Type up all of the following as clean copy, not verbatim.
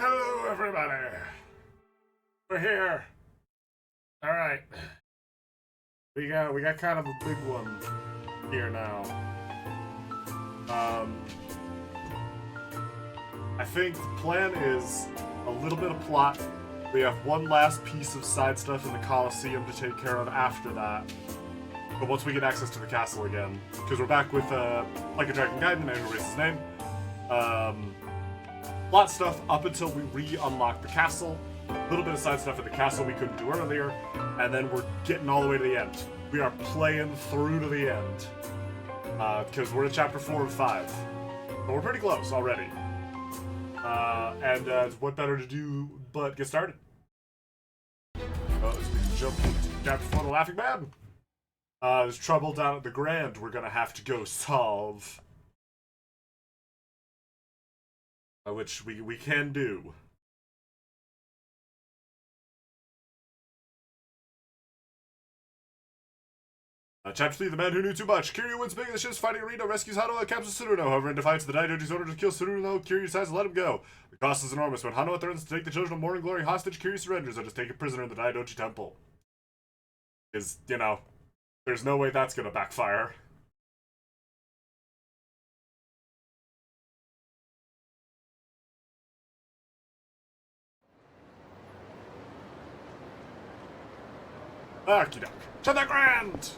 Hello, everybody. We're here. All right. We got kind of a big one here now. I think the plan is a little bit of plot. We have one last piece of side stuff in the Colosseum to take care of after that. But once we get access to the castle again, because we're back with like a Dragon Gaiden, I erased his name. Plot stuff up until we re-unlock the castle. A little bit of side stuff in the castle we couldn't do earlier, and then we're getting all the way to the end. We are playing through to the end. Because we're in chapter 4 and 5. But we're pretty close already. And what better to do but get started? Let's jump to chapter 4, the Laughing Man. There's trouble down at the Grand we're gonna have to go solve. Which we can do. Chapter 3, The Man Who Knew Too Much. Kiryu wins big in the ship's fighting arena, rescues Hanoa, and captures Tsuruno. However, in defiance of the Daidoji's order to kill Tsuruno, Kiryu decides to let him go. The cost is enormous. When Hanoa threatens to take the children of Morning Glory hostage, Kiryu surrenders and is taken prisoner in the Daidoji temple. Because, you know, there's no way that's gonna backfire. Okey-doke. To the Grand!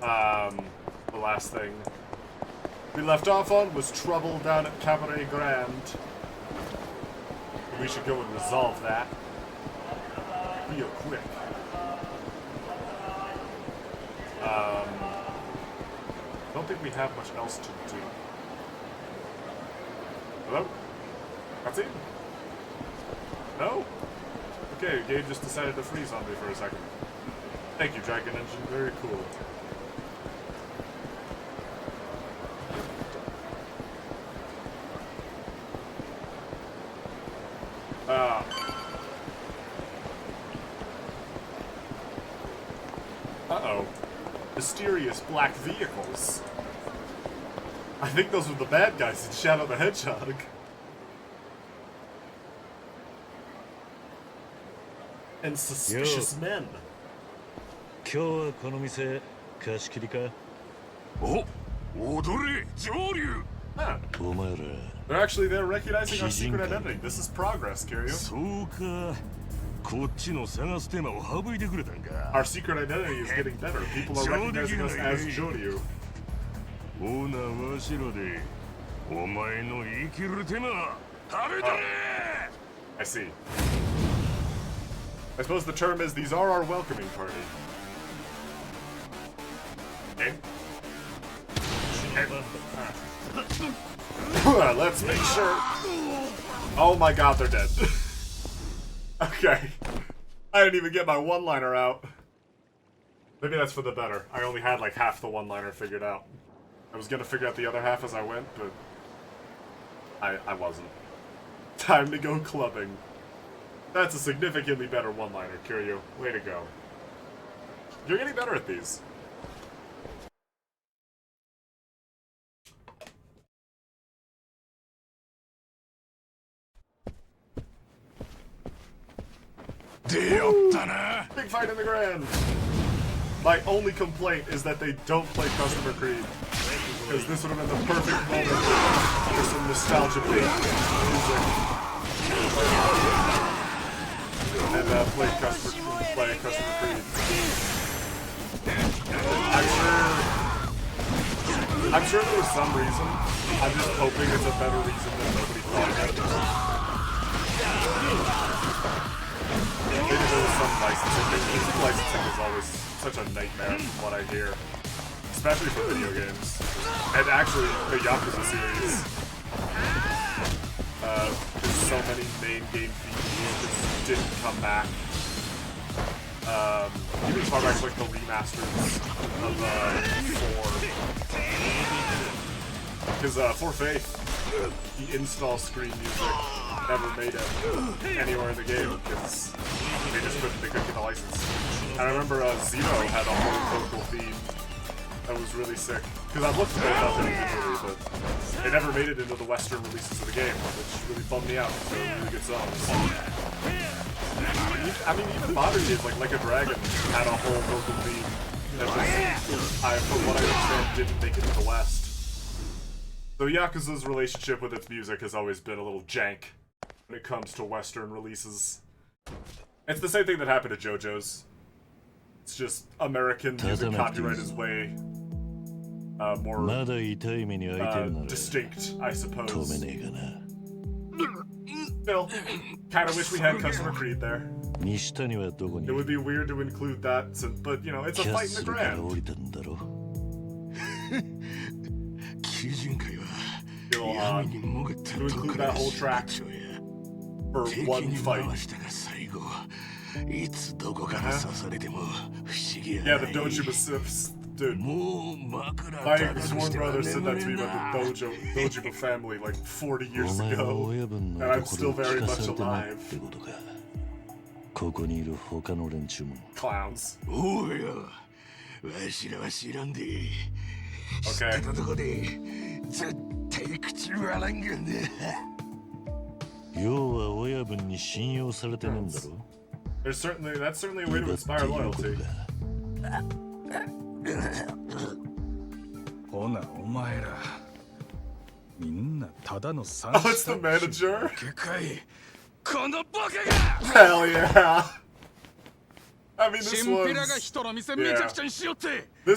The last thing we left off on was trouble down at Cabaret Grand. We should go and resolve that real quick. I don't think we have much else to do. Hello? Cutscene? No? Okay, Gabe just decided to freeze on me for a second. Thank you, Dragon Engine. Very cool. Uh-oh. Mysterious black vehicles. I think those were the bad guys in Shadow the Hedgehog. And suspicious men. Oh, Huh. They're actually there recognizing our secret identity. This is progress, Kiryu. Our secret identity is getting better. People are recognizing us as Joryu. I see. I suppose the term is these are our welcoming party. Okay. Let's make sure. Oh my god, they're dead. Okay. I didn't even get my one-liner out. Maybe that's for the better. I only had like half the one-liner figured out. I was gonna figure out the other half as I went, but I wasn't. Time to go clubbing. That's a significantly better one-liner, Kiryu. Way to go. You're getting better at these. Big fight in the Grand! My only complaint is that they don't play Customer Creed. Because this would have been the perfect moment for some nostalgia-based music. And play Customer Creed. I'm sure there was some reason. I'm just hoping it's a better reason than nobody thought of it. Maybe there was some licensing. Music licensing is always such a nightmare from what I hear. Especially for video games. And actually, the Yakuza series. There's so many main game features that didn't come back. Even as far back as like the remasters of 4. Because For Faith, the install screen music never made it anywhere in the game because they couldn't get the license. And I remember Zeno had a whole vocal theme that was really sick. Because I've looked those up individually, but They never made it into the Western releases of the game, which really bummed me out. They're really good songs. I mean, even modern games like a Dragon had a whole vocal theme that just, from what I understand, didn't make it to the West. So Yakuza's relationship with its music has always been a little jank when it comes to Western releases. It's the same thing that happened to JoJo's. It's just American music copyright is way more distinct, I suppose. Still, kind of wish we had Customer Creed there. It would be weird to include that, but you know, it's a fight in the grand. Still odd to include that whole track for one fight. Yeah, the Dojo Pacifics. Dude, my sworn brother said that to me about the Dojo family like 40 years ago, and I'm still very much alive. Clowns. Okay. That's certainly a way to inspire loyalty. Oh, it's the manager? Hell yeah! I mean, this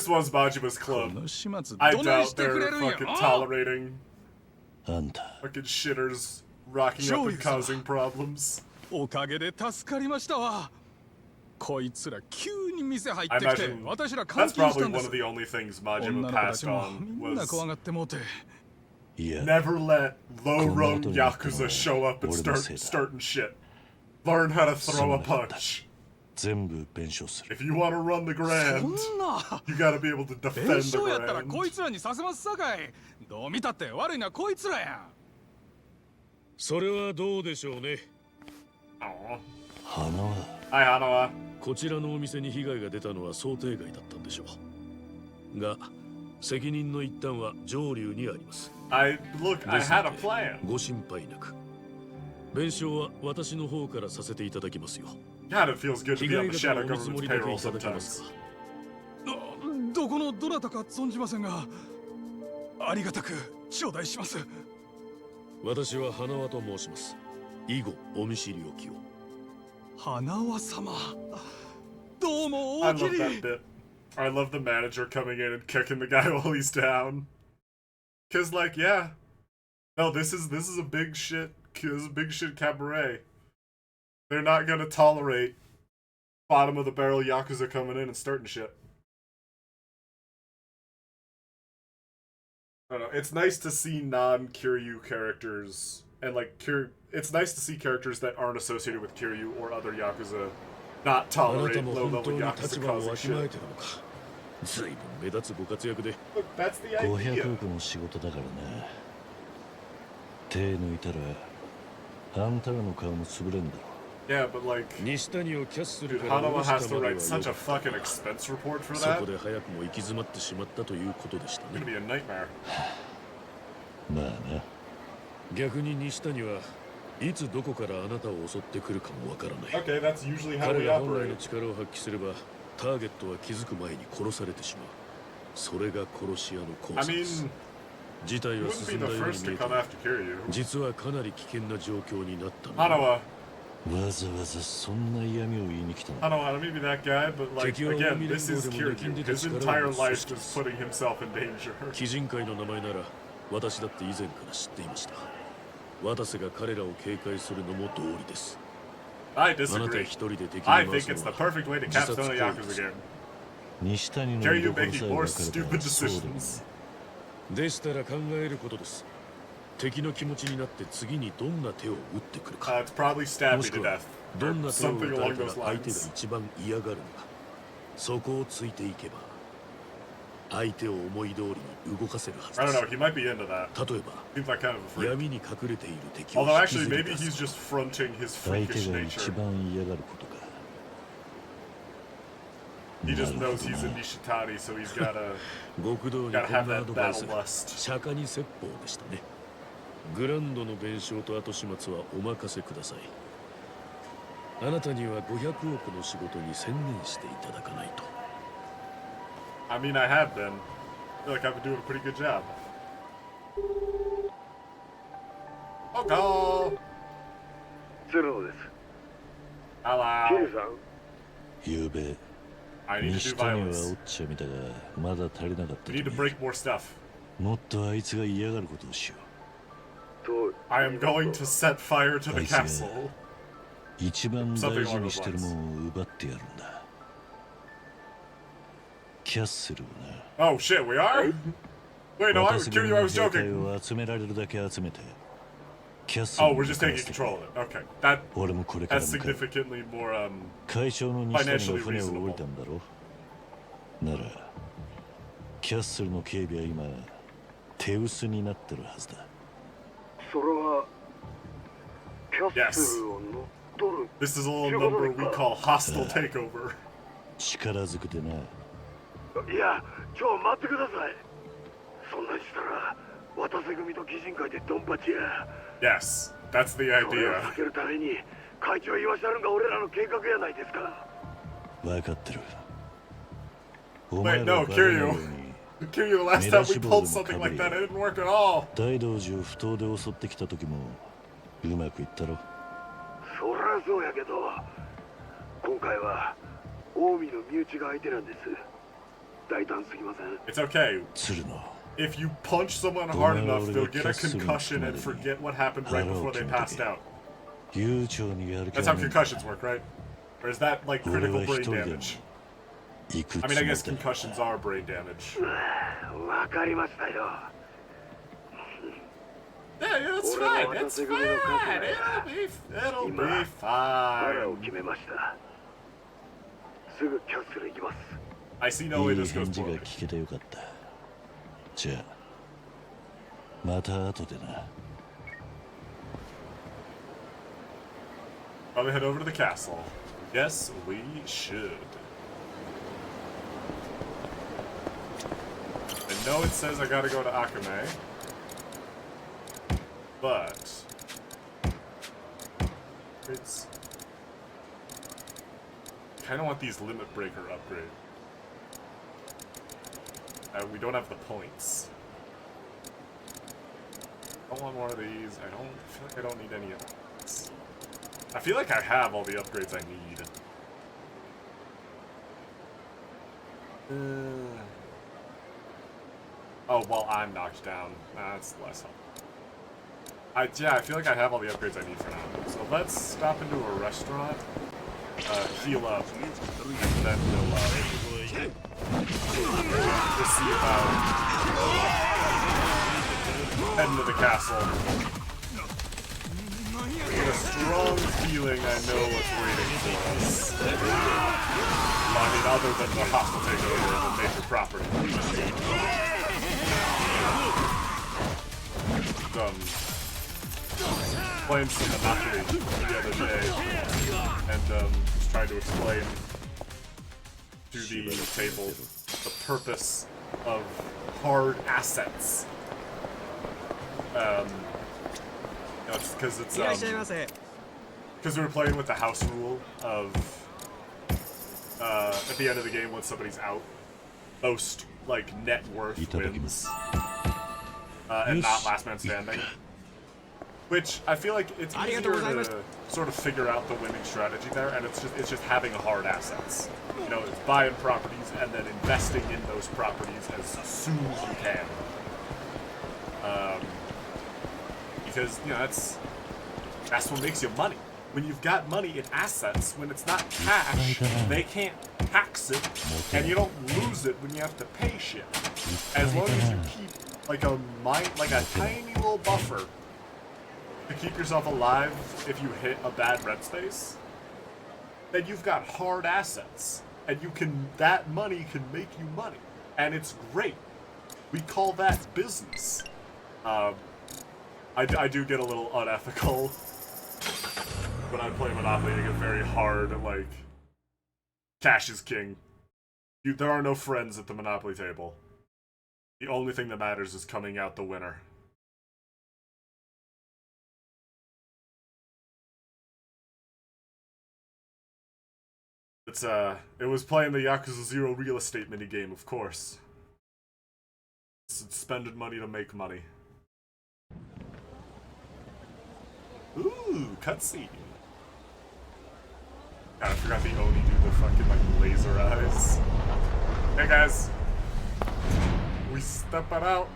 was Majima's club. I doubt they're fucking tolerating fucking shitters rocking up and causing problems. I imagine that's probably one of the only things Majima passed on was never let low-rung Yakuza show up and starting shit. Learn how to throw a punch. If you want to run the grand, you gotta be able to defend the grand. Hi, Hanawa. こちらのお店に被害が出たのは想定外だったんでしょう。が、責任の一端は上流にあります。I had a plan. ご心配なく。弁償は私の方からさせていただきますよ。God, it feels good to be on the Shadow Government's payroll sometimes. どこのどなたか存じませんが、ありがたく頂戴します。私は花輪と申します。以後お見知りおきを。花輪様、どうもお I き love り。 that bit. I love the manager coming in and kicking the guy while he's down. Cause like, yeah, no, this is a big shit. This is a big shit cabaret. They're not gonna tolerate bottom of the barrel Yakuza coming in and starting shit. I don't know. It's nice to see non-Kiryu characters and like it's nice to see characters that aren't associated with Kiryu or other Yakuza not tolerate low-level Yakuza causing shit. Look, that's the idea. Yeah, but like, dude, Hanawa has to write such a fucking expense report for that. It's gonna be a nightmare. 逆に西谷はいつどこからあなたを襲ってくるかもわからない。 Okay, that's usually how 彼 we が本来 operate. の力を発揮すれば、ターゲットは気づく前に殺されてしまう。それが殺し屋のコース I です。 mean, 事態 you は wouldn't 進 be ん the だように first 見 to えて come after Kiryu. 実はかなり危険な状況になったの。 Hanawa, わざわざそんな嫌味を言いに来たの。 Hanawa, I don't mean to be that guy, but like, again, this is Kiryu. His entire life is putting himself in danger. 鬼人会の名前なら私だって以前から知っていました。渡瀬が彼らを警戒するのも道理です。 I あなた disagree. 一人で敵に I 回 think す it's の the は perfect way to capstone a Yakuza game. Kiryu making more stupid decisions. でしたら考えることです。敵の気持ちになって次にどんな手を打ってくるか。 It's probably stab も me し to くは death. ど Or んな手を something 打たれ along たら those 相手が lines. 一番嫌がるのか。そこをついていけば相手を思い通りに動かせるはず I で don't す。 know, he might be into that. 例えば Seems like kind of a freak. 闇に隠れている敵を Although 引き actually, ずり maybe 出 he's す。 just fronting his 相手 freakish が一 nature. 番嫌がることか。He just knows he's a Nishitani, so he's gotta 極道に gotta こん have なア that ドバイス battle lust. 釈迦に説法でしたね。グランドの弁償と後始末はお任せください。あなたには500億の仕事に専念していただかないと。 I mean, I have been. I feel like I've been doing a pretty good job. Okay. 鶴野です。 Hello. キリさん、ゆうべ I need to 西 do 谷は violence. おっちゃ見たがまだ足りなかった We need to break more stuff. もっとあいつが嫌がることをしよと I am going to set fire to the I see. castle. う。一番大事にしてるものを奪ってやるんだ。キャッスルをな。 Oh shit, we are? Wait, no, I was Kiryu, I was 兵隊 joking. を集められるだけ集めて。キャッスル Oh, に we're just 向かわ taking せて control of it. Okay. That 俺もこれから that's 向かう。 significantly more 会長の西谷が financially 船を降 reasonable. りたんだろ。ならキャッスルの警備は今手薄になってるはずだ。それはキャッスルを乗っ取る。 This is a little number we call hostile takeover. 力ずくでな。いや、ちょ待ってください。そんなにしたら渡瀬組と擬人会でドンパチや。 Yes, that's the それを idea. 避けるために会長言わしゃるんが俺らの計画やないですか。分かってる。 Wait, no, Kiryu. Kiryu, the last time we pulled something like that, it didn't work at all. 大道寺を不当で襲ってきた時もうまくいったろ。そりゃそうやけど、今回は近江の身内が相手なんです。大胆すぎません。 It's okay. 鶴野。 If you punch someone hard enough, they'll get a concussion and forget what happened right before they passed out. 悠長にやる気 That's は how ねえ。 concussions work, right? Or is that like 俺 critical は brain 一人で damage? 行く I つ mean, I も guess りだ。 concussions are brain damage. わかりましたよ。 Yeah, it's fine. It's fine. It'll be 腹を fine. 決めました。すぐキャッスル行きます。 I see no way いい this goes 返事が poorly. 聞けてよかった。じゃあまた後でな。 Probably head over to the castle. Yes, we should. I know it says I gotta go to Akame, but it's kind of want these limit breaker upgrade. We don't have the points. I don't want more of these. I feel like I don't need any of these. I feel like I have all the upgrades I need. Oh, well, I'm knocked down. That's less helpful. Yeah, I feel like I have all the upgrades I need for now. So let's stop into a restaurant, heal up, and then we'll see about heading to the castle. With a strong feeling I know what's waiting for us. I mean, other than the hostile takeover of a major property. Playing some Monopoly the other day, and just trying to explain to the table the purpose of hard assets. It's because we were playing with the house rule of at the end of the game when somebody's out, most like net worth wins, and not last man standing. Which I feel like it's easier to sort of figure out the winning strategy there, and it's just having hard assets. You know, it's buying properties and then investing in those properties as soon as you can. Because you know that's what makes you money. When you've got money in assets, when it's not cash, they can't tax it, and you don't lose it when you have to pay shit. As long as you keep like a tiny little buffer to keep yourself alive if you hit a bad red space, then you've got hard assets, and that money can make you money, and it's great. We call that business. I do get a little unethical when I play Monopoly. I get very hard, like, cash is king. There are no friends at the Monopoly table. The only thing that matters is coming out the winner. It was playing the Yakuza 0 real estate minigame, of course. It's spending money to make money. Ooh, cutscene. God, I forgot the Oni do the fucking, like, laser eyes. Hey, guys. We stepping out.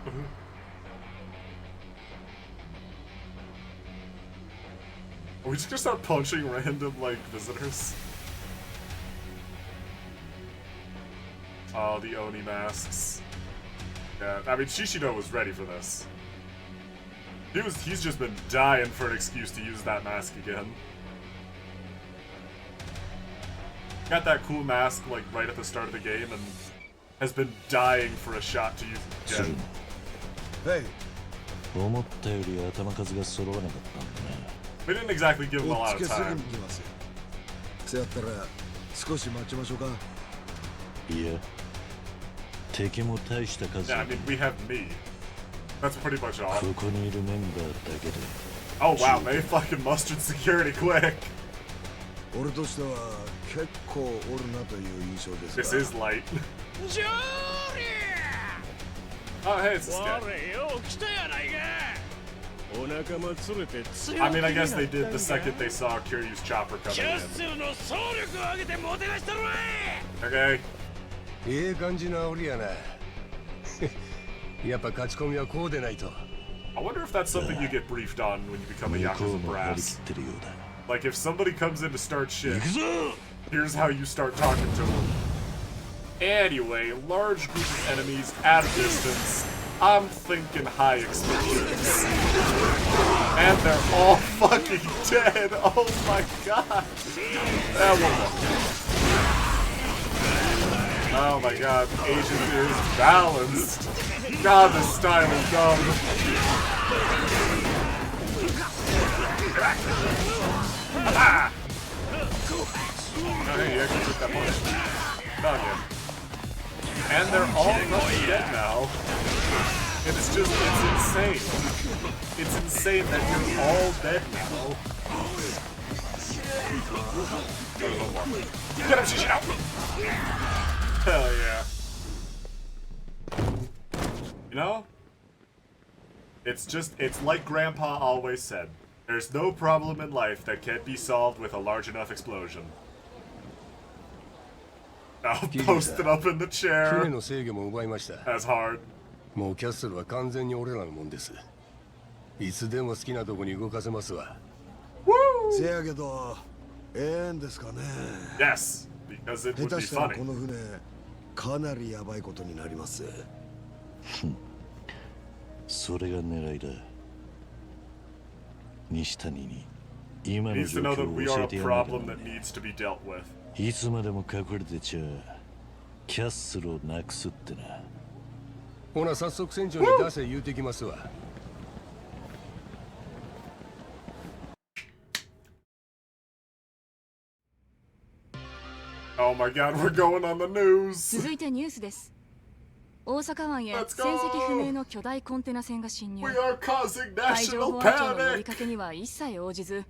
Are we just gonna start punching random, like, visitors? Oh, the Oni masks. Yeah, I mean, Shishido was ready for this. He's just been dying for an excuse to use that mask again. Got that cool mask, like, right at the start of the game, and has been dying for a shot to use it again. Hey. We didn't exactly give him a lot of time. Yeah, I mean, we have me. That's pretty much all. Oh wow, they fucking mustered security quick. This is light. Oh hey, it's this guy. I mean, I guess they did the second they saw Kiryu's chopper coming in. Okay. I wonder if that's something you get briefed on when you become a Yakuza brass. Like, if somebody comes in to start shit, here's how you start talking to them. Anyway, large group of enemies at a distance. I'm thinking high explosives. And they're all fucking dead. Oh my god. Oh my god, Agent is balanced. God, this style is dumb. Ah! Oh, hey, you actually took that punch. Done you. And they're all fucking dead now. And it's just, it's insane. It's insane that you're all dead now. Get him, Shishido! Hell yeah. You know? It's like Grandpa always said. There's no problem in life that can't be solved with a large enough explosion. Now, posted up in the chair. That's hard. Woo! Yes, because it would be funny. Needs to know that we are a problem that needs to be dealt with. Oh my god, we're going on the news! 続いてニュースです。大阪湾へ船籍不明の巨大コンテナ船が侵入。海上保安庁の呼びかけには一切応じず、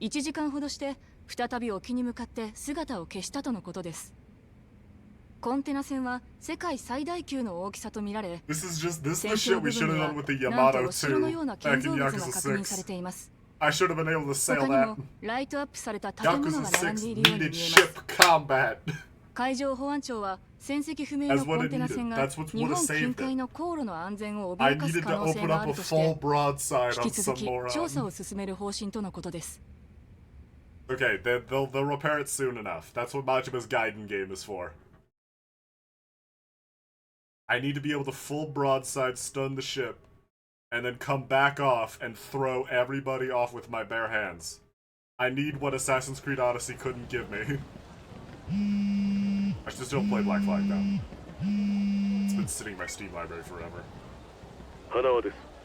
1時間ほどして再び沖に向かって姿を消したとのことです。コンテナ船は世界最大級の大きさとみられ、船長部分にはなんとお城のような建造物が確認されています。他にもライトアップされた建物が並んでいるように見えます。海上保安庁は船籍不明のコンテナ船が日本近海の航路の安全を脅かす可能性があるとして引き続き調査を進める方針とのことです。Okay, they'll repair it soon enough. That's what Majima's Gaiden game is for. I need to be able to full broadside stun the ship, and then come back off and throw everybody off with my bare hands. I need what Assassin's Creed Odyssey couldn't give me. I should still play Black Flag though. It's been sitting in my Steam library forever. Oh,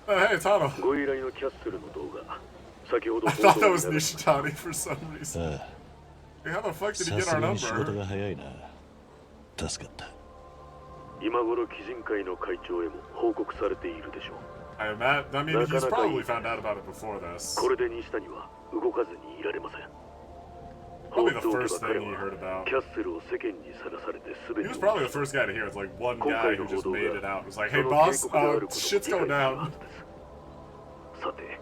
hey, it's Hano. I thought that was Nishitani for some reason. Hey, how the fuck did he get our number? 助かった。今頃鬼人会の会長へも報告されているでしょう。 I mean, he's probably found out about it before this. これで西谷は動かずにいられません。 Probably the first thing he heard about. キャッスルを世間にさらされて全 He て was probably the first guy to hear. It's like one guy who just made it out. It was like, hey boss, shit's going down. さて、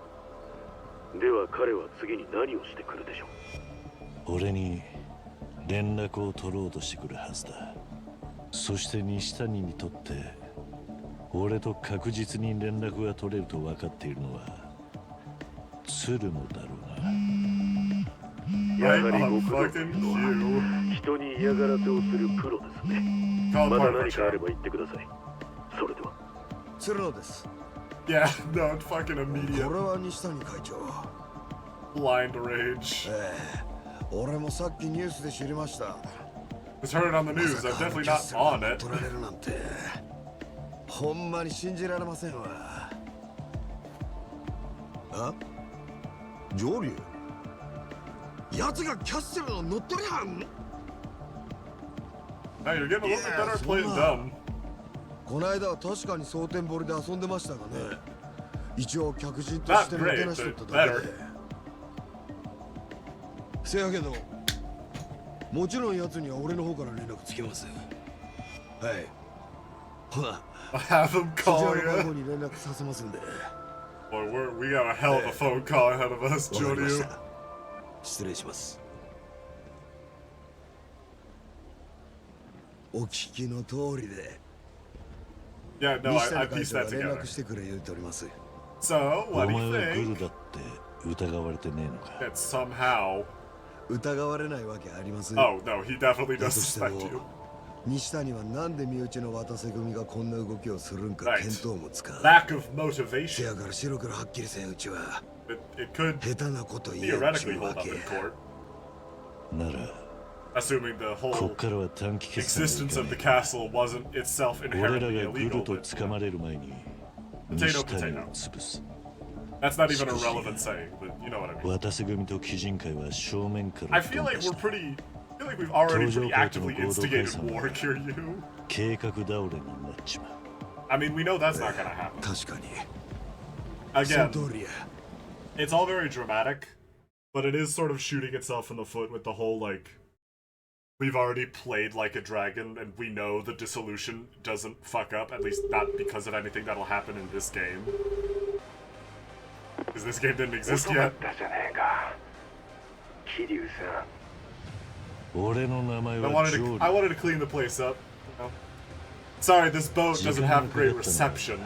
では彼は次に何をしてくるでしょう。俺に連絡を取ろうとしてくるはずだ。そして西谷にとって俺と確実に連絡が取れると分かっているのは鶴野だろうな。やはりご苦労というのは人に嫌がらせをするプロですね。まだ何かあれば言ってください。それでは。鶴野です。Yeah, no, fucking immediate これは西谷会長。 blind rage. 俺もさっきニュースで知りました。 Just heard it on the news. I'm definitely not on it. 取られるなんてほんまに信じられませんわ。あ？上流？奴がキャッスルを乗っ取りはん？ Now you're getting a little bit better at playing dumb. この間は確かに蒼天堀で遊んでましたがね。一応客人としてもてなしとっただけで。せやけど、もちろん奴には俺の方から連絡つけます。はい。ほな、 I'll have him そち call らの番 you. 号に連絡させますんで。Boy, we got a hell of a phone call ahead of us, わかりまし Joryu. た。失礼します。お聞きの通りで。 Yeah, no, 西 I 谷会 pieced 長が that 連 together. 絡してくれ言うております。 So, お what 前 do は you グル think だって疑われてねえのか。 that somehow... 疑われないわけあります。 Oh, no, he definitely だ does として suspect も you. 西谷はなんで身内の渡瀬組がこんな動きをするんか Right. 見当もつか。 Lack of せ motivation. やから白黒はっきりせんうちは It could 下手なこと言えんちゅ theoretically う hold わ up け。 in court, なら assuming the こ whole っからは短期決戦 existence で of い the かね castle wasn't itself え。俺 inherently らがグル illegal. と But 捕まれる前に Potato, 西谷 potato. を潰す。 that's not even a relevant saying, but you know what I mean. 渡瀬組と鬼人会は正面から I feel like we're pretty... I feel like we've already pretty Tojo actively Kaito no instigated Godo war, Kiryu. 計画倒れになっちまう。 I mean, we know that's not gonna happen. 確かに。そ Again, の通りや。 it's all very dramatic, but it is sort of shooting itself in the foot with the whole, like, we've already played like a dragon, and we know the dissolution doesn't fuck up, at least not because of anything that'll happen in this game. Because this game didn't exist 遅かっ yet. たじゃねえか。桐生さん。俺の名前 I は wanted ジ to, ョー I リ wanted to clean the place up. You know? Sorry, this boat doesn't have great reception.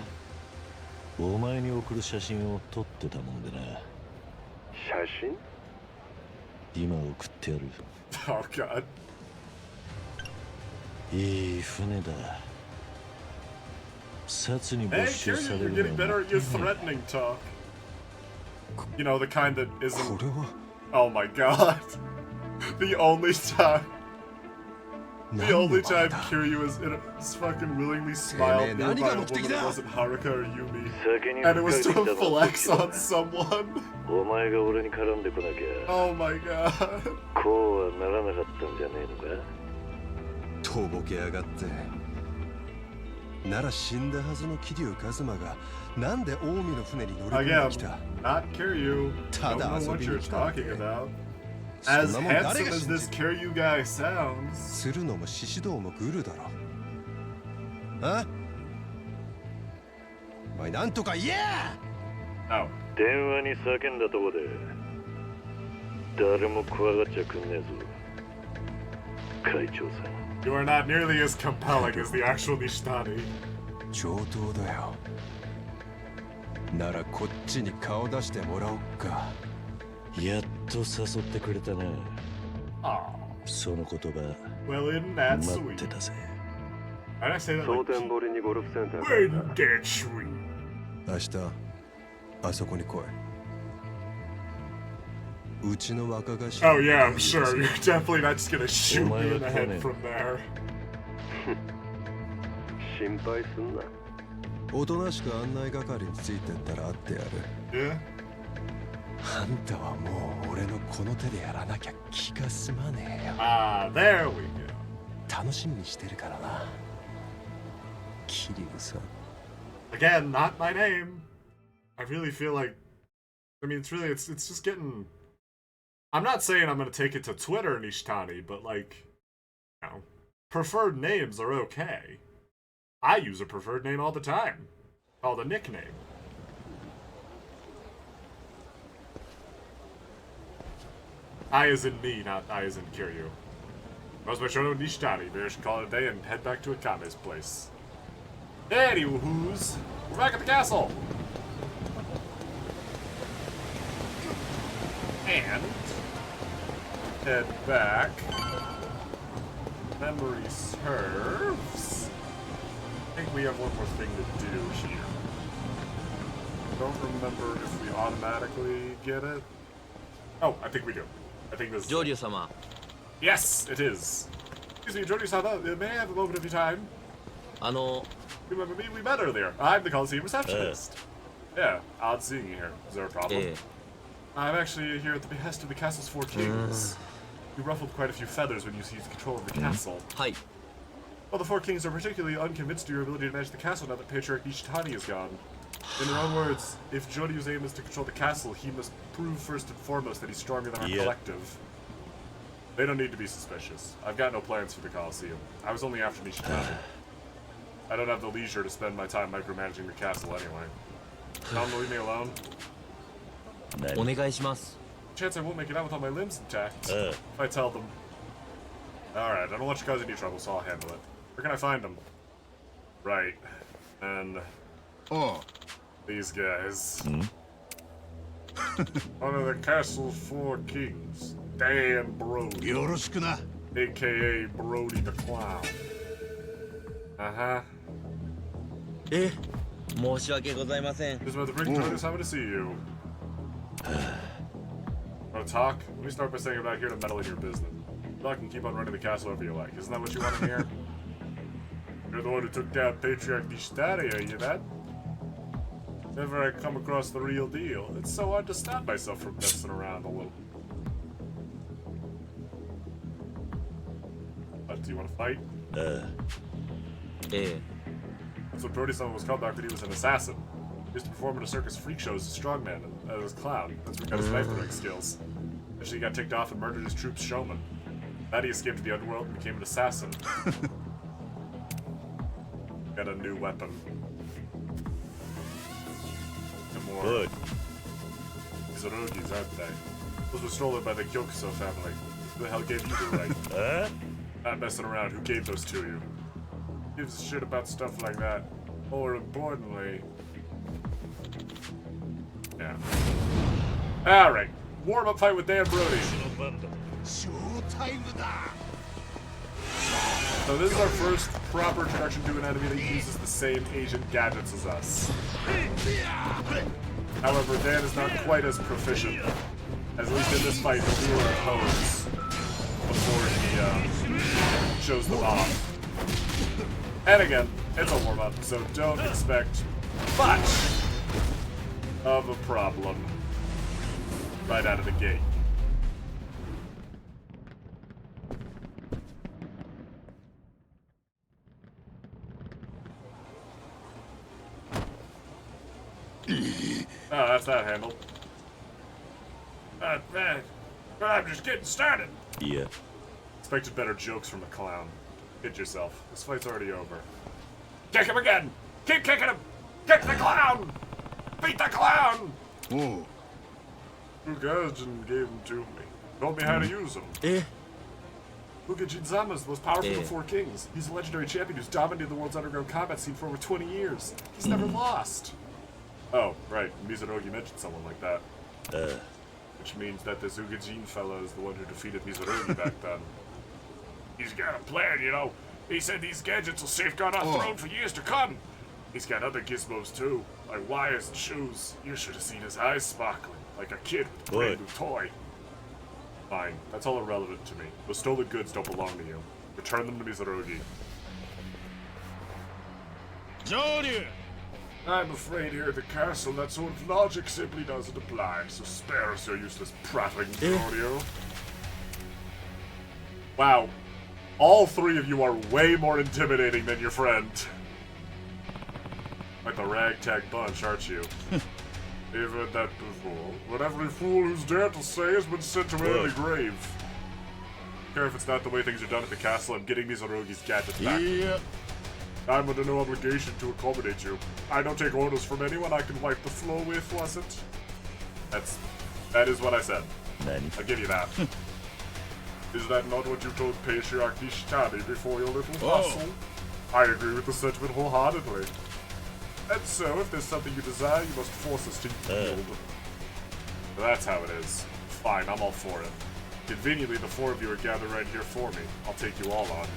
お前に送る写真を撮ってたもんでな。写真？今送ってやる。 Oh god. いい船だ。札に Hey, 没収 Kiryu, され you're る getting の better は at your threatening talk. You know, the kind that こ isn't... れは Oh my god. The only time... The only time Kiryu is fucking willingly smiled nearby a woman that wasn't Haruka or Yumi. 先に And it was 吹 to かれてきたのは flex on someone. お前が俺に絡んでこなきゃ Oh my god. こうはならなかったんじゃねえのか。とぼけやがって。なら死んだはずの桐生一馬がなんで近江の船に乗り込ん Again, できた？ not Kiryu. Don't know what you're talking about. As そんなもん誰が handsome 信 as じる？ this Kiryu guy sounds. 鶴野も獅子堂もグルだろ。あ？お前なんとか言え！ No. 電話に叫んだとこで誰も怖がっちゃくんねえぞ。会長さん。 You are not nearly as compelling as the actual Nishtani. 上等だよ。ならこっちに顔出してもらおっか。やっと誘ってくれたな。 Aw. その言葉 Well, isn't that 待 sweet? ってたぜ。 Why did I say that 蒼 like... 天堀にゴルフセンターがあ Isn't るな that sweet? 明日あそこに来い。うちの若頭。 Oh yeah, I'm sure. You're definitely not just gonna shoot me in the head Conan. from there. 心配すんな。おとなしく案内係についてったら会ってやる。 Yeah? あんたはもう俺のこの手でやらなきゃ気が済まねえよ。 Ah, there we go. 楽しみにしてるからな。キリュウさん。 Again, not my name. I really feel like, I mean, it's just getting. I'm not saying I'm gonna take it to Twitter, Nishitani, but like, you know, preferred names are okay. I use a preferred name all the time, called a nickname. I as in me, not I as in Kiryu. That's my show Nishitani. Maybe I should call it a day and head back to Akame's place. Anywho's, we're back at the castle. And head back. Memory serves. I think we have one more thing to do here. Don't remember if we automatically get it. Oh, I think we do. I think this is Joryu-sama. Yes, it is. Excuse me, Joryu-sama, may I have a moment of your time? Remember me? We met earlier. I'm the Coliseum receptionist. Yeah, odd seeing you here. Is there a problem? I'm actually here at the behest of the castle's 4 kings. You ruffled quite a few feathers when you seized control of the castle. Hi. Well, the 4 kings are particularly unconvinced of your ability to manage the castle now that Patriarch Nishitani is gone. In their own words, if Joryu's aim is to control the castle, he must prove first and foremost that he's stronger than our collective. They don't need to be suspicious. I've got no plans for the Coliseum. I was only after Nishitani. I don't have the leisure to spend my time micromanaging the castle anyway. Tell them to leave me alone. Chance I won't make it out with all my limbs intact. If I tell them. Alright, I don't want you causing any trouble, so I'll handle it. Where can I find them? Right. And... these guys. One of the castle's 4 kings. Dan Brody. AKA Brody the Clown. Uh-huh. Just about to bring Jordan Sama to see you. Wanna talk? Let me start by saying I'm not here to meddle in your business. You can keep on running the castle over you like. Isn't that what you want to hear? You're the one who took down Patriarch Nishitani, are you that? Whenever I come across the real deal, it's so hard to stop myself from messing around a little. What, do you want to fight? That's what Brody-sama was called back when he was an assassin. He used to perform at a circus freak show as a strongman and as a clown. That's where he got his knife throwing skills. Eventually he got ticked off and murdered his troops' showman. Then he escaped to the underworld and became an assassin. Got a new weapon. And more. Good. These are Urugis, aren't they? Those were stolen by the Kyokuso family. Who the hell gave you the right? Not messing around. Who gave those to you? Who gives a shit about stuff like that? More importantly... Yeah. Alright. Warm-up fight with Dan Brody. So this is our first proper introduction to an enemy that uses the same agent gadgets as us. However, Dan is not quite as proficient. At least in this fight, he'll do a pose before he shows them off. And again, it's a warm-up, so don't expect much of a problem right out of the gate. Oh, that's that handled. Man, I'm just getting started. Yeah. Expected better jokes from the clown. Hit yourself. This fight's already over. Kick him again! Keep kicking him! Kick the clown! Beat the clown! Oh. Gaiden gave him to me. Told me how to use them. Ugajin-sama is the most powerful of the 4 kings. He's a legendary champion who's dominated the world's underground combat scene for over 20 years. He's never lost. Oh, right. Mizurogi mentioned someone like that. Which means that this Ugajin fella is the one who defeated Mizurogi back then. He's got a plan, you know. He said these gadgets will safeguard our throne for years to come. He's got other gizmos too, like wires and shoes. You should have seen his eyes sparkling, like a kid with a brand new toy. Fine, that's all irrelevant to me. Those stolen goods don't belong to you. Return them to Mizurogi. Joryu! I'm afraid here at the castle that sort of logic simply doesn't apply, so spare us your useless prattling, Joryu. Wow. All three of you are way more intimidating than your friend. Like the ragtag bunch, aren't you? You've heard that before. But every fool who's dared to say has been sent to early grave. Care if it's not the way things are done at the castle. I'm getting these Orogi's gadgets back. Yeah. I'm under no obligation to accommodate you. I don't take orders from anyone I can wipe the floor with, was it? That is what I said. I'll give you that. Is that not what you told Patriarch Nishitani before your little vassal? I agree with the sentiment wholeheartedly. And so, if there's something you desire, you must force us to yield. That's how it is. Fine, I'm all for it. Conveniently, the four of you are gathered right here for me. I'll take you all on.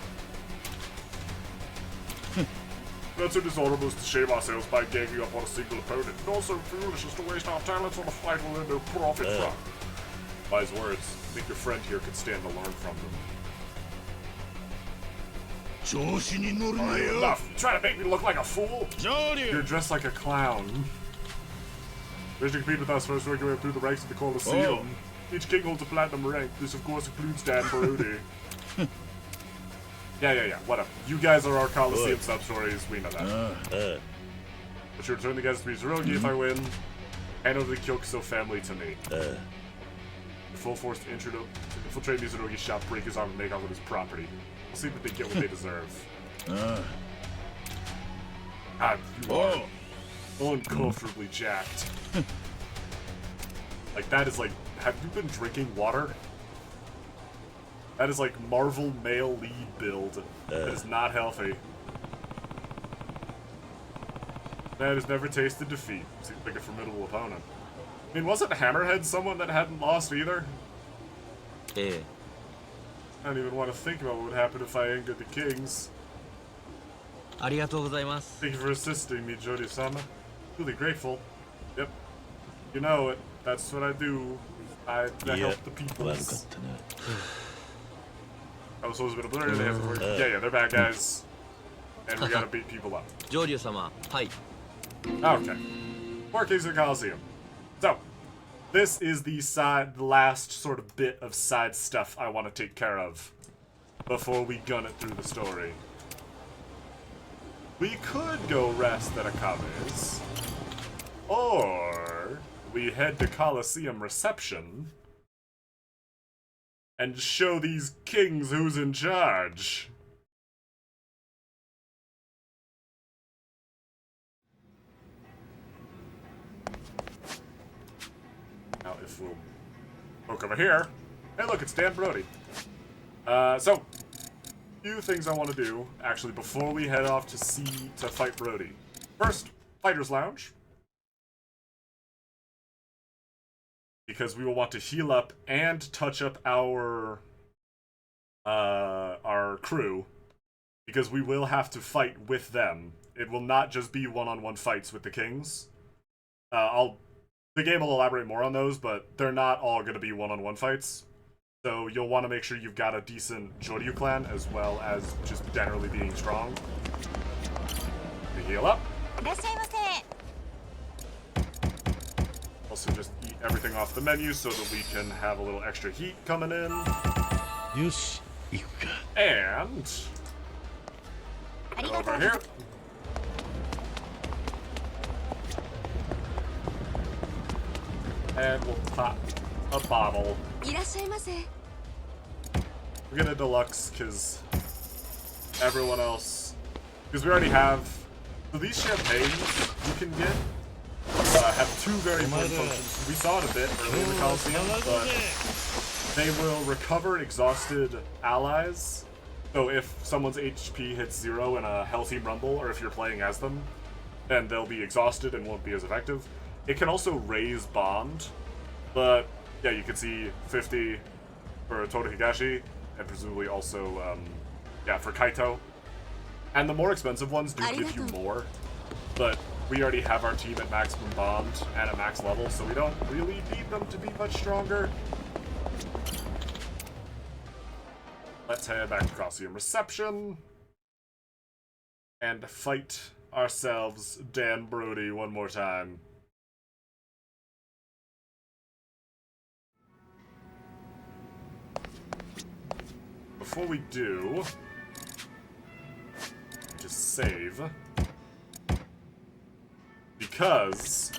Not so dishonorable as to shame ourselves by ganging up on a single opponent, and also foolish as to waste our talents on a fight we'll have no profit from. Wise words. I think your friend here could stand to learn from them. Enough! You trying to make me look like a fool? You're dressed like a clown. Wish to compete with us first, working your way through the ranks of the Colosseum. Each king holds a platinum rank. This, of course, includes Dan Brody. Yeah, whatever. You guys are our Colosseum sub-stories, we know that. But you return the guys to Mizurogi if I win. Hand over the Kyokuso family to me. You're full force to infiltrate Mizurogi's shop, break his arm, and make off with his property. We'll see if they get what they deserve. You are uncomfortably jacked. Like, that is like, have you been drinking water? That is like Marvel male lead build. That is not healthy. Man has never tasted defeat. Seems like a formidable opponent. I mean, wasn't Hammerhead someone that hadn't lost either? Yeah. I don't even want to think about what would happen if I angered the kings. Thank you for assisting me, Jody-sama. Really grateful. Yep. You know it. That's what I do. I help the people. I was supposed to be blurred. They have to work. Yeah, they're bad guys. And we gotta beat people up. Okay. More Kings of the Colosseum. So, this is the last sort of bit of side stuff I want to take care of before we gun it through the story. We could go rest at Akabe's, or we head to Colosseum Reception and show these kings who's in charge. Now, if we'll look over here, hey, look, it's Dan Brody. So, few things I want to do actually before we head off to fight Brody. First, Fighter's Lounge, because we will want to heal up and touch up our crew, because we will have to fight with them. It will not just be one-on-one fights with the kings. The game will elaborate more on those, but they're not all going to be one-on-one fights. So you'll want to make sure you've got a decent Joryu clan, as well as just generally being strong. To heal up. Also just eat everything off the menu so that we can have a little extra heat coming in. And over here. And we'll pop a bottle. We're gonna deluxe because everyone else, because we already have. So these champagnes you can get have two very important functions. We saw it a bit earlier in the Coliseum, but they will recover exhausted allies. So if someone's HP hits 0 in a healthy rumble, or if you're playing as them, then they'll be exhausted and won't be as effective. It can also raise bond, but yeah, you can see 50 for Toda Higashi, and presumably also, for Kaito. And the more expensive ones do give you more, but we already have our team at maximum bond and at max level, so we don't really need them to be much stronger. Let's head back to Colosseum Reception and fight ourselves Dan Brody one more time. before we do, just save. Because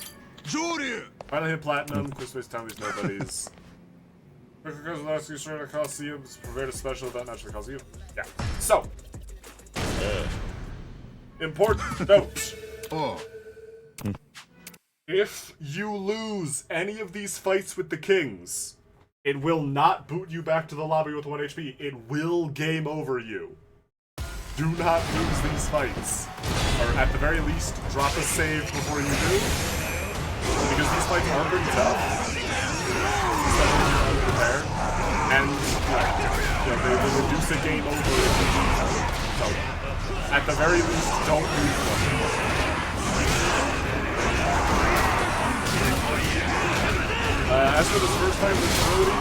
finally hit platinum, quick space time these nobodies. Because last you started a Coliseum, prepared a special event naturally Coliseum. Yeah. So important note. If you lose any of these fights with the kings, it will not boot you back to the lobby with 1 HP. It will game over you. Do not lose these fights. Or at the very least, drop a save before you do. Because these fights are pretty tough. Especially if you're unprepared. And they will reduce a game over if you lose them. So, at the very least, don't lose them. As for this first time with Brody,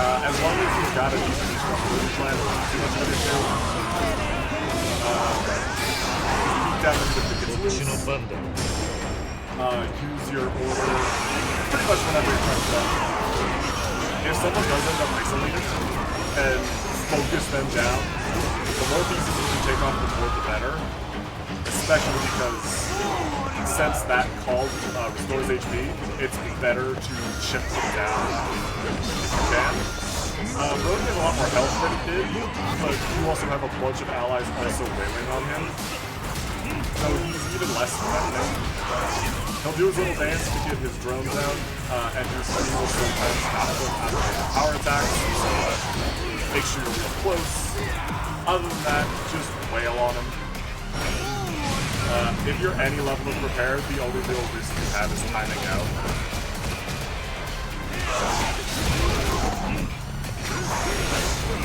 as long as you've got a decent structured plan, too much of an issue. Beat down the gets loose. Use your order pretty much whenever you're trying to go. If someone does end up isolated and focus them down, the more pieces you can take off the board, the better. Especially because since that call restores HP, it's better to chip them down if you can. Brody has a lot more health than he did, but you also have a bunch of allies also wailing on him. So he's even less threatening. He'll do his little dance to get his drones out, and his he will sometimes stop them out of power attacks, so make sure you're real close. Other than that, just wail on him. If you're any level of prepared, the only real risk you have is timing out.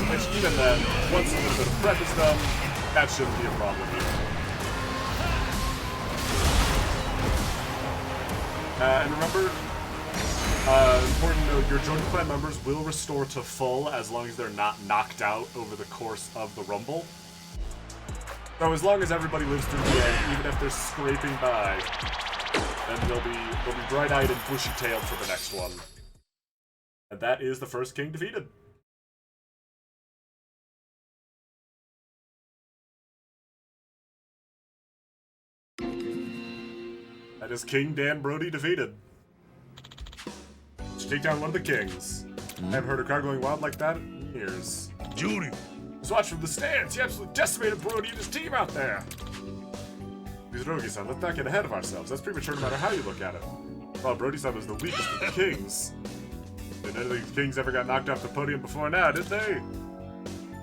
Which even then, once a little bit of prep is done, that shouldn't be a problem here. And remember, important note, your Jordan Clan members will restore to full as long as they're not knocked out over the course of the Rumble. So as long as everybody lives through the end, even if they're scraping by, then they'll be bright-eyed and bushy-tailed for the next one. And that is the first king defeated. That is King Dan Brody defeated. Let's take down one of the kings. I haven't heard a crowd going wild like that in years. Judy. Just watch from the stands. He absolutely decimated Brody and his team out there. Rogi-san, let's not get ahead of ourselves. That's premature no matter how you look at it. Well, Brody-san was the weakest of the kings. And none of these kings ever got knocked off the podium before now, did they?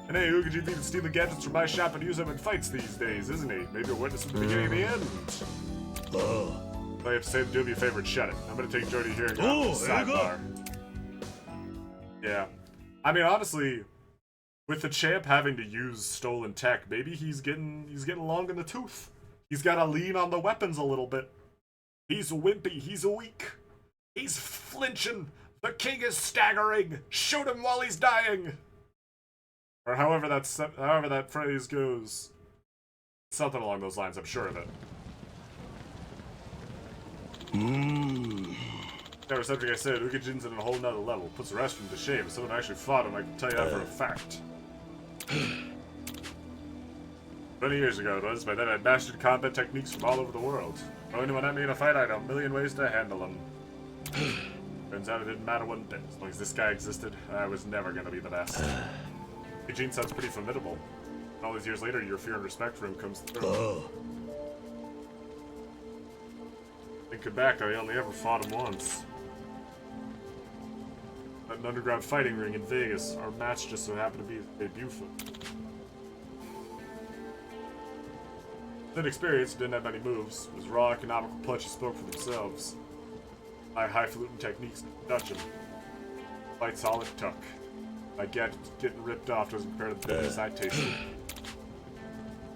And hey, who could you even steal the gadgets from my shop and use them in fights these days, isn't he? Maybe a witness at the beginning of the end. All you have to say to do me a favor and shut it. I'm gonna take Jody here and go to the sidebar. Yeah. I mean, honestly, with the champ having to use stolen tech, maybe he's getting long in the tooth. He's got to lean on the weapons a little bit. He's wimpy. He's weak. He's flinching. The king is staggering. Shoot him while he's dying. Or however that phrase goes. Something along those lines. I'm sure of it. Never subject I said, Ukijin's at a whole nother level. Puts the rest of them to shame. If someone actually fought him, I can tell you that for a fact. 20 years ago it was. By then I'd mastered combat techniques from all over the world. Throw anyone at me in a fight, I had a million ways to handle them. Turns out it didn't matter one bit. As long as this guy existed, I was never gonna be the best. Eugene sounds pretty formidable. And all these years later, your fear and respect for him comes through. Thinking back, I only ever fought him once. At an underground fighting ring in Vegas, our match just so happened to be his debut fight. Inexperienced, didn't have many moves. His raw, economical punches spoke for themselves. My highfalutin techniques didn't touch him. Fights all it took. My gadgets getting ripped off doesn't compare to the bitterness I tasted.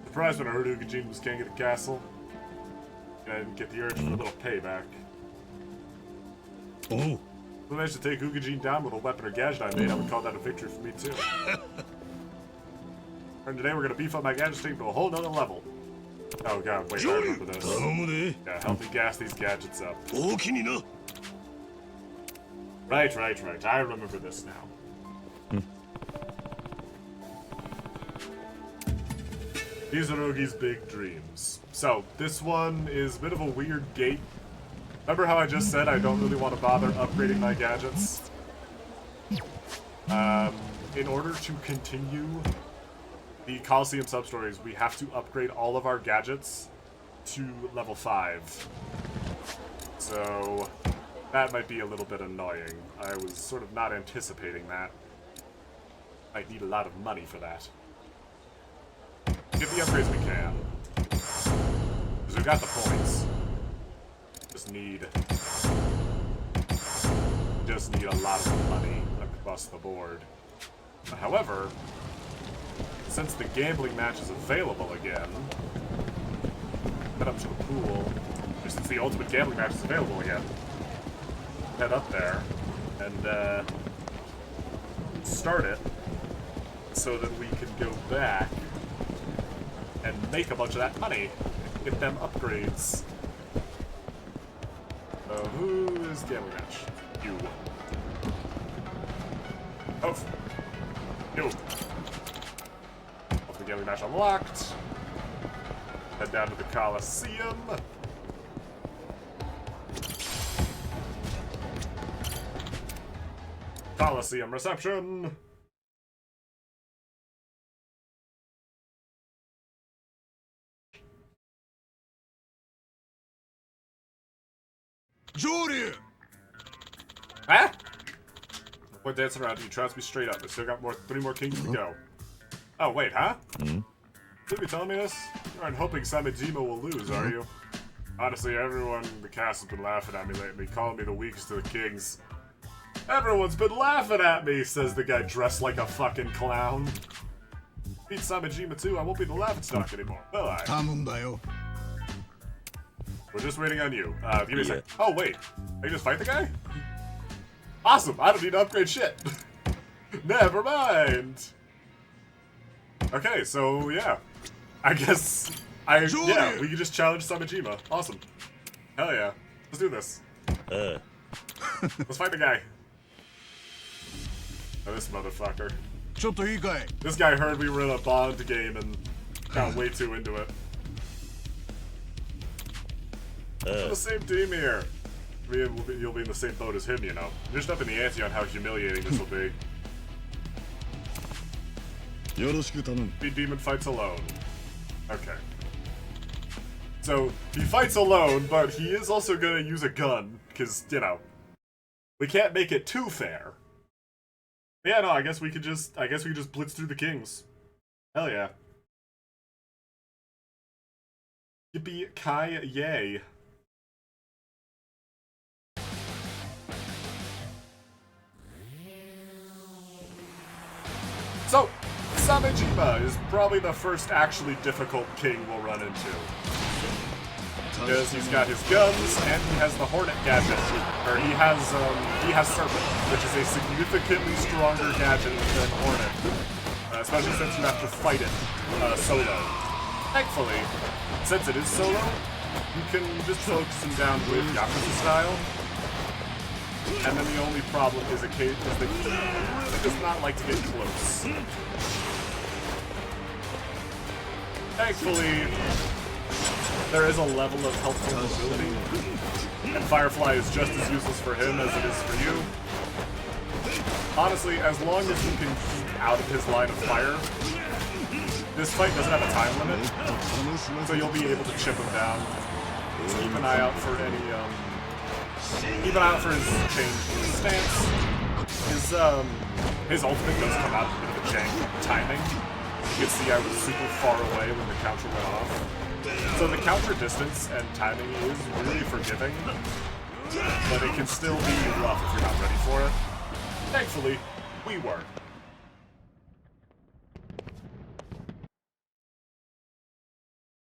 Surprised when I heard Ukijin was king of the castle. I didn't get the urge for a little payback. Oh. If I managed to take Ukijin down with a weapon or gadget I made, I would call that a victory for me too. And today we're gonna beef up my gadget team to a whole nother level. Oh god, wait, I remember this. Yeah, help me gas these gadgets up. Right. I remember this now. Mizurugi's Big Dreams. So, this one is a bit of a weird gate. Remember how I just said I don't really want to bother upgrading my gadgets? In order to continue the Coliseum sub-stories, we have to upgrade all of our gadgets to level 5. So, that might be a little bit annoying. I was sort of not anticipating that. Might need a lot of money for that. Get the upgrades we can. Because we've got the points. Just need a lot of money across the board. However, since the gambling match is available again, head up to the pool. Or since the ultimate gambling match is available again, head up there and start it so that we can go back and make a bunch of that money. Get them upgrades. Who is gambling match? You. Oh. You. Ultimate gambling match unlocked. Head down to the Coliseum. Coliseum reception. Jordan! Huh? Quit dancing around. You trust me straight up. I still got 3 more kings to go. Oh, wait, huh? Should you be telling me this? You aren't hoping Samejima will lose, are you? Honestly, everyone in the cast has been laughing at me lately, calling me the weakest of the kings. Everyone's been laughing at me, says the guy dressed like a fucking clown. Beat Samejima too, I won't be the laughingstock anymore, will I? We're just waiting on you. Give me a sec. Oh, wait. I can just fight the guy? Awesome! I don't need to upgrade shit! Never mind! Okay, so, yeah. I guess... yeah, we can just challenge Samejima. Awesome. Hell yeah. Let's do this. Let's fight the guy. Oh, this motherfucker. This guy heard we were in a Bond game and got way too into it. We're on the same team here. You'll be in the same boat as him, you know. You're just up in the ante on how humiliating this will be. The demon fights alone. Okay. So, he fights alone, but he is also gonna use a gun, because, you know, we can't make it too fair. But yeah, no, I guess we could just blitz through the kings. Hell yeah. Yippee-ki-yay. So, Samejima is probably the first actually difficult king we'll run into. Because he's got his guns, and he has the Hornet gadget. Or he has Serpent, which is a significantly stronger gadget than Hornet. Especially since you have to fight it solo. Thankfully, since it is solo, you can just focus him down with Yakuza style. And then the only problem is that he really does not like to get close. Thankfully, there is a level of helpful mobility, and Firefly is just as useless for him as it is for you. Honestly, as long as you can keep out of his line of fire, this fight doesn't have a time limit, so you'll be able to chip him down. So keep an eye out for any, keep an eye out for his change in stance. His ultimate does come out with a bit of a jank timing. You can see I was super far away when the counter went off. So the counter distance and timing is really forgiving, but it can still be rough if you're not ready for it. Thankfully, we were.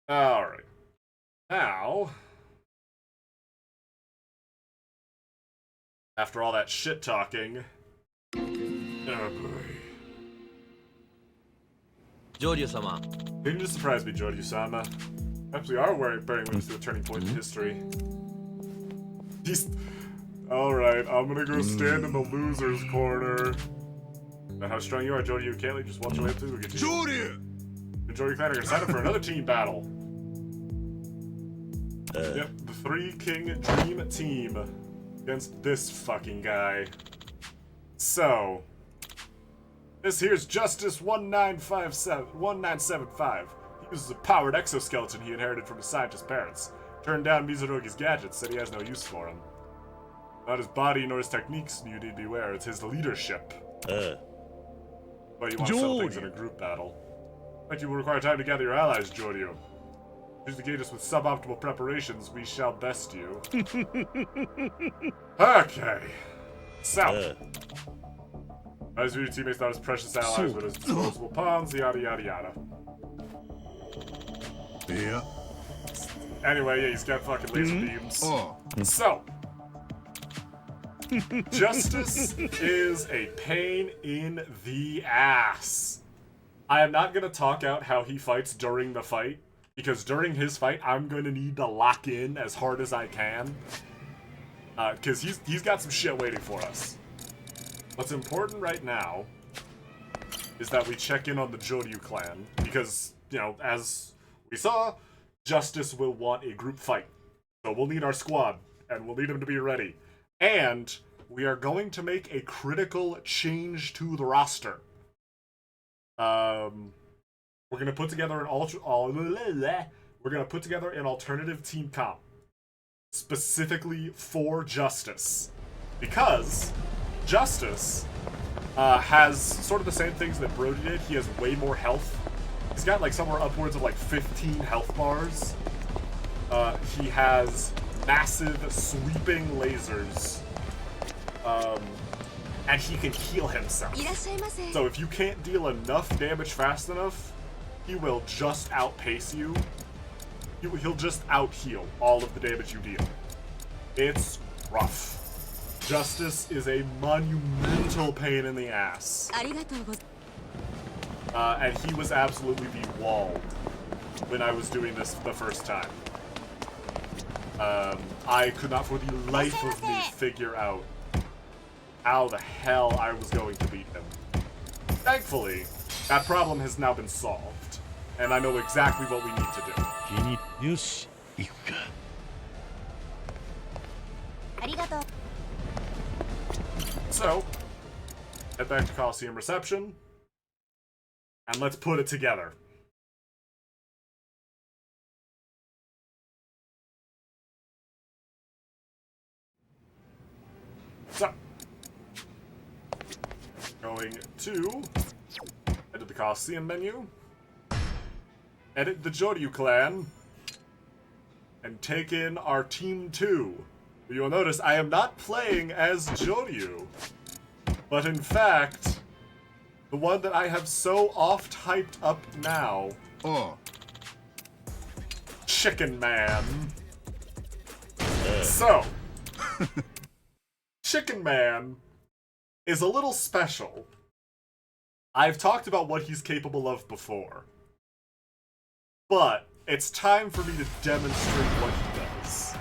Alright. Now, after all that shit talking, oh boy. Joryu-sama. Didn't just surprise me, Joryu-sama. Perhaps we are bearing witness to a turning point in history. Alright, I'm gonna go stand in the loser's corner. About how strong you are, Joryu, you can't just watch your way through. Joryu! Majority Clan are gonna sign up for another team battle. Yep, the 3 King Dream Team against this fucking guy. So, this here's Justice 1975. He uses a powered exoskeleton he inherited from his scientist parents. Turned down Mizurugi's gadgets, said he has no use for him. Not his body nor his techniques you need beware, it's his leadership. But you want to settle things in a group battle. Like you will require time to gather your allies, Joryu. Choose to engage us with suboptimal preparations, we shall best you. Okay. So. As your teammates not as precious allies, but as disposable pawns, yada yada yada. Yeah. Anyway, yeah, he's got fucking laser beams. So. Justice is a pain in the ass. I am not gonna talk out how he fights during the fight, because during his fight, I'm gonna need to lock in as hard as I can. Because he's got some shit waiting for us. What's important right now is that we check in on the Joryu clan, because, you know, as we saw, Justice will want a group fight. So we'll need our squad, and we'll need him to be ready. And we are going to make a critical change to the roster. We're gonna put together an alternative team comp specifically for Justice, because Justice has sort of the same things that Brody did. He has way more health. He's got like somewhere upwards of like 15 health bars. He has massive sweeping lasers. And he can heal himself. So if you can't deal enough damage fast enough, he will just outpace you. He'll just out-heal all of the damage you deal. It's rough. Justice is a monumental pain in the ass. And he was absolutely walled when I was doing this the first time. I could not for the life of me figure out how the hell I was going to beat him. Thankfully, that problem has now been solved, and I know exactly what we need to do. So, head back to Coliseum Reception, and let's put it together. So, going to edit the Coliseum menu, edit the Joryu clan, and take in our Team 2. You'll notice I am not playing as Joryu, but in fact, the one that I have so oft-hyped up now, Chicken Man. So, Chicken Man is a little special. I've talked about what he's capable of before, but it's time for me to demonstrate what he does.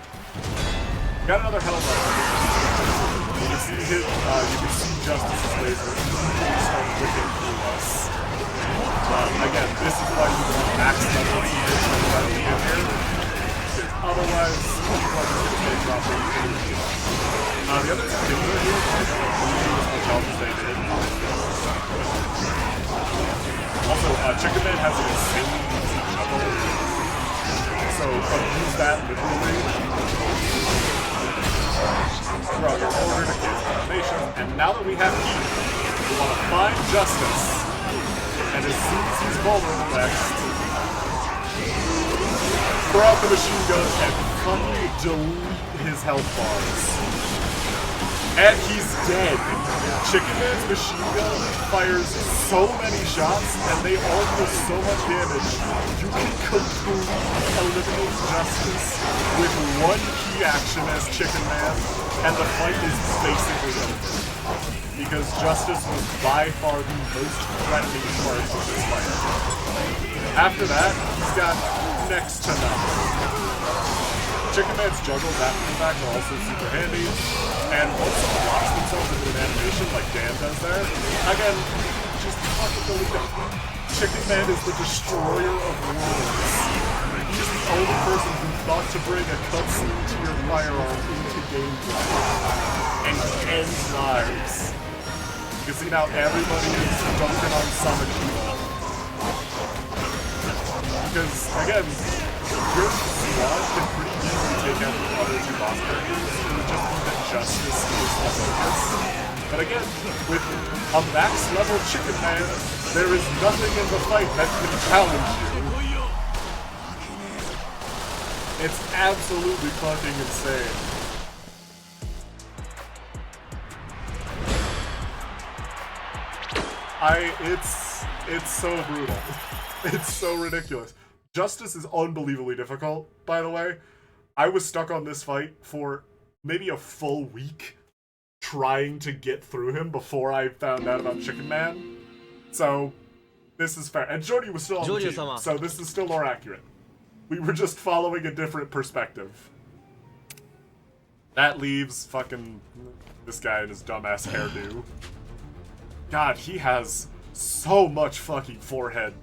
Got another helmet. You can see his, you can see Justice's laser start whipping through us. Again, this is why you want max level teammates in here. Otherwise, people are just going to take off the other two things are here, as much as they did. Also, Chicken Man has an insane juggle, so use that literally throughout your order to get information. And now that we have heat, we want to find Justice, and as soon as he's vulnerable next, throw out the machine gun and fucking delete his health bars. And he's dead. Chicken Man's machine gun fires so many shots, and they all do so much damage. You can completely eliminate Justice with one key action as Chicken Man, and the fight is basically over. Because Justice was by far the most threatening part of this fight. After that, he's got next to nothing. Chicken Man's juggles after the fact are also super handy, and once someone locks themselves into an animation like Dan does there, again, just fucking delete them. Chicken Man is the destroyer of worlds. He's the only person who thought to bring a cutscene to your firearm into gameplay. And he ends lives. You can see now everybody is dunking on Summon Shiva. Because, again, your squad can pretty easily take out the other two boss characters. It would just be that Justice is the focus. But again, with a max level Chicken Man, there is nothing in the fight that can challenge you. It's absolutely fucking insane. It's so brutal. It's so ridiculous. Justice is unbelievably difficult, by the way. I was stuck on this fight for maybe a full week trying to get through him before I found out about Chicken Man. So, this is fair. And Jody was still on the team, so this is still more accurate. We were just following a different perspective. That leaves fucking this guy in his dumbass hairdo. God, he has so much fucking forehead.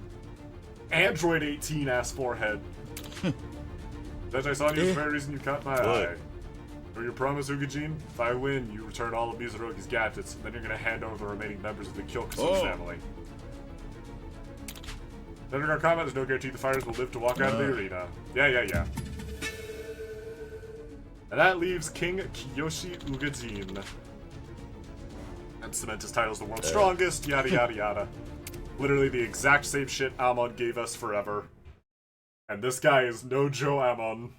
Android 18 ass forehead. That I saw you is the very reason you caught my eye. For your promise, Ugajin, if I win, you return all of Mizurugi's gadgets, and then you're gonna hand over the remaining members of the Kyokusu family. During our combat, there's no guarantee the fighters will live to walk out of the arena. Yeah. And that leaves King Kiyoshi Ugajin. And cement his title as the world's strongest, yada yada yada. Literally the exact same shit Amon gave us forever. And this guy is no Joe Amon.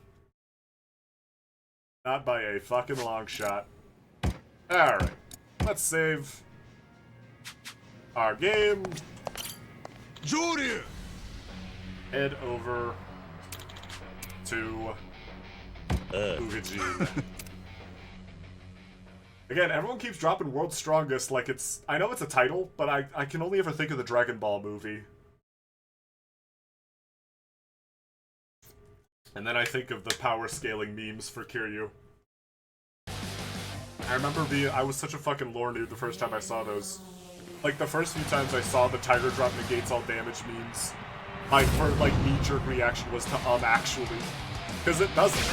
Not by a fucking long shot. Alright. Let's save our game. Jody! Head over to Ugajin. Again, everyone keeps dropping World's Strongest like it's... I know it's a title, but I can only ever think of the Dragon Ball movie. And then I think of the power scaling memes for Kiryu. I remember I was such a fucking lore noob the first time I saw those. Like, the first few times I saw the Tiger Drop negates all damage memes, my first, like, knee-jerk reaction was to, actually. Because it doesn't.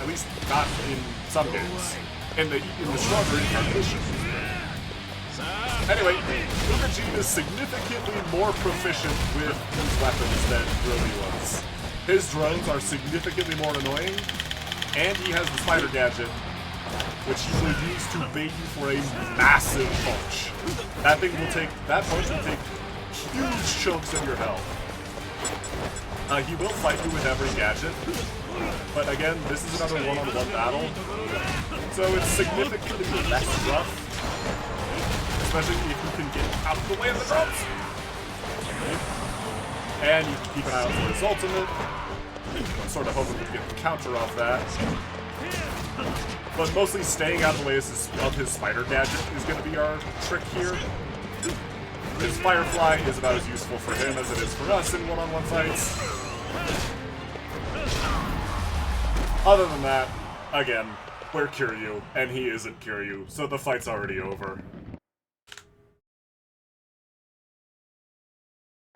At least not in some games. In the stronger incarnation. Anyway, Ugajin is significantly more proficient with these weapons than Broly was. His drones are significantly more annoying, and he has the spider gadget, which he will use to bait you for a massive punch. That punch will take huge chunks of your health. He will fight you with every gadget, but again, this is another one-on-one battle, so it's significantly less rough, especially if you can get out of the way of the drones. And you can keep an eye out for his ultimate. I'm sort of hoping to get the counter off that. But mostly staying out of the way of his spider gadget is going to be our trick here. His Firefly is about as useful for him as it is for us in one-on-one fights. Other than that, again, we're Kiryu, and he isn't Kiryu, so the fight's already over.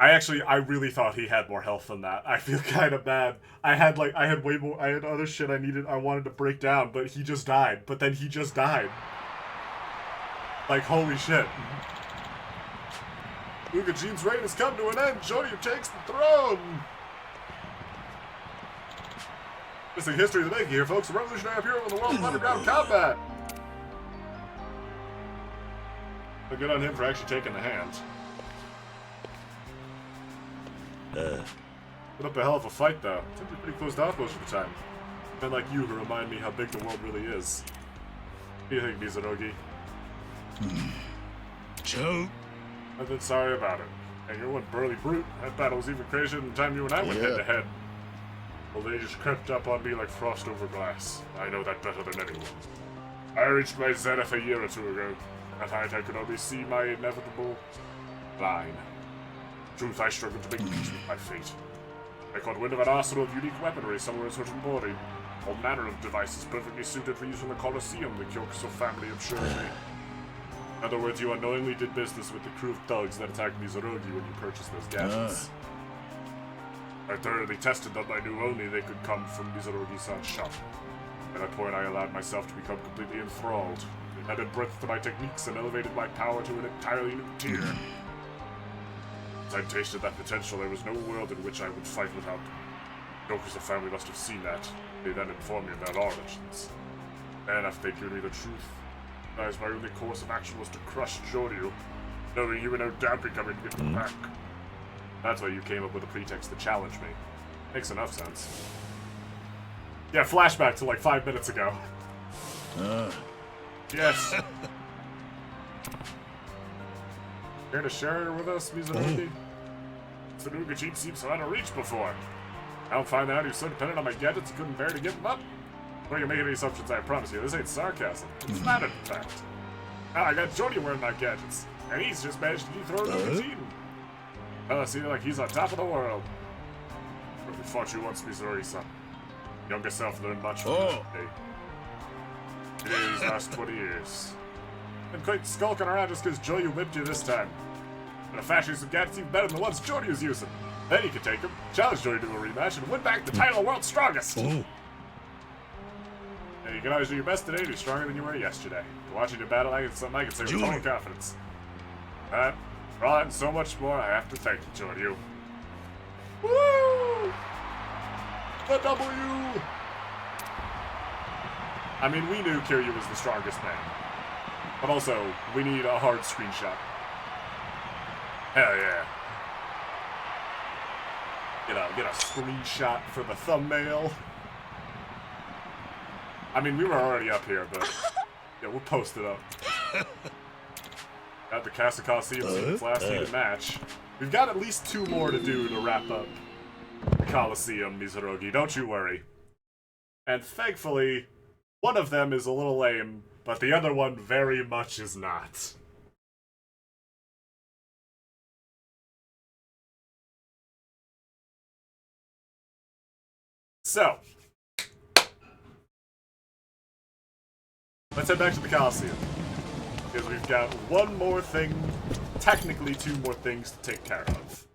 I really thought he had more health than that. I feel kind of bad. I had way more, I had other shit I wanted to break down, but he just died. But then he just died. Like, holy shit. Ugajin's reign has come to an end. Shoryu takes the throne. This is history of the making here, folks. A revolutionary hero in the world of underground combat. So good on him for actually taking the hand. Put up a hell of a fight, though. It's been pretty closed off most of the time. Men like you who remind me how big the world really is. What do you think, Mizurugi? Joe? Nothing sorry about it. And you're one burly brute. That battle was even crazier than the time you and I went head-to-head. Well, they just crept up on me like frost over glass. I know that better than anyone. I reached my zenith a year or two ago. At height, I could only see my inevitable line. Truth, I struggled to make peace with my fate. I caught wind of an arsenal of unique weaponry somewhere in Certain Body. All manner of devices perfectly suited for use in the Colosseum, the Kyokuso family assures me. In other words, you unknowingly did business with the crew of thugs that attacked Mizorogi when you purchased those gadgets. I thoroughly tested them. I knew only they could come from Mizorogi-san's shop. At that point, I allowed myself to become completely enthralled. It added breadth to my techniques and elevated my power to an entirely new tier. As I tasted that potential, there was no world in which I would fight without them. The Yokoza family must have seen that. They then informed me of their origins. And after they'd given me the truth, I realized my only course of action was to crush Joryu, knowing you were no doubt be coming to get them back. That's why you came up with a pretext to challenge me. Makes enough sense. Yeah, flashback to like 5 minutes ago. Yes. Care to share with us, Mizorogi? Tsuruga Jeep seems so out of reach before. I don't find out he was so dependent on my gadgets he couldn't bear to give them up. Don't you make any assumptions, I promise you. This ain't sarcasm. It's not, in fact. Now, I got Jordy wearing my gadgets, and he's just managed to dethrone Nogajin. Well, I seem like he's on top of the world. But we fought you once, Mizori-san. Younger self learned much from that day. Today's last 20 years. Been quite skulking around just because Joyu whipped you this time. Gonna fashion some gadgets even better than the ones Jordy was using. Then you can take him, challenge Jordy to a rematch, and win back the title of World's Strongest! And you can always do your best today to be stronger than you were yesterday. Watching you battle, I can say with total confidence. For all that and so much more, I have to thank you, Jordy. Woo! The W! I mean, we knew Kiryu was the strongest man. But also, we need a hard screenshot. Hell yeah. Get a screenshot for the thumbnail. I mean, we were already up here, but yeah, we'll post it up. At the Casa Coliseum's last heated match. We've got at least 2 more to do to wrap up the Coliseum, Mizorogi. Don't you worry. And thankfully, one of them is a little lame, but the other one very much is not. So, let's head back to the Coliseum. Because we've got one more thing, technically 2 more things to take care of.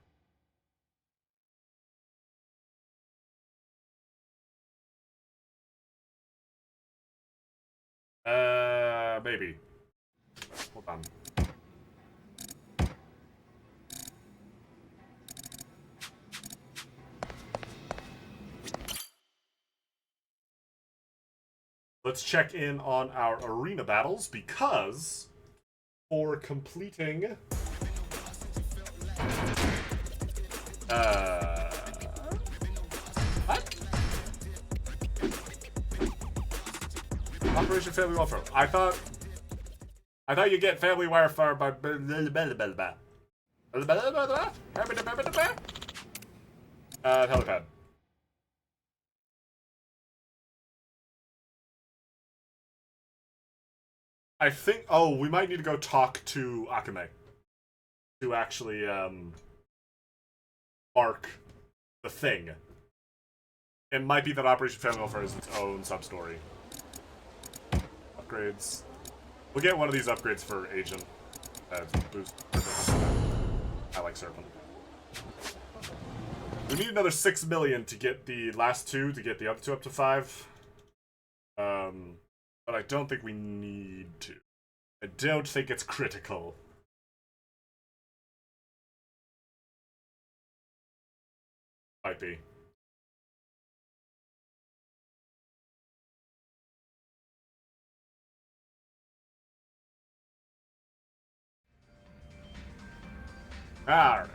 Maybe. Hold on. Let's check in on our arena battles, because for completing what? Operation Family Welfare. I thought you get Family Welfare by helipad. I think, we might need to go talk to Akame to actually, mark the thing. It might be that Operation Family Welfare is its own sub-story. Upgrades. We'll get one of these upgrades for Agent. Boost. I like Serpent. We need another 6 million to get the last 2, to get the other 2 up to 5. But I don't think we need to. I don't think it's critical. Might be. Alright.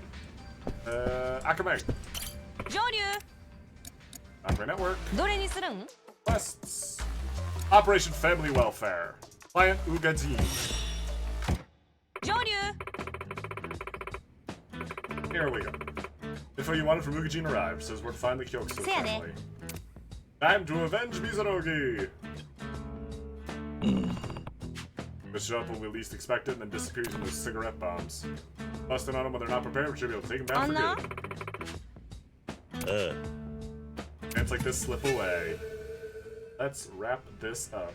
Akame. Akame Network. Quests. Operation Family Welfare. Client Ugajin. Here we go. Info you wanted from Ugajin arrived. Says we're to find the Kyokuso family. Time to avenge Mizorogi! This show up when we least expect it and then disappears in those cigarette bombs. Busting on them when they're not prepared, we should be able to take them down for good. Chance like this slip away. Let's wrap this up.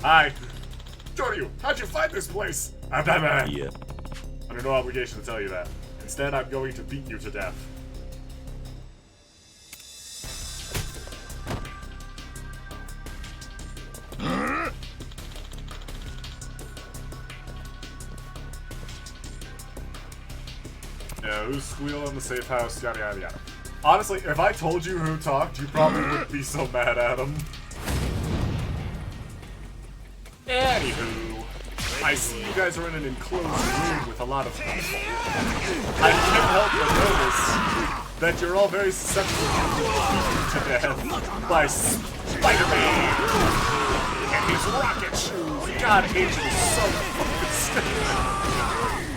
Hi. Joryu, how'd you find this place? I'm Batman. Yeah. Under no obligation to tell you that. Instead, I'm going to beat you to death. Yeah, who's squeal in the safe house, yada yada yada. Honestly, if I told you who talked, you probably wouldn't be so mad at him. Anywho, I see you guys are in an enclosed room with a lot of people. I can't help but notice that you're all very susceptible to beaten to death by Spider-Man and his rocket shoes. God, Agent is so fucking stiff.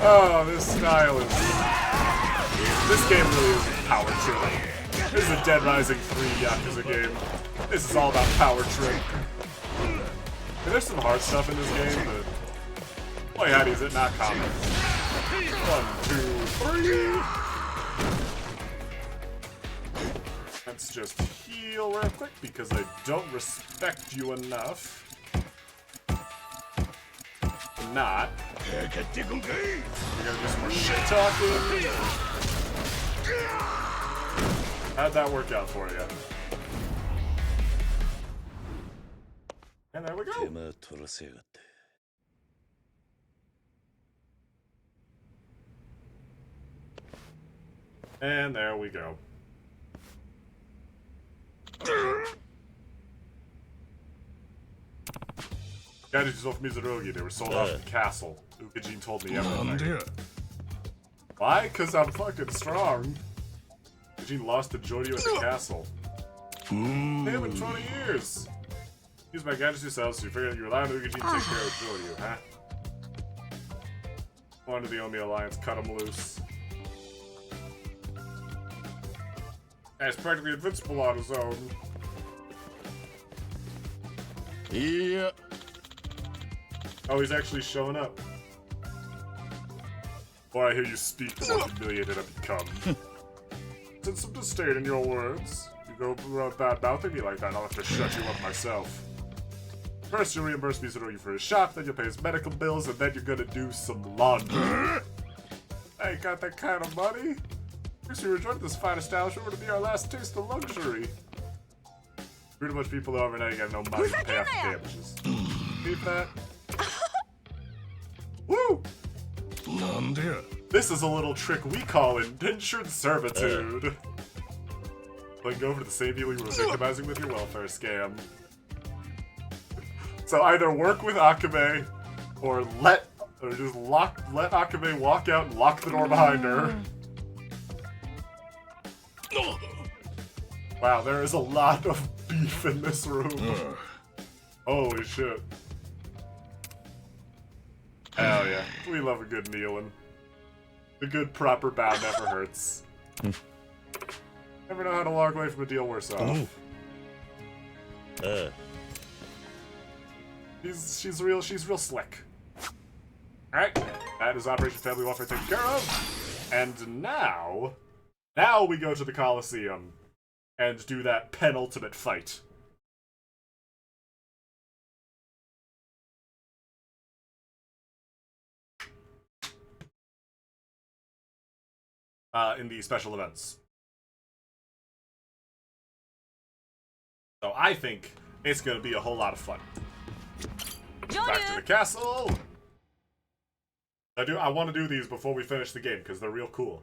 Oh, this style is... This game really is power trip. This is a Dead Rising 3 Yakuza game. This is all about power trip. There's some hard stuff in this game, but boy howdy is it not common. 1, 2, 3. Let's just heal real quick because I don't respect you enough. Not. We're gonna do some more shit talking. How'd that work out for you? And there we go. And there we go. Gadgets off Mizurugi, they were sold off at the castle. Ukajin told me everything. Why? Cause I'm fucking strong. Ukajin lost to Joryu at the castle. Damn, in 20 years! Use my gadgets yourself, so you figured you allowed Ukajin to take care of Joryu, huh? One to the Omi Alliance, cut him loose. He's practically invincible on his own. Yeah. Oh, he's actually showing up. Boy, I hear you speak, the more humiliated I become. Since some disdain in your words. You go bad-mouthing me like that, I'll have to shut you up myself. First, you'll reimburse Mizurugi for his shop, then you'll pay his medical bills, and then you're gonna do some laundry. I ain't got that kind of money. First, we rejoined this fine establishment would be our last taste of luxury. Pretty much people over now, you got no money to pay off the damages. Keep that. Woo! This is a little trick we call indentured servitude. Like go over to the same people you were victimizing with your welfare scam. So either work with Akame, or let Akame walk out and lock the door behind her. Wow, there is a lot of beef in this room. Holy shit. Hell yeah. We love a good kneeling. The good proper bow never hurts. Never know how to walk away from a deal worse off. She's real slick. Alright, that is Operation Family Welfare taken care of. And now we go to the Coliseum and do that penultimate fight. In the special events. So I think it's gonna be a whole lot of fun. Back to the castle! I want to do these before we finish the game, because they're real cool.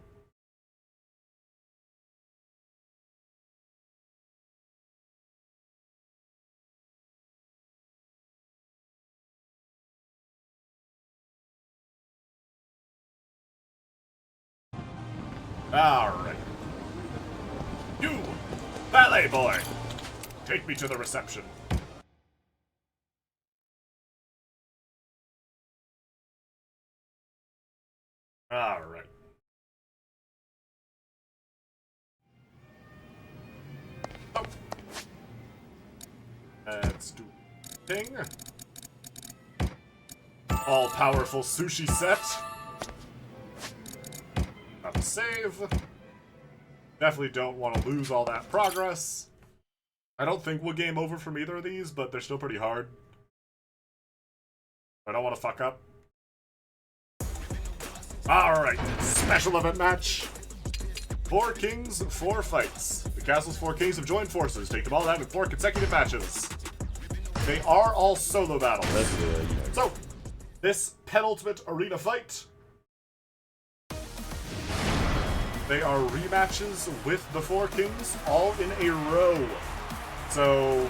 Alright. You, ballet boy! Take me to the reception. Alright. Oh. Let's do thing. All-powerful sushi set. Not to save. Definitely don't want to lose all that progress. I don't think we'll game over from either of these, but they're still pretty hard. I don't want to fuck up. Alright, special event match. 4 kings, 4 fights. The castle's 4 kings have joined forces. Take them all out in 4 consecutive matches. They are all solo battles. So, this penultimate arena fight, they are rematches with the 4 kings all in a row. So,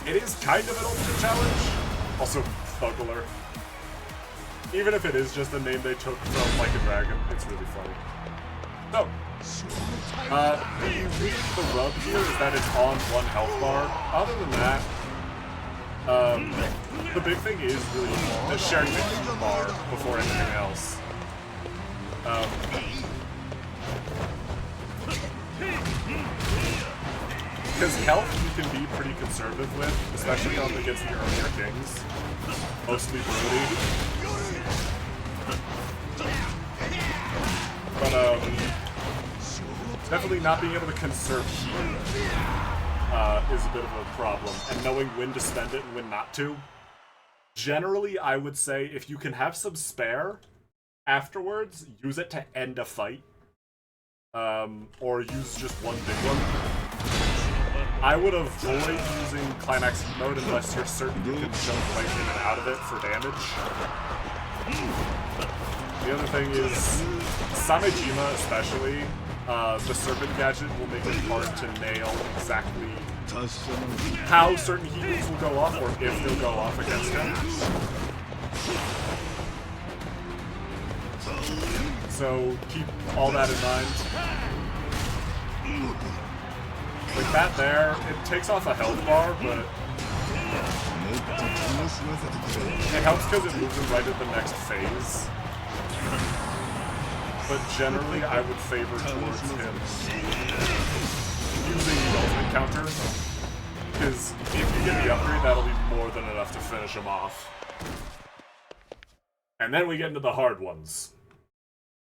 it is kind of an ultimate challenge. Also, Thuggler. Even if it is just a name they took from Like a Dragon, it's really funny. So, the rub here is that it's on 1 health bar. Other than that, the big thing is really sharing the heat bar before anything else. Because health you can be pretty conservative with, especially against the earlier kings. Mostly Brody. But, definitely not being able to conserve heat is a bit of a problem, and knowing when to spend it and when not to. Generally, I would say if you can have some spare afterwards, use it to end a fight. Or use just one big one. I would avoid using climax heat mode unless you're certain you can jump right in and out of it for damage. The other thing is, Samejima especially, the Serpent Gadget will make it hard to nail exactly how certain heat moves will go off, or if they'll go off against him. So keep all that in mind. Like that there, it takes off a health bar, but it helps because it moves him right at the next phase. But generally, I would favor towards him using the ultimate counter, because if you get the upgrade, that'll be more than enough to finish him off. And then we get into the hard ones.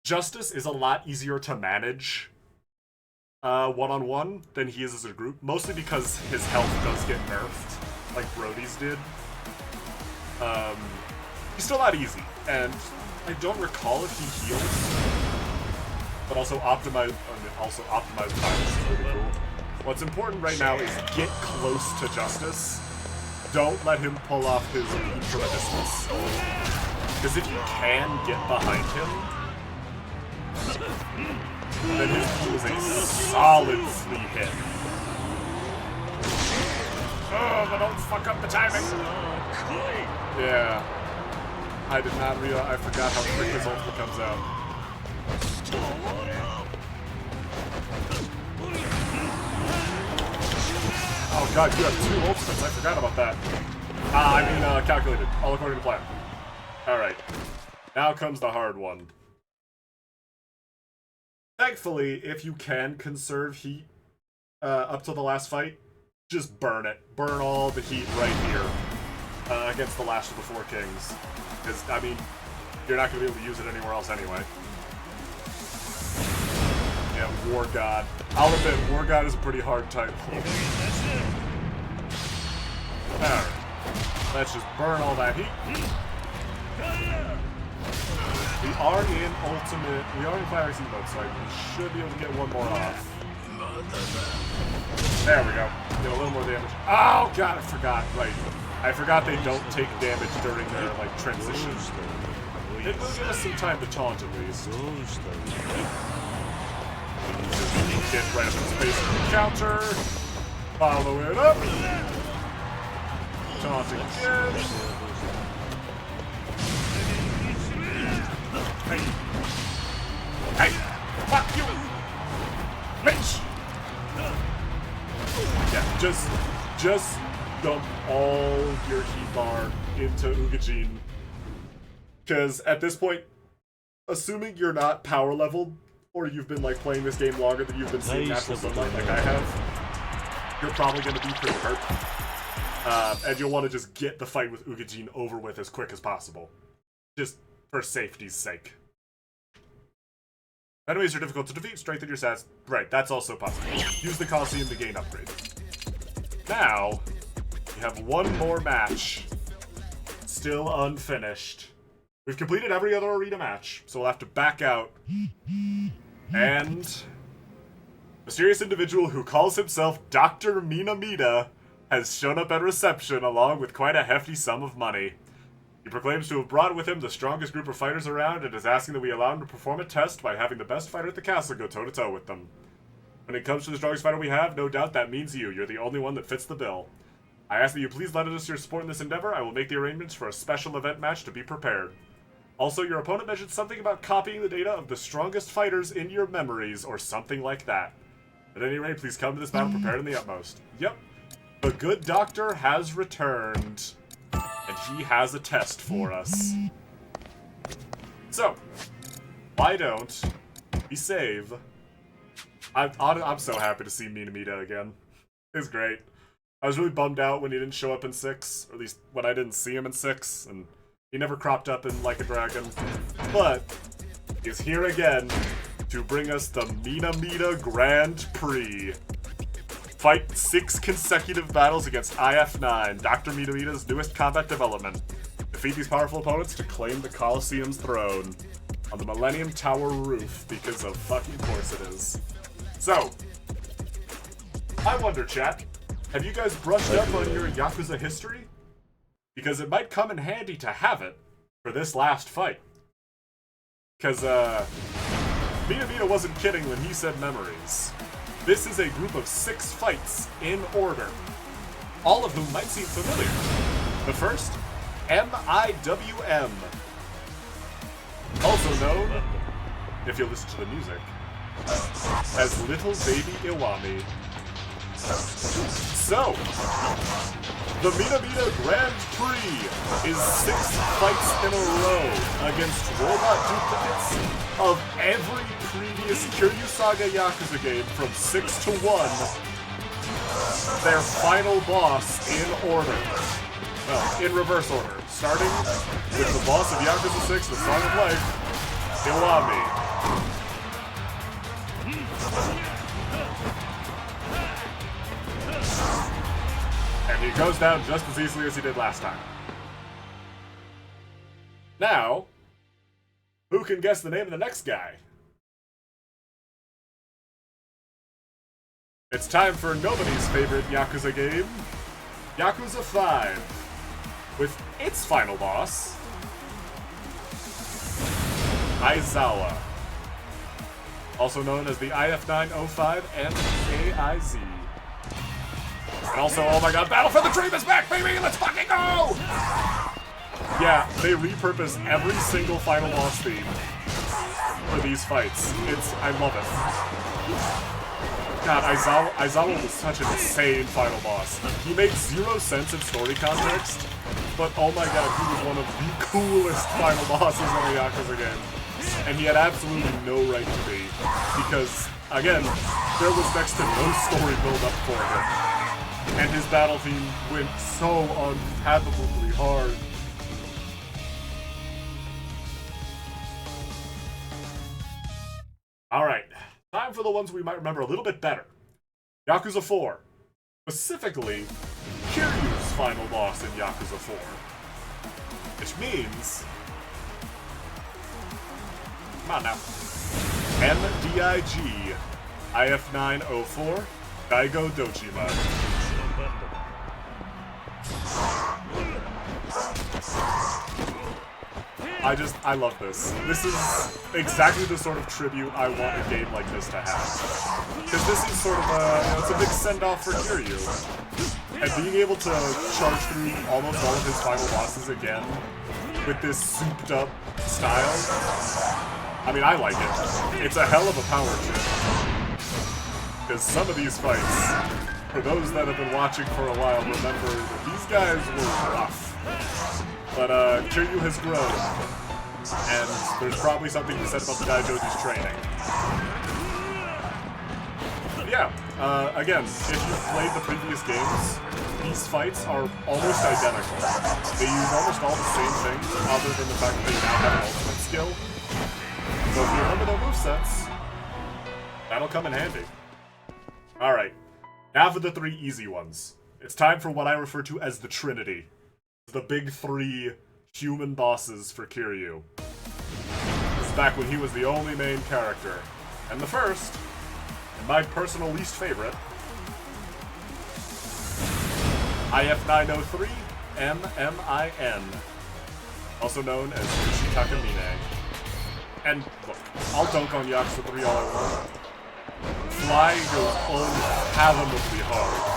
Justice is a lot easier to manage one-on-one than he is as a group, mostly because his health does get nerfed, like Brody's did. He's still not easy, and I don't recall if he heals, but also optimized time is really cool. What's important right now is get close to Justice. Don't let him pull off his beat from a distance. Because if you can get behind him, then his beat is a solid free hit. Oh, but don't fuck up the timing! Yeah. I did not realize, I forgot how quick his ultimate comes out. Oh god, you have 2 ultimates, I forgot about that. Calculated, all according to plan. Alright, now comes the hard one. Thankfully, if you can conserve heat up to the last fight, just burn it. Burn all the heat right here against the last of the 4 kings. Because, I mean, you're not going to be able to use it anywhere else anyway. Yeah, War God. I'll admit, War God is a pretty hard type. Alright. Let's just burn all that heat. We are in ultimate. We are in climax heat mode, so we should be able to get one more off. There we go. Get a little more damage. Oh god, I forgot. Right. I forgot they don't take damage during their, like, transition. It will give us some time to taunt at least. Get right up in space for the counter. Follow it up. Taunt again. Hey. Hey. Fuck you. Bitch. Yeah, just dump all your heat bar into Ugajin. Because at this point, assuming you're not power leveled, or you've been like playing this game longer than you've been seeing natural sunlight like I have, you're probably going to be pretty hurt. And you'll want to just get the fight with Ugajin over with as quick as possible. Just for safety's sake. Enemies are difficult to defeat, strengthen your stats. Right, that's also possible. Use the Coliseum to gain upgrade. Now, we have one more match. still unfinished. We've completed every other arena match, so we'll have to back out. And a mysterious individual who calls himself Dr. Minamida has shown up at reception along with quite a hefty sum of money. He proclaims to have brought with him the strongest group of fighters around and is asking that we allow him to perform a test by having the best fighter at the castle go toe-to-toe with them. When it comes to the strongest fighter we have, no doubt that means you. You're the only one that fits the bill. I ask that you please lend us your support in this endeavor. I will make the arrangements for a special event match to be prepared. Also, your opponent mentioned something about copying the data of the strongest fighters in your memories, or something like that. At any rate, please come to this battle prepared in the utmost. Yep. The good doctor has returned, and he has a test for us. So, why don't we save? I'm so happy to see Minamida again. It's great. I was really bummed out when he didn't show up in 6, or at least when I didn't see him in 6, and he never cropped up in Like a Dragon. But he's here again to bring us the Minamida Grand Prix. Fight 6 consecutive battles against IF9, Dr. Minamida's newest combat development. Defeat these powerful opponents to claim the Colosseum's throne on the Millennium Tower roof, because of fucking course it is. So, I wonder, chat, have you guys brushed up on your Yakuza history? Because it might come in handy to have it for this last fight. Because, Minamida wasn't kidding when he said memories. This is a group of 6 fights in order, all of whom might seem familiar. The first, MIWM. Also known, if you listen to the music, as Little Baby Iwami. So, the Minamida Grand Prix is 6 fights in a row against robot duplicates of every previous Kiryu Saga Yakuza game from 6 to 1. Their final boss in order. Well, in reverse order. Starting with the boss of Yakuza 6, The Song of Life, Iwami. And he goes down just as easily as he did last time. Now, who can guess the name of the next guy? It's time for nobody's favorite Yakuza game, Yakuza 5, with its final boss, Aizawa, also known as the IF905 and AIZ. And also, oh my god, Battle for the Dream is back, baby! Let's fucking go! Yeah, they repurpose every single final boss theme for these fights. I love it. God, Aizawa was such an insane final boss. He made 0 sense in story context, but oh my god, he was one of the coolest final bosses in a Yakuza game. And he had absolutely no right to be, because, again, there was next to no story build-up for him. And his battle theme went so unfathomably hard. Alright, time for the ones we might remember a little bit better. Yakuza 4. Specifically, Kiryu's final boss in Yakuza 4. Which means... Come on now. MDIG, IF904, Daigo Dojima. I love this. This is exactly the sort of tribute I want a game like this to have. Because this is sort of it's a big send-off for Kiryu. And being able to charge through almost all of his final bosses again with this souped-up style, I mean, I like it. It's a hell of a power trip. Because some of these fights, for those that have been watching for a while, remember that these guys were rough. But Kiryu has grown, and there's probably something to be said about the Daijoji's training. But yeah, again, if you've played the previous games, these fights are almost identical. They use almost all the same things, other than the fact that they now have an ultimate skill. So if you remember their movesets, that'll come in handy. Alright, now for the 3 easy ones. It's time for what I refer to as the Trinity. The big three human bosses for Kiryu. This is back when he was the only main character. And the first, and my personal least favorite, IF-903 MMIN, also known as Ushikakamine. And look, I'll dunk on Yakuza 3 all I want. Fly goes unfathomably hard.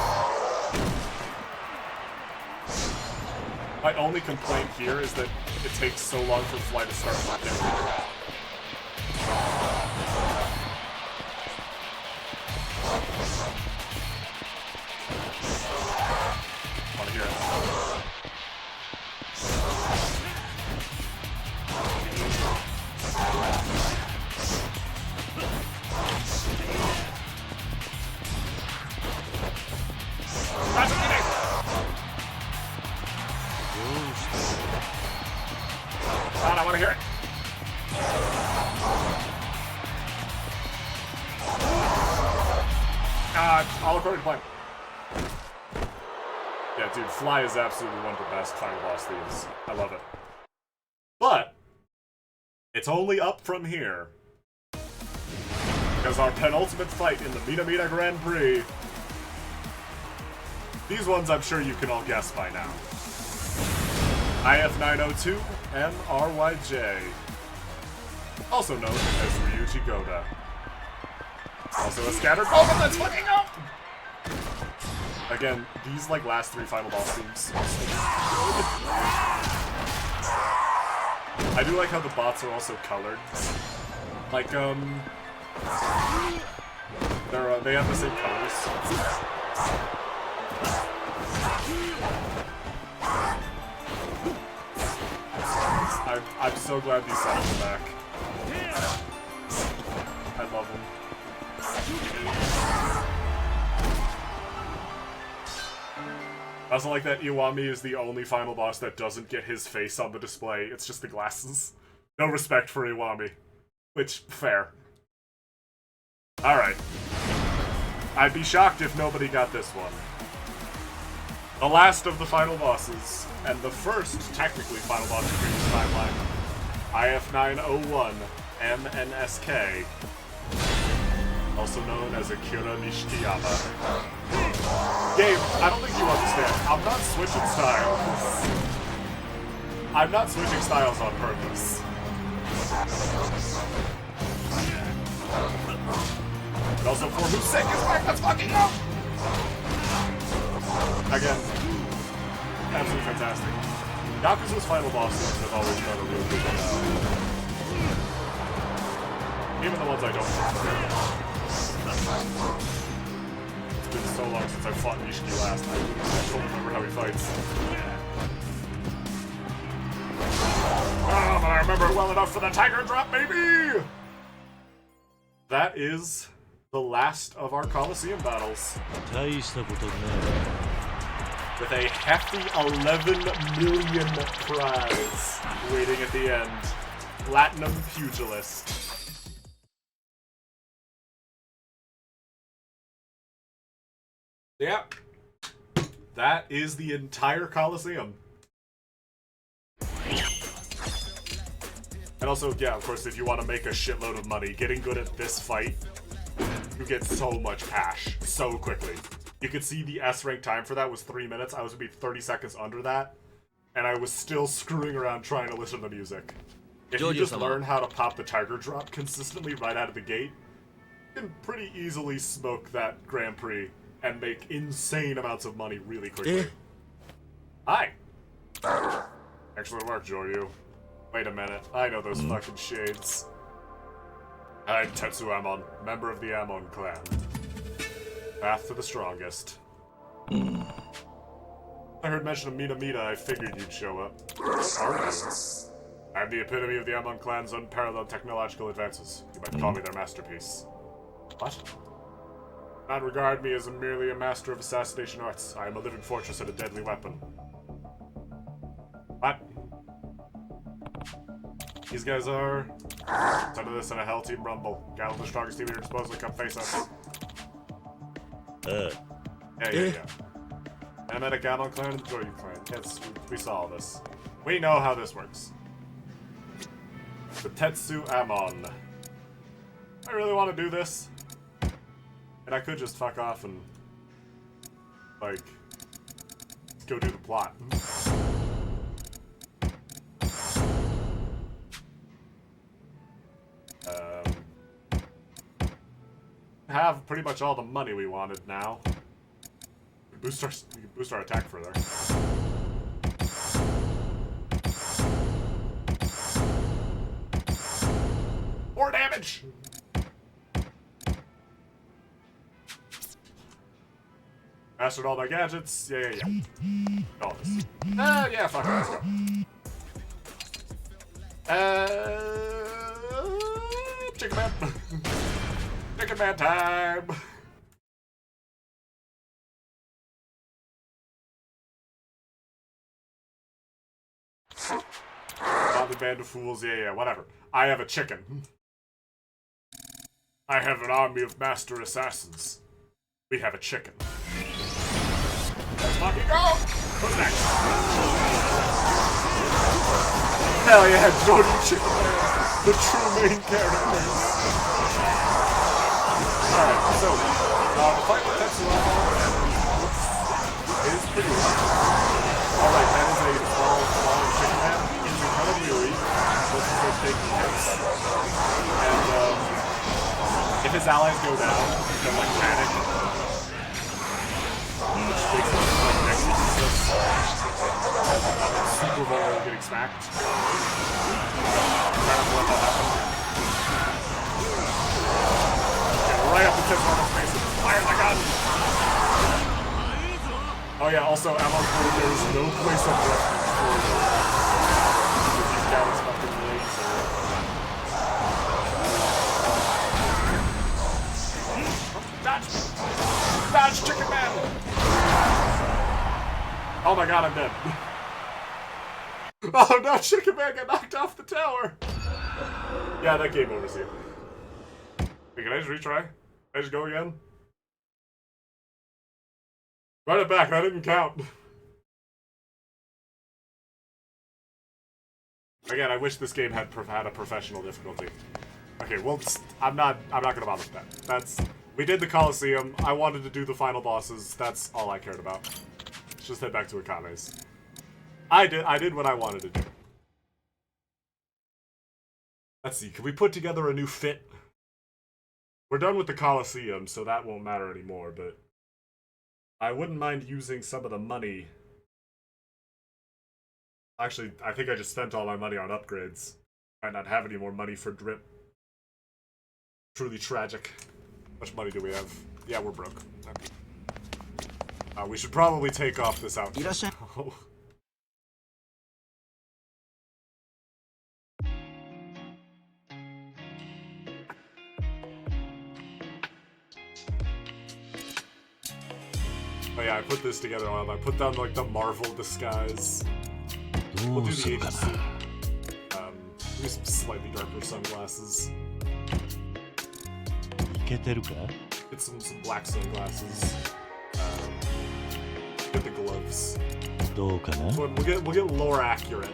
My only complaint here is that it takes so long for Fly to start working. Want to hear it? God, I want to hear it. All according to plan. Yeah, dude, Fly is absolutely one of the best final boss themes. I love it. But it's only up from here. Because our penultimate fight in the Mina Mina Grand Prix. These ones I'm sure you can all guess by now. IF-902 MRYJ. Also known as Ryuji Goda. Also a scattered moment that's fucking up! Again, these like last three final boss themes are so good. I do like how the bots are also colored. Like, they have the same colors. I'm so glad these songs are back. I love them. I also like that Iwami is the only final boss that doesn't get his face on the display. It's just the glasses. No respect for Iwami. Which, fair. Alright. I'd be shocked if nobody got this one. The last of the final bosses, and the first, technically, final boss in Previous Timeline. IF-901 MNSK. Also known as Akira Nishikiyama. Gabe, I don't think you understand. I'm not switching styles. I'm not switching styles on purpose. And also, for who's sick is back, let's fucking go! Again, absolutely fantastic. Yakuza's final bosses have always done a really good job. Even the ones I don't like. It's been so long since I fought Nishiki last night. I don't remember how he fights. Oh, but I remember it well enough for the tiger drop, baby! That is the last of our Coliseum battles. With a hefty 11 million prize waiting at the end. Platinum Pugilist. Yeah. That is the entire Coliseum. And also, yeah, of course, if you want to make a shitload of money, getting good at this fight, you get so much cash so quickly. You could see the S-rank time for that was 3 minutes. I was maybe 30 seconds under that. And I was still screwing around trying to listen to music. If you just learn how to pop the tiger drop consistently right out of the gate, you can pretty easily smoke that Grand Prix and make insane amounts of money really quickly. Hi! Excellent work, Joryu. Wait a minute, I know those fucking shades. I'm Tetsu Amon, member of the Amon clan. Path to the strongest. I heard mention of Mina Mina, I figured you'd show up. What are you? I'm the epitome of the Amon clan's unparalleled technological advances. You might call me their masterpiece. What? Do not regard me as merely a master of assassination arts. I am a living fortress and a deadly weapon. What? These guys are... Son of this in a hell team rumble. Gather the strongest team at your disposal, come face us. Yeah. Animatic Amon clan and the Joryu clan. Yes, we saw all this. We know how this works. The Tetsu Amon. I really want to do this. And I could just fuck off and, like, go do the plot. Have pretty much all the money we wanted now. We can boost our attack further. More damage! Mastered all my gadgets. Yeah. All this. Yeah, fuck it, let's go. Chicken man. Chicken man time! Not the band of fools, yeah, whatever. I have a chicken. I have an army of master assassins. We have a chicken. Let's fucking go! Who's next? Hell yeah, Jordan Chicken Man, the true main character. Alright, so, the fight with Tetsu is pretty weak. Alright, that is a falling chicken man. He's incredibly weak. Looks as though taking hits. And, if his allies go down, he'll, like, panic. Which makes him, like, next useless. Super vulnerable getting smacked. Trying to let that happen. Right up the tip of his face. Fire the gun! Oh yeah, also, Amon's point, there is no place of refuge for these guys fucking legs or... Dodge! Dodge, chicken man! Oh my god, I'm dead. Oh no, chicken man got knocked off the tower! Yeah, that game over's here. Wait, can I just retry? Can I just go again? Run it back, that didn't count. Again, I wish this game had a professional difficulty. Okay, well, I'm not gonna bother with that. We did the Coliseum, I wanted to do the final bosses, that's all I cared about. Let's just head back to Akame's. I did what I wanted to do. Let's see, can we put together a new fit? We're done with the Coliseum, so that won't matter anymore, but I wouldn't mind using some of the money. Actually, I think I just spent all my money on upgrades. Might not have any more money for drip. Truly tragic. How much money do we have? Yeah, we're broke. Okay. We should probably take off this outfit. Oh. Oh yeah, I put this together on. I put down like the Marvel disguise. We'll do the agency. Do some slightly darker sunglasses. Get some black sunglasses. Get the gloves. We'll get lore accurate.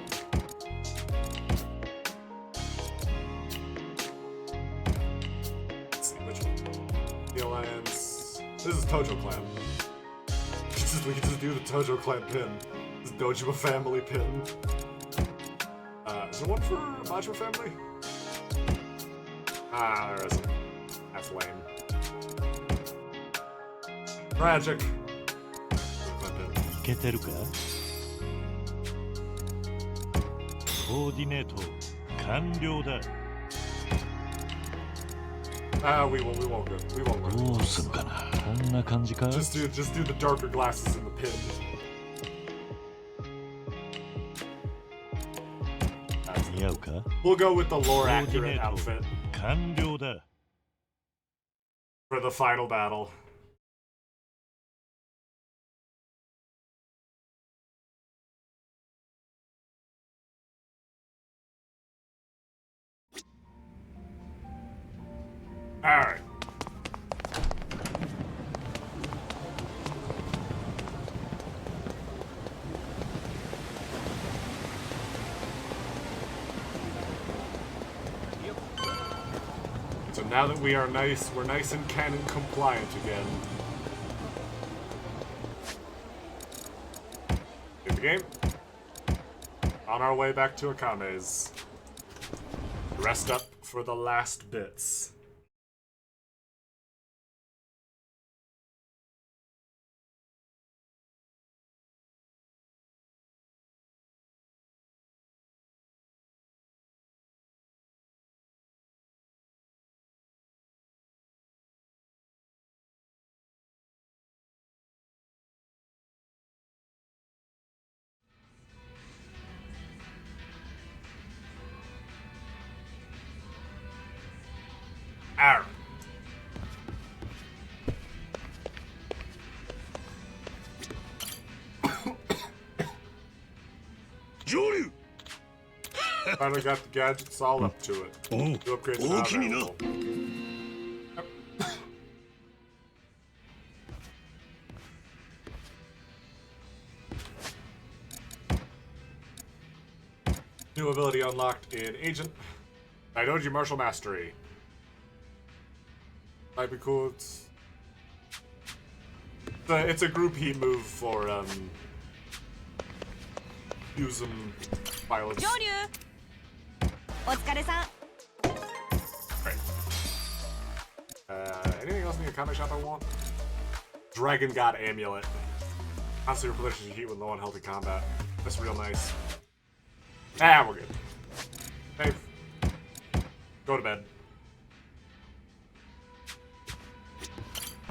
Let's see which one. The Alliance. This is Tojo Clan. We can just do the Tojo Clan pin. This Dojima family pin. Is there one for Majima family? Ah, there isn't. That's lame. Tragic. We won't go. We won't go. Just do the darker glasses in the pin. We'll go with the lore accurate outfit for the final battle. Alright. Now that we are nice, we're nice and canon compliant again. In the game. On our way back to Akame's. Rest up for the last bits. Aaron. Joryu! Finally got the gadgets all up to it. Oh, Two upgrades oh, now can you available. New ability unlocked in Agent. Daidoji Martial Mastery. Might be cool. It's a group heat move for using violence. 上流お疲れさん Great. Anything else in the Akame shop I want? Dragon God Amulet. Constantly replenishes your heat when low on healthy combat. That's real nice. Ah, we're good. Hey. Go to bed.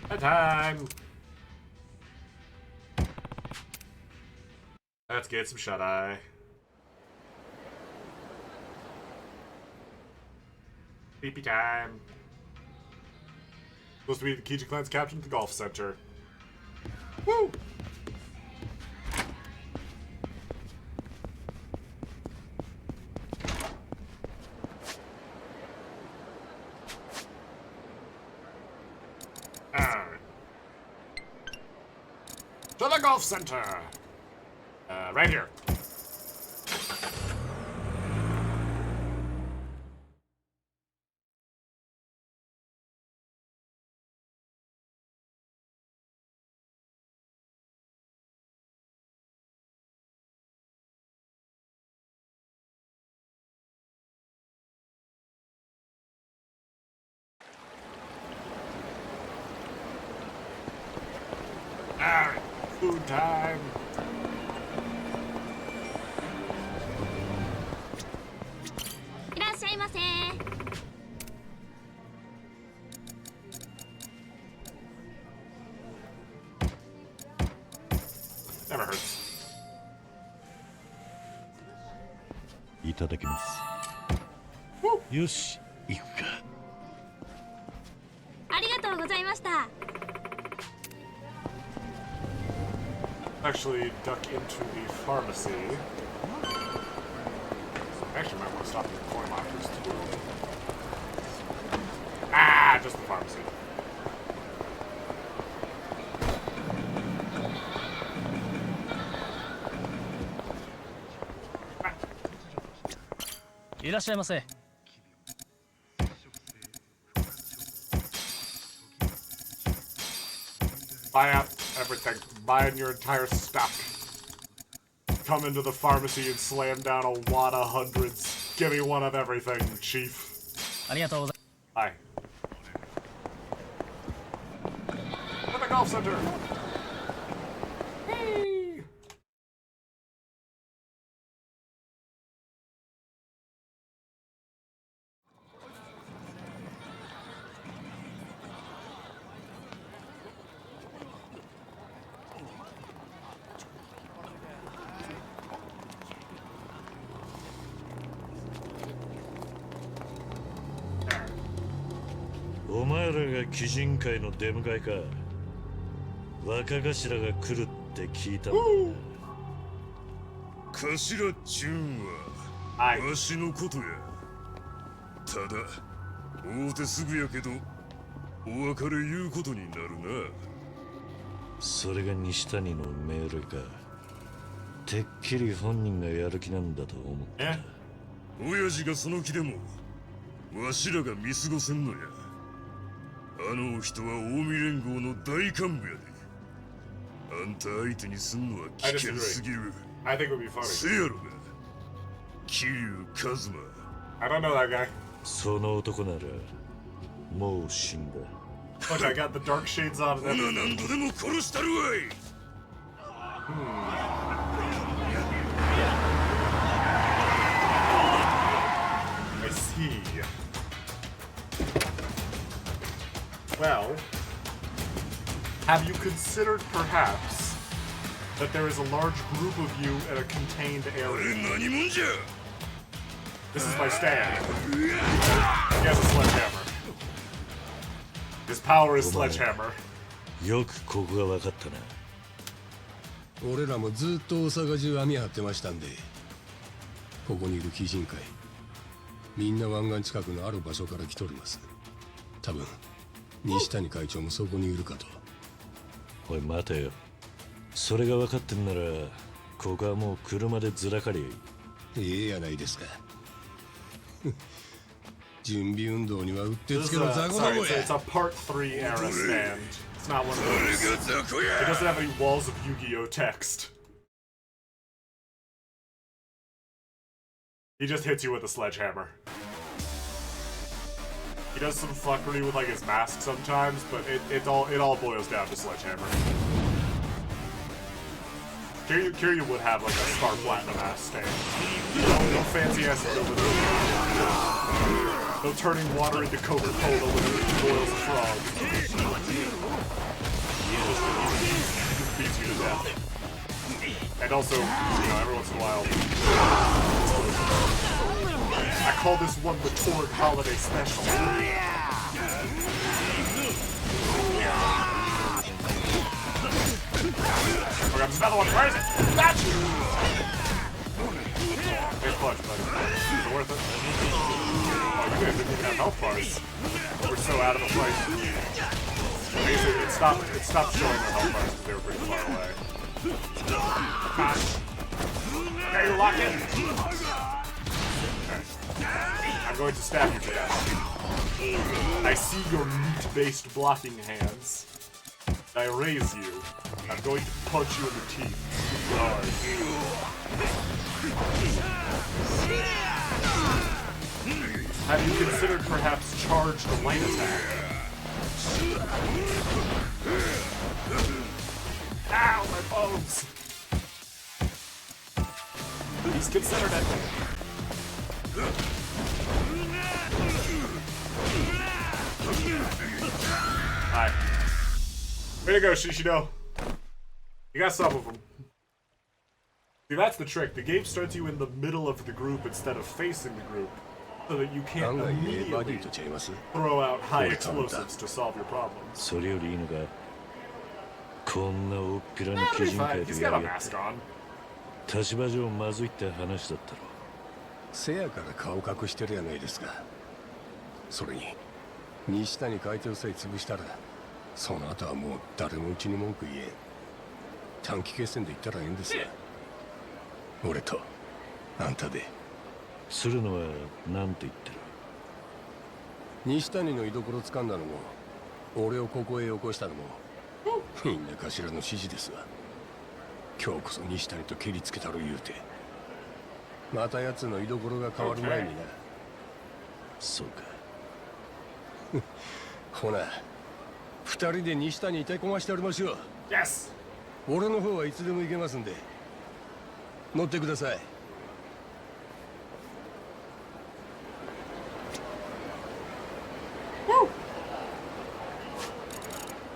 Bedtime! Let's get some shut-eye. Sleepy time. Supposed to be the Kiji clan's captain at the golf center. Woo! Alright. To the golf center! Right here. Alright, food time. Never hurts. いただきます。よし、行くか。ありがとうございました Actually, duck into the pharmacy. Actually, might want to stop at the coin lockers too. Ah, just the pharmacy. Buy out everything. Buy in your entire stock. Come into the pharmacy and slam down a wad of hundreds. Give me one of everything, Chief. Hi. To the golf center. Hey. There. お前らが鬼人会の出迎えか。若頭が来るって聞いたんだ。頭っちゅんはわしのことや。ただ会うてすぐやけどお別れ言うことになるな。それが西谷の命令か。てっきり本人がやる気なんだと思った。親父がその気でもわしらが見過ごせんのや。あの人は近江連合の大幹部やで。あんた相手にすんのは危険すぎる。 I think it would be funny. せやろが。桐生一馬。 I don't know that guy. その男ならもう死んだ。 Look, I got the dark shades on and ほな everything. 何度でも殺したるわい。 I see. Well, have you considered perhaps that there is a large group of you in a contained あれ area? 何者じゃ。 This is my stand. He has a sledgehammer. His power is sledgehammer. よくここが分かったな。俺らもずっと大阪中網張ってましたんで、ここにいる鬼人会みんな湾岸近くのある場所から来とります。多分西谷会長もそこにいるかと。おい待てよ。それが分かってんならここはもう車でずらかりゃいい。ええやないですか。準備運動にはうってつ This け is の a, 雑魚ど sorry, も it's, や。 it's a part 3 era stand. It's not one of those. 誰が雑魚 It や。 doesn't have any walls of Yu-Gi-Oh text. He just hits you with a sledgehammer. He does some fuckery with like his mask sometimes, but it all boils down to sledgehammer. Kiryu would have like a Star Platinum ass stand. No fancy asses over there. No turning water into Coca-Cola when it boils a frog. He just beats you to death. And also, you know, every once in a while, I call this one the Torg Holiday Special. Okay, there's another one. Where is it? Got you! Nice punch, buddy. Is it worth it? Oh, you guys didn't even have health bars. We're so out of the fight. Basically, it stopped showing their health bars because they were pretty far away. Okay, you lock in. Okay. I'm going to stab you to death. I see your meat-based blocking hands. I raise you. I'm going to punch you in the teeth. Hard. Have you considered perhaps charge the light attack? Ow, my bones! He's considered it. Alright. Way to go, Shishido. You got some of them. See, that's the trick. The game starts you in the middle of the group instead of facing the group, so that you can't immediately throw out high explosives to solve your problems. それよりいいのがこんな大っぴらに鬼人会で He's や got り a 合って mask on. 立場上まずいって話だったろ。せやから顔隠してるやないですか。それに西谷会長さえ潰したらその後はもう誰もうちに文句言えん。短期決戦で言ったらええんですよ。俺とあんたで。鶴野は何て言ってる？西谷の居所掴んだのも俺をここへよこしたのもみんな頭の指示ですわ。今日こそ西谷と蹴りつけたろ言うて。また奴の居所が変わる前にな。そうか。ほな二人で西谷に手こましておりましょう。 Yes! 俺の方はいつでも行けますんで乗ってください。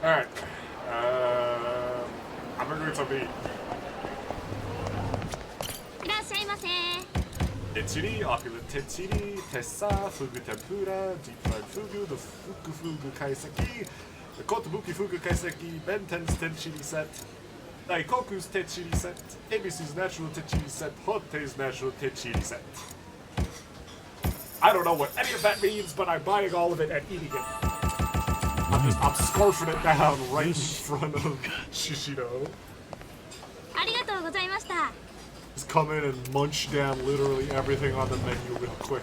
Alright. I'm gonna do something. いらっしゃいませ。 Techiri, opulent techiri, tessa, fugu tempura, deep fried fugu, the fugu fugu kaiseki, the kotobuki fugu kaiseki, benten's techiri set, daikoku's techiri set, abc's natural techiri set, honte's natural techiri set. I don't know what any of that means, but I'm buying all of it and eating it. I'm scarfing it down right in front of Shishido. ありがとうございました。 Just come in and munch down literally everything on the menu real quick.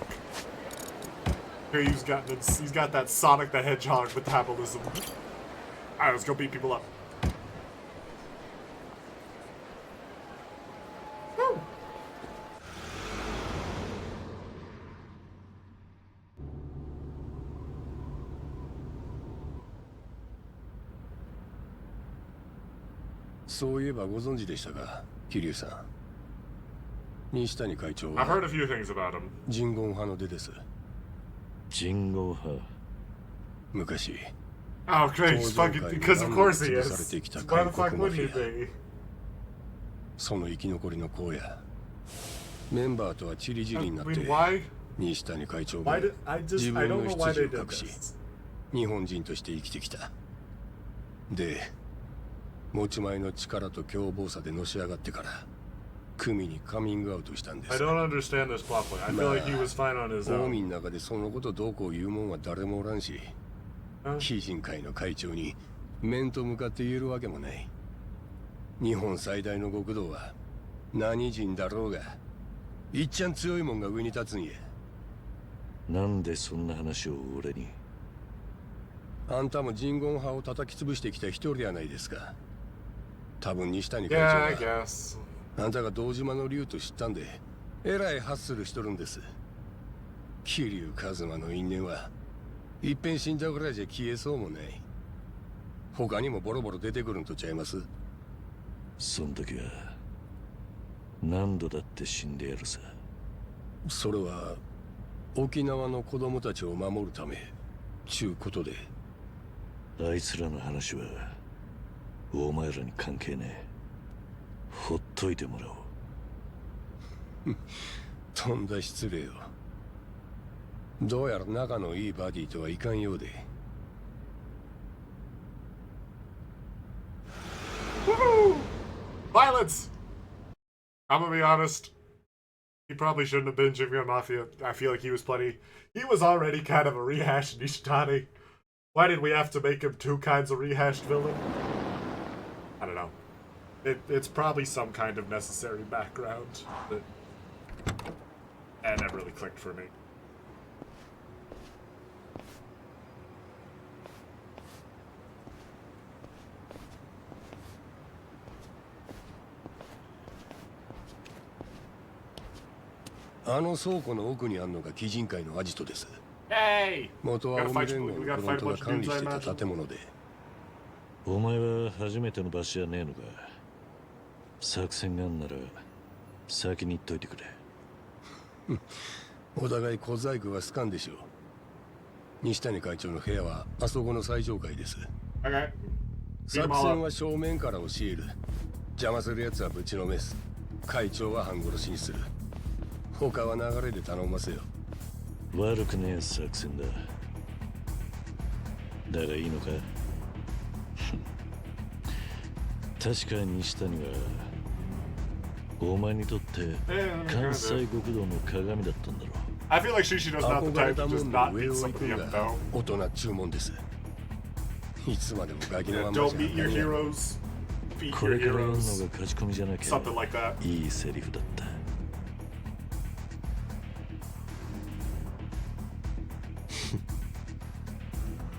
He's got that Sonic the Hedgehog metabolism. Alright, let's go beat people up. Woo.そういえばご存知でしたか、桐生さん。西谷会長 I've は heard a few things about him. 人言派の出です。人語派。昔 Oh, great. He's fucking, because of course he is. Why the fuck would he be? その生き残りの荒野。メンバーとはチリジリになっ I て mean, why? 西谷会長が Why did I 自 just? I 分 don't の know why 出 they 自を did 隠し this. 日本人として生きてきた。で持ち前の力と凶暴さでのし上がってから組にカミングアウトしたんで I す。 don't understand this plot point. I feel like he was fine on his 近 own. 江の中でそのことどうこう言うもんは誰もおらんし、非人会の会長に面と向かって言えるわけもない。日本最大の極道は何人だろうがいっちゃん強いもんが上に立つんや。なんでそんな話を俺に。あんたも人言派を叩き潰してきた一人やないですか。多分西谷会 Yeah, I 長は guess. あんたが堂島の竜と知ったんでえらいハッスルしとるんです。桐生一馬の因縁はいっぺん死んだぐらいじゃ消えそうもない。他にもボロボロ出てくるんとちゃいます。そん時は何度だって死んでやるさ。それは沖縄の子供たちを守るためちゅうことで。あいつらの話はお前らに関係ねえ。ほっといてもらおう。とんだ失礼を。どうやら仲のいいバディとはいかんようで。Woohoo! Violence! I'm gonna be honest. He probably shouldn't have been Jimmy Mafia. I feel like he was plenty. He was already kind of a rehashed Nishitani. Why did we have to make him two kinds of rehashed villain? I don't know. It's probably some kind of necessary background that never really clicked for me. Hey! あの倉庫の奥にあんのが鬼人会のアジトです。Hey! 元は青海連合のフロントが管理してた建物で。お前は初めての場所じゃねえのか。作戦があんなら先に言っといてくれ。お互い小細工は好かんでしょう。西谷会長の部屋はあそこの最上階です。Okay. 作戦は正面から教える。邪魔する奴はぶちのめす。会長は半殺しにする。他は流れで頼ませよ。悪くねえ作戦だ。だがいいのか。確かに西谷はお前にとって関西極道の鏡だったんだろう。I feel like Shishido's not the type to just not beat somebody up though. 大人注文です。いつまでもガキのままじゃ Don't beat your heroes. Beat こ your れからやるのが heroes. 勝ち込みじゃなきゃ Something like that. いいセリフだった。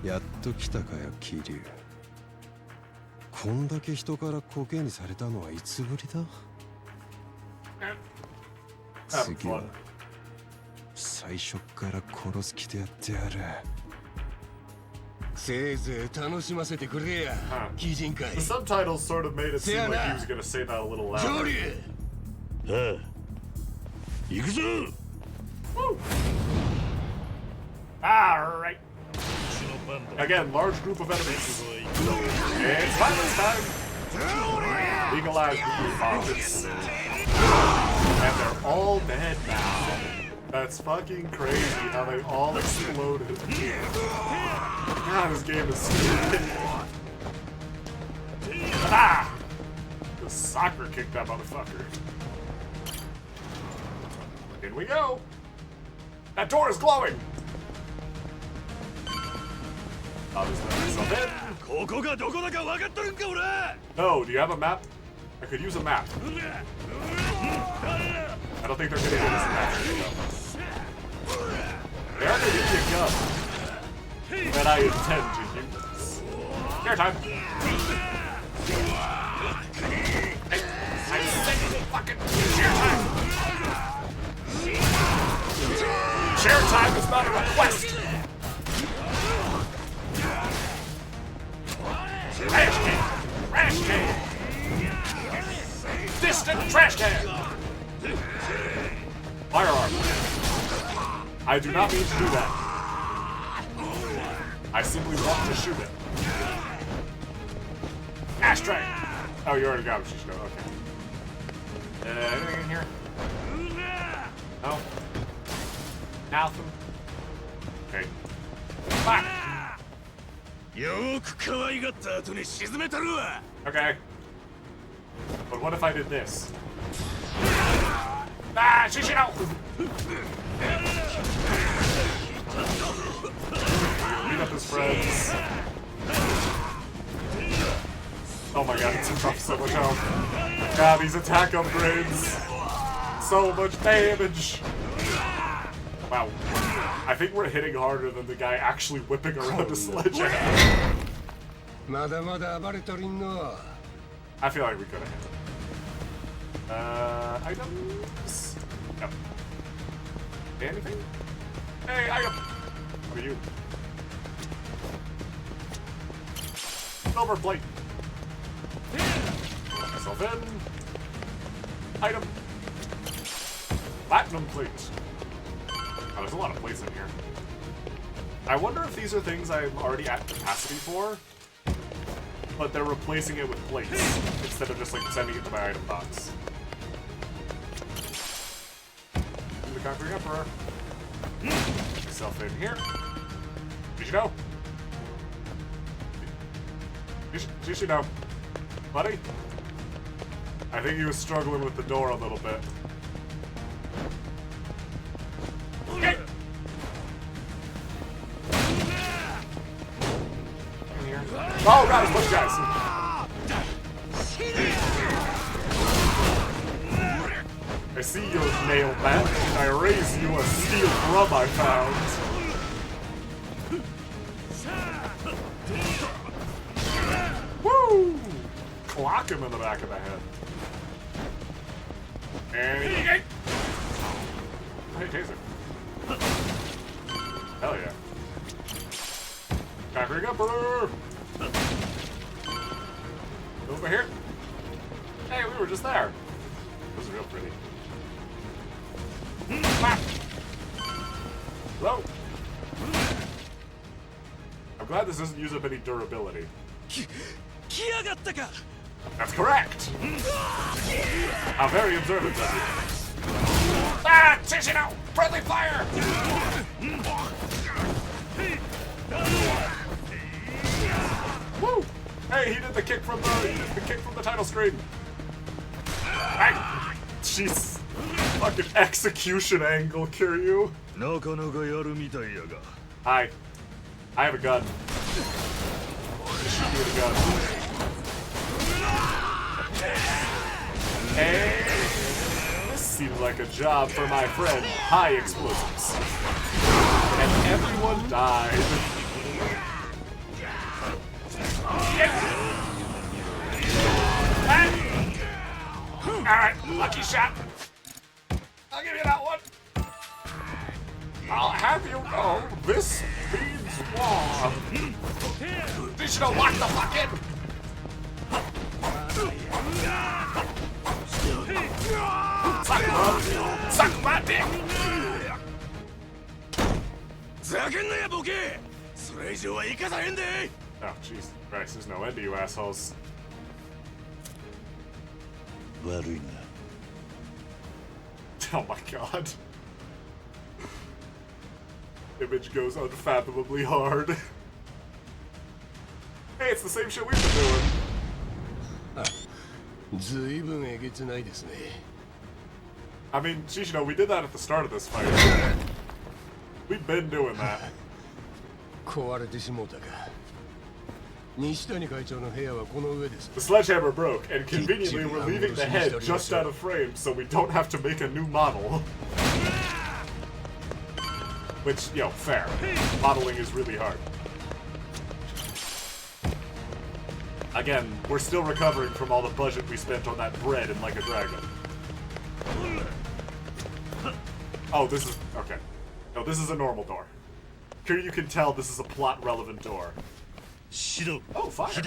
やっと来たかよ、桐生。こんだけ人からコケにされたのはいつぶりだ？ Having 次は fun. 最初から殺す気でやってやる。せいぜい楽しませてくれや、鬼人会。 The subtitles sort of made it seem like he was gonna say that a little ジョ louder. リー。ああ、行くぞ。 Alright. Again, large group of enemies. It's violence time! Legalized violence. And they're all dead now. That's fucking crazy how they all exploded. God, this game is stupid. Ah! The soccer kicked that motherfucker. In we go! That door is glowing! No, do you have a map? I could use a map. I don't think they're gonna give us a map. They are gonna give me a gun that I intend to use. Your time. I said fucking share time. Share time is not a request. Trash can. Trash can. Distant trash can. Firearm. I do not mean to do that. I simply want to shoot it. Ashtray! Oh, you already got him, Shishko. Okay. Anything in here? No? Nothing? Okay. Back! Okay. But what if I did this? Ah, Shishino! Beat up his friends. Oh my god, it's so much health. God, these attack upgrades. So much damage. Wow. I think we're hitting harder than the guy actually whipping around a sledgehammer. I feel like we could have hit him. Items? No. Anything? Hey, item! What are you? Silver plate. Myself in. Item. Platinum plate. Oh, there's a lot of plates in here. I wonder if these are things I'm already at capacity for, but they're replacing it with plates instead of just like sending it to my item box. The Conquering Emperor. Myself in here. Did you know? Did you know? Buddy? I think he was struggling with the door a little bit. Okay. In here. Oh god, it's those guys! I see your nail bat, and I raise you a steel drum I found. Woo! Clock him in the back of the head. And hey, taser. Hell yeah. Conquering Emperor! Over here. Hey, we were just there. This is real pretty. Hello. I'm glad this doesn't use up any durability. That's correct! How very observant of you. Ah! Shishino! Friendly fire! Woo! Hey, he did the kick from the title screen. Hey! Jeez. Fucking execution angle, Kiryu. Hi. I have a gun. Just shoot you with a gun. Hey! This seems like a job for my friend, High Explosives. And everyone died. Alright, lucky shot. I'll give you that one. I'll have you know this means war. You should have locked the fuck in. Suck my dick. Oh, Jesus Christ, there's no end to you assholes. Oh my god. Image goes unfathomably hard. Hey, it's the same shit we've been doing. I mean, Shishino, we did that at the start of this fight. We've been doing that. The sledgehammer broke, and conveniently we're leaving the head just out of frame so we don't have to make a new model. Which, you know, fair. Modeling is really hard. Again, we're still recovering from all the budget we spent on that bread in Like a Dragon. Oh, this is... okay. No, this is a normal door. Here you can tell this is a plot-relevant door. Oh, fire!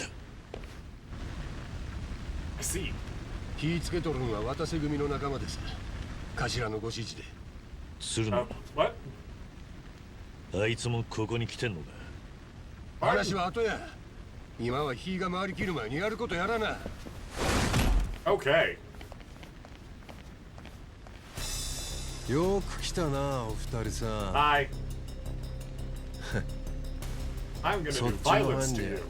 I see. 気つけとるんは渡瀬組の仲間です。頭のご指示で。鶴野、what? あいつもここに来てんのか。話は後や。今は火が回りきる前にやることやらな。Okay. よく来たな、お二人さん。Hi. I'm gonna do violence to you.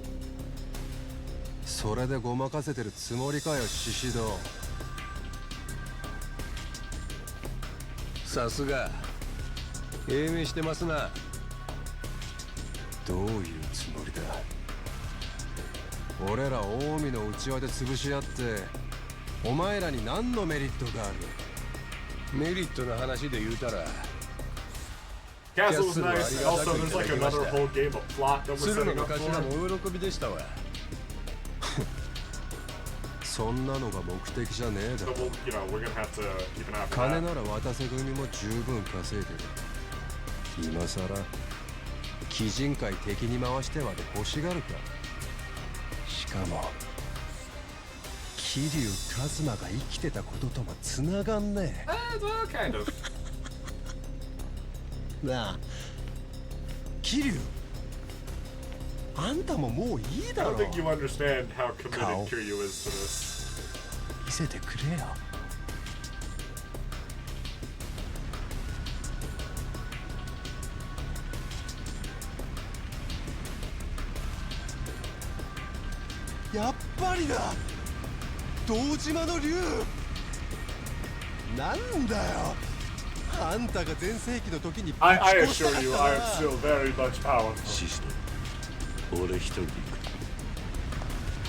それでごまかせてるつもりかよ、獅子堂。さすが。英明してますな。どういうつもりだ。俺ら近江の内輪で潰し合ってお前らに何のメリットがある。メリットの話で言うたら Castle was nice. Also, there's like another whole game of plot that we're 鶴野 setting の up 頭 for. もお喜びでしたわ。そんなのが目的じゃねえだ So ろ。 we'll, you know, we're gonna have to keep an eye on 金 that. なら渡瀬組も十分稼いでる。今さら鬼人会敵に回してまで欲しがるか。しかも桐生一馬が生きてたこととも繋がんねえ。Well, kind of. なあ、桐生、あんたももういいだ I ろ。 don't think you understand how committed Cow. Kiryu is to this. 見せてくれよ。やっぱりだ。堂島の竜。なんだよ。あんたが全盛期の時にぶち I 殺したか assure った you, な。 I am still very much powerful. 獅子堂、俺一人で行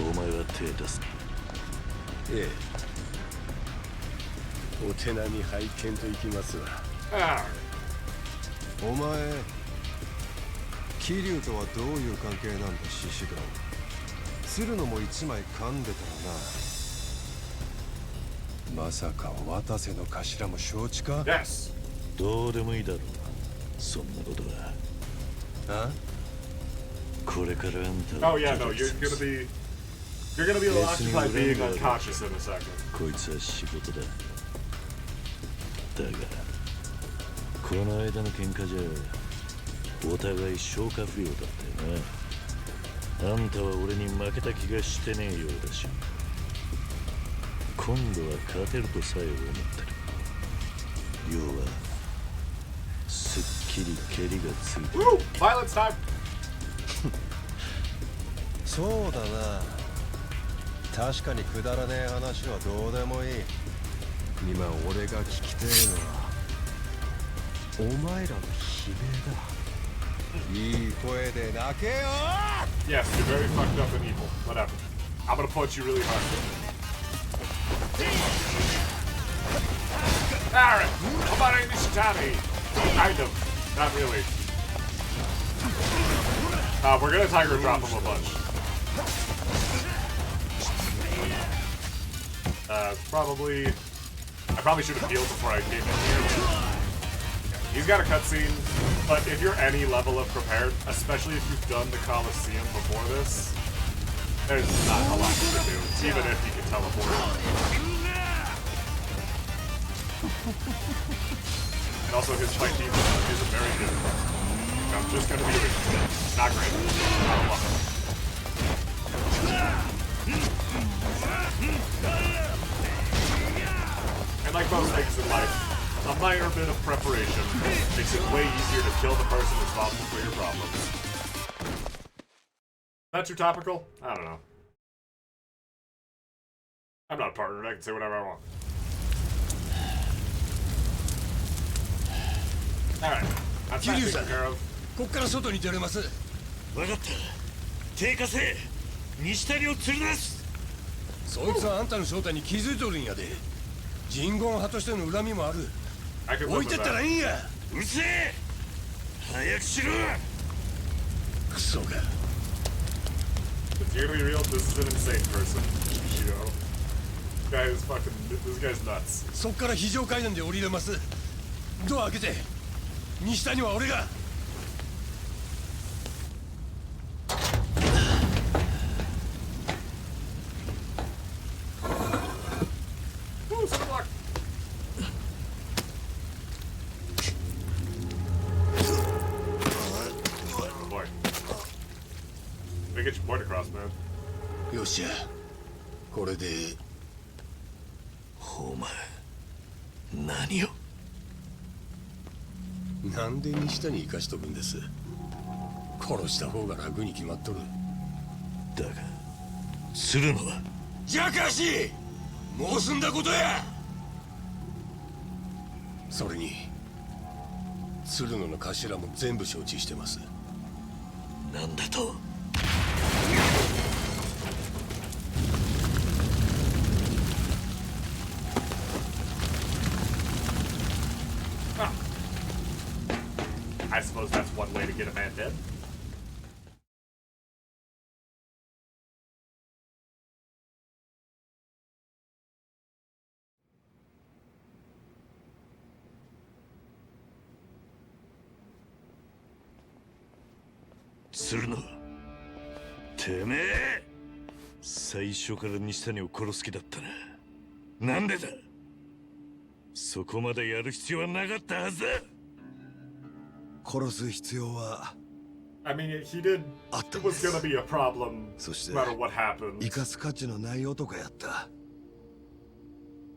く。お前は手出すな。ええ。お手並み拝見といきますわ。Ah, お前、桐生とはどういう関係なんだ、獅子堂。鶴野も一枚噛んでたらな。まさか渡瀬の頭も承知か。 yes. どうでもいいだろう。そんなことは。あ、これからあんた Oh を yeah, no, you're gonna be occupied being unconscious in a second. こいつは仕事だ。だがこの間の喧嘩じゃお互い消化不良だったよな。あんたは俺に負けた気がしてねえようだし、今度は勝てるとさえ思ってる。要はすっきり蹴りがついてる。 Woo! Violence time. そうだな。確かにくだらねえ話はどうでもいい。今俺が聞きてえのはお前らの悲鳴だ。いい声で泣けよ。 Yes, you're very fucked up and evil. Whatever. I'm gonna punch you really hard. Aaron, Omare Nishitani. Kind of. Not really. We're gonna Tiger Drop him a bunch. Probably... I probably should have healed before I came in here. He's got a cutscene, but if you're any level of prepared, especially if you've done the Coliseum before this, there's not a lot you can do, even if you can teleport. And also his fight team isn't very good. I'm just gonna be not great. I don't love it. And like most things in life, a minor bit of preparation makes it way easier to kill the person responsible for your problems. That too topical? I don't know. I'm not a partner, I can say whatever I want. Alright, that's that taken care of. こっから外に出れます。分かった。手貸せ。西谷を連れ出す。そいつはあんたの正体に気づいとるんやで。人言派としての恨みもある。I can 置 live いて with ったら that. いいんや。うるせえ。早くしろ。クソが。 It's really real. This is an insane person. Shio. This guy's nuts. そっから非常階段で降りれます。ドア開けて。西谷は俺が。Ooh, stun block. Oh boy. Gotta get your point across, man. よっしゃ。これで。お前何を。なんで西谷生かしとくんです。殺した方が楽に決まっとる。だが鶴野は。じゃかしもう済んだことや。それに鶴野の頭も全部承知してます。なんだと。I suppose that's one way to get a man dead. 鶴野、てめえ最初から西谷を殺す気だったな。なんでだ。そこまでやる必要はなかったはずだ。殺す必要は I mean, he did. It was gonna be a problem, そして no matter what happened. 生かす価値のない男やった。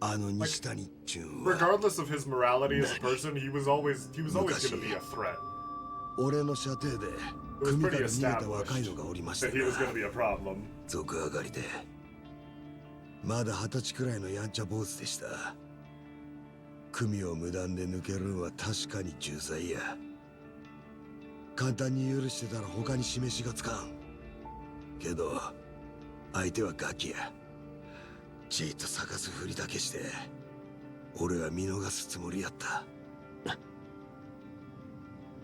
あの西谷っちゅうんは Regardless of his morality as a person, he was always gonna be a threat. 俺の射程で It was 組か pretty ら逃げた若い established のがおりました that he was が gonna be a problem. 賊上がりでまだ20歳くらいのやんちゃ坊主でした。組を無断で抜けるのは確かに重罪や。簡単に許してたら他に示しがつかんけど、相手はガキや。じーっと探すふりだけして俺は見逃すつもりやった。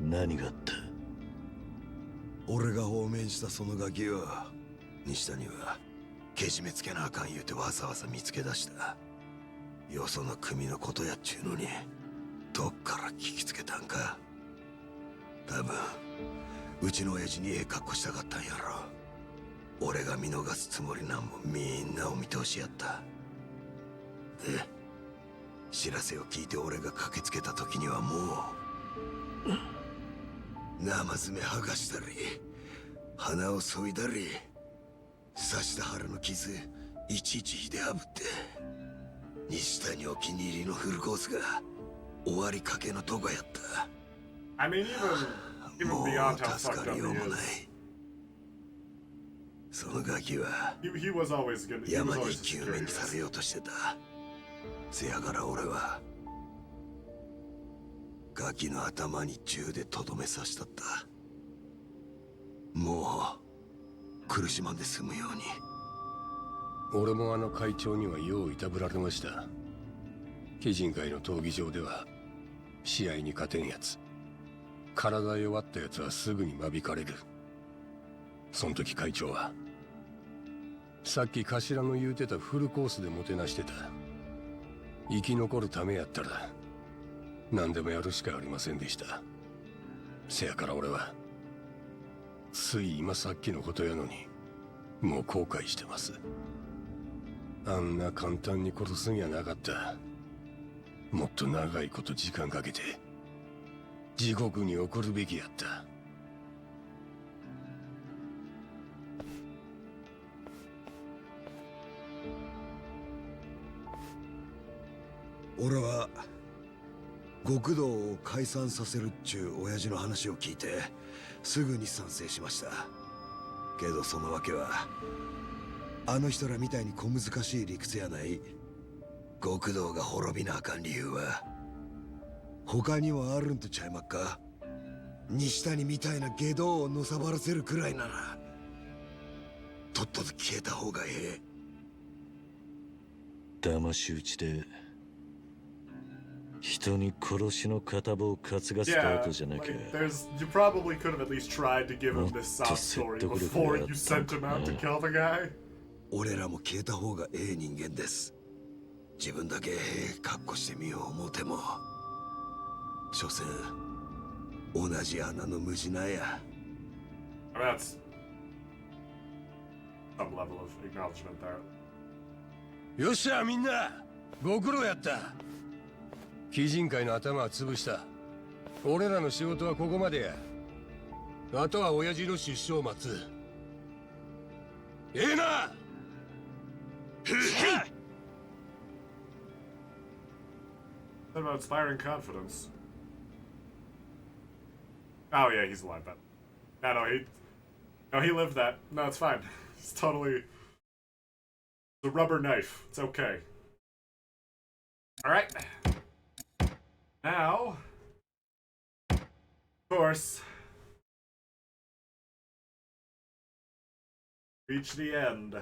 何があった。俺が放免したそのガキを西谷はけじめつけなあかん言うてわざわざ見つけ出した。よその組のことやっちゅうのにどっから聞きつけたんか。多分うちの親父にええ格好したかったんやろ。俺が見逃すつもりなんもみんなお見通しやった。で知らせを聞いて俺が駆けつけた時にはもう生爪剥がしたり鼻を削いだり刺した腹の傷いちいちひであぶって西谷お気に入りのフルコースが終わりかけのとこやった。I mean, even も beyond う how 助 fucked か up りよう he もない。 is, そのガキは he was always gonna. He was 山に always a 生き埋めにさ security れようとしてた。せやから俺はガキの頭に銃でとどめ刺したった。もう苦しまんで済むように。俺もあの会長にはよういたぶられました。鬼人会の闘技場では試合に勝てんやつ、体弱ったやつはすぐに間引かれる。その時会長はさっき頭の言うてたフルコースでもてなしてた。生き残るためやったら何でもやるしかありませんでした。せやから俺はつい今さっきのことやのにもう後悔してます。あんな簡単に殺すんやなかった。もっと長いこと時間かけて地獄に送るべきやった。俺は極道を解散させるっちゅう親父の話を聞いてすぐに賛成しました。けどその訳はあの人らみたいに小難しい理屈やない。極道が滅びなあかん理由は他にはあるんとちゃいまっか。西谷みたいな外道をのさばらせるくらいならとっとと消えた方がええ。騙し討ちで人に殺しの片棒を担がせた後じゃなきゃ。You probably could have at least tried to give him this sob story before you sent him out to kill the guy. 俺らも消えた方がええ人間です。自分だけ格好してみよう思うても、所詮同じ穴の無地なや。That's some level of acknowledgement there. よっしゃみんな、ご苦労やった。鬼人会の頭は潰した。俺らの仕事はここまでや。あとは親父の出所を待つ。ええな。What about inspiring confidence? Oh yeah, he's alive. But no, he lived that. No, it's fine. It's totally the rubber knife. It's okay. All right. Now, of course, reach the end.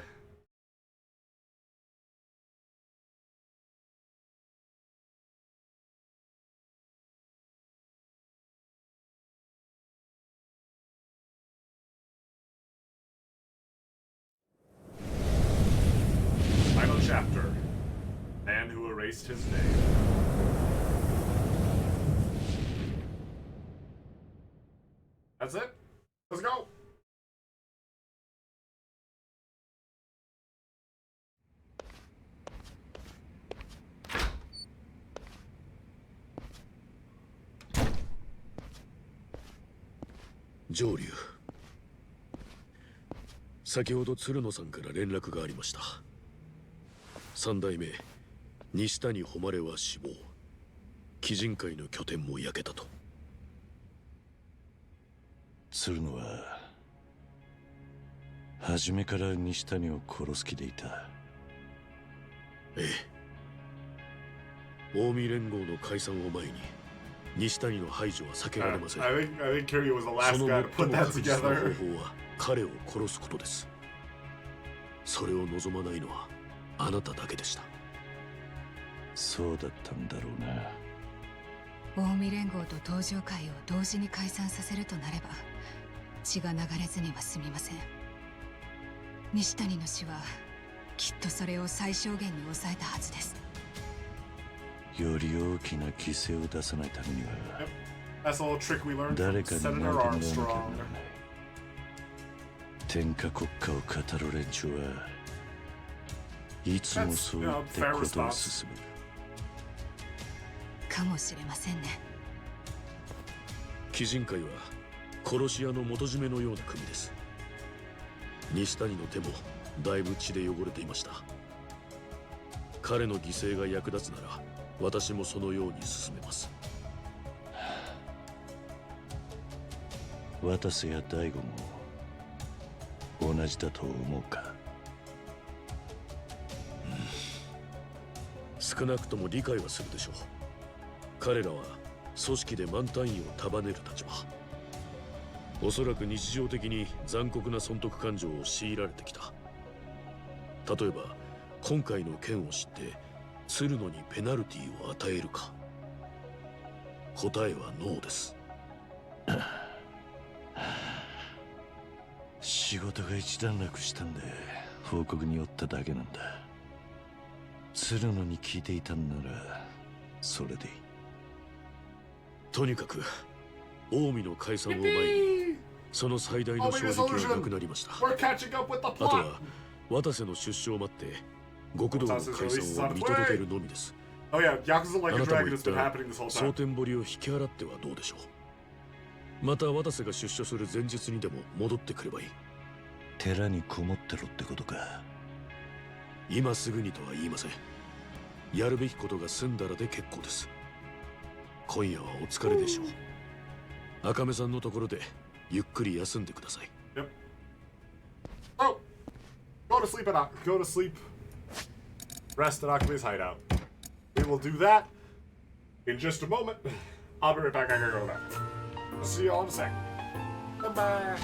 Final chapter. Man who erased his name. That's it. Let's go.上流。先ほど鶴野さんから連絡がありました。三代目西谷誉は死亡、鬼人会の拠点も焼けたと。鶴野は初めから西谷を殺す気でいた。ええ、近江連合の解散を前に西谷の排除は避けられません。 I think Kiryu was the last その guy to 最 put も that 確実な together. 方法は彼を殺すことです。それを望まないのはあなただけでした。そうだったんだろうな。近江連合と東上会を同時に解散させるとなれば血が流れずには済みません。西谷の死はきっとそれを最小限に抑えたはずです。より大きな犠牲を出さないためには That's a little trick we learned 誰 from かに Senator 巻いてもらわなきゃ Armstrong. ならない。天下国家を語る連中はいつもそう言ってことを進む。かもしれませんね。鬼人会は殺し屋の元締めのような組です。西谷の手もだいぶ血で汚れていました。彼の犠牲が役立つなら私もそのように進めます。渡瀬や大悟も同じだと思うか。少なくとも理解はするでしょう。彼らは組織で満単位を束ねる立場。おそらく日常的に残酷な損得感情を強いられてきた。例えば今回の件を知って鶴野にペナルティを与えるか。答えはノーです。仕事が一段落したんで報告に寄っただけなんだ。鶴野に聞いていたんならそれでいい。とにかく近江の解散を前にその最大の衝撃はなくなりました。あとは渡瀬の出所を待って極道の解散を見届けるのみです。あなたも言った蒼天堀を引き払ってはどうでしょう。また渡瀬が出所する前日にでも戻ってくればいい。寺にこもってろってことか。今すぐにとは言いません。やるべきことが済んだらで結構です。今夜はお疲れでしょう。赤目さんのところでゆっくり休んでください。Yep. Oh, go to sleep at go to sleep. Rest at Akame's hideout. We will do that in just a moment. I'll be right back. I gotta go now. I'll see you all in a sec. Bye bye.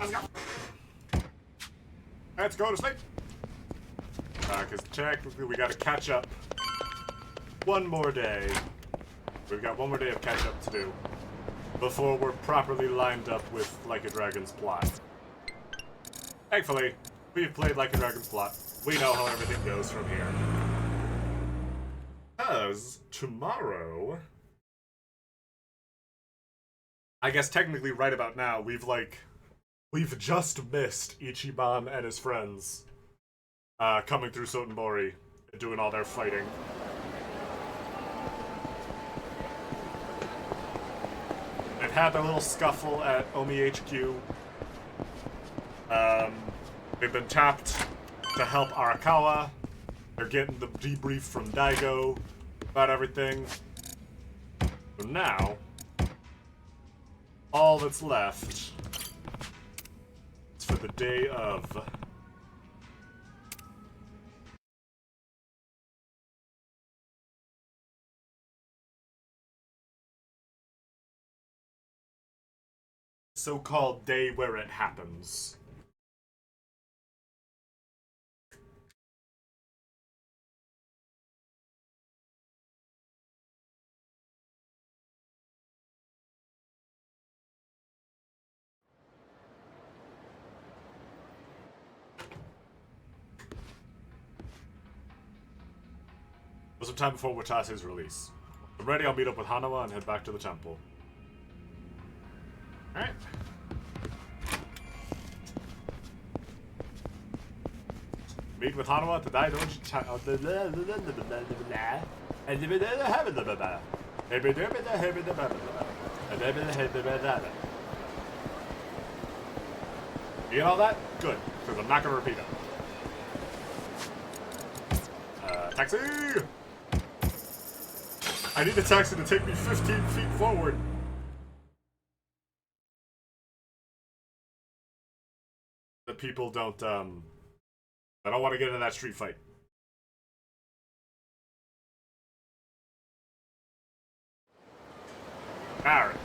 Let's go. Let's go to sleep. Because technically we gotta catch up. One more day. We've got one more day of catch up to do before we're properly lined up with Like a Dragon's plot. Thankfully, we've played Like a Dragon's plot. We know how everything goes from here. Because tomorrow, I guess technically right about now, we've just missed Ichiban and his friends coming through Sotenbori and doing all their fighting. They've had their little scuffle at Omi HQ. They've been tapped to help Arakawa. They're getting the debrief from Daigo about everything. So now, all that's left is for the day of. So-called day where it happens. Some time before Watase's release. I'm ready, I'll meet up with Hanawa and head back to the temple. Alright. Meet with Hanawa at the Daidoji You get all that? Good, because I'm not going to repeat it. Taxi! I need a taxi to take me 15 feet forward. The people don't, I don't want to get into that street fight. Alright.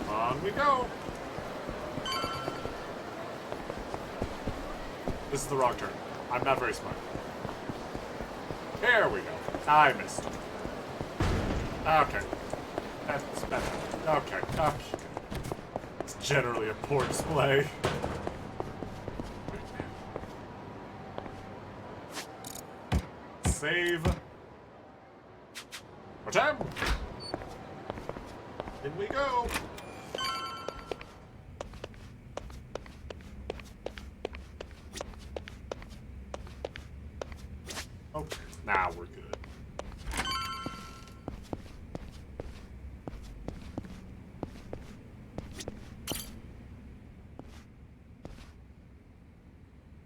On we go. This is the wrong turn. I'm not very smart. There we go. I missed. Okay. That's better. Okay. Okay. It's generally a poor display. Save. More time. In we go. Okay, now we're good.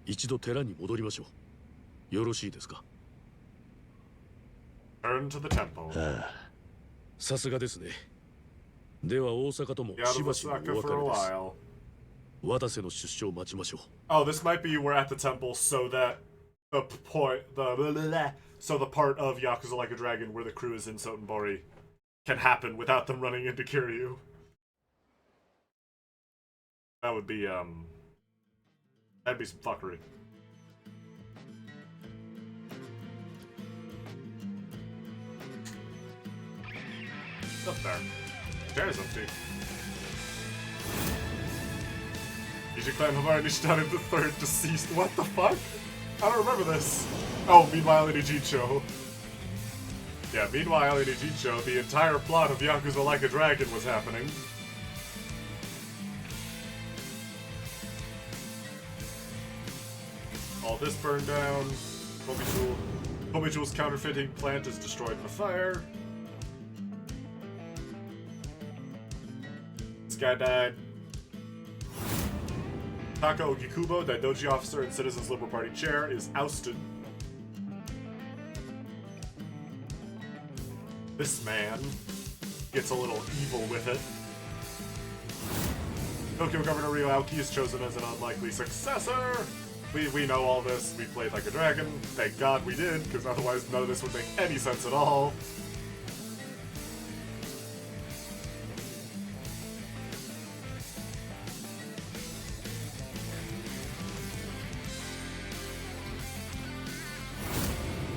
一度寺に戻りましょう。よろしいですか。Turn to the temple. さすがですね。では大阪ともしばしばお別れです。渡瀬の出所を待ちましょう。Oh, this might be we're at the temple so that the part of Yakuza Like a Dragon where the crew is in Sotenbori can happen without them running into Kiryu. That would be that'd be some fuckery. What's up there? Chair's empty. Asia Clan Hamar Nishitani the third deceased. What the fuck? I don't remember this. Oh, meanwhile in Ijicho. Yeah, meanwhile in Ijicho, the entire plot of Yakuza Like a Dragon was happening. All this burned down. Komichu's counterfeiting plant is destroyed in a fire. This guy died. Taka Ogikubo, Daidoji officer and Citizens Liberal Party chair, is ousted. This man gets a little evil with it. Tokyo Governor Ryo Aoki is chosen as an unlikely successor. We know all this. We played Like a Dragon. Thank God we did, because otherwise none of this would make any sense at all.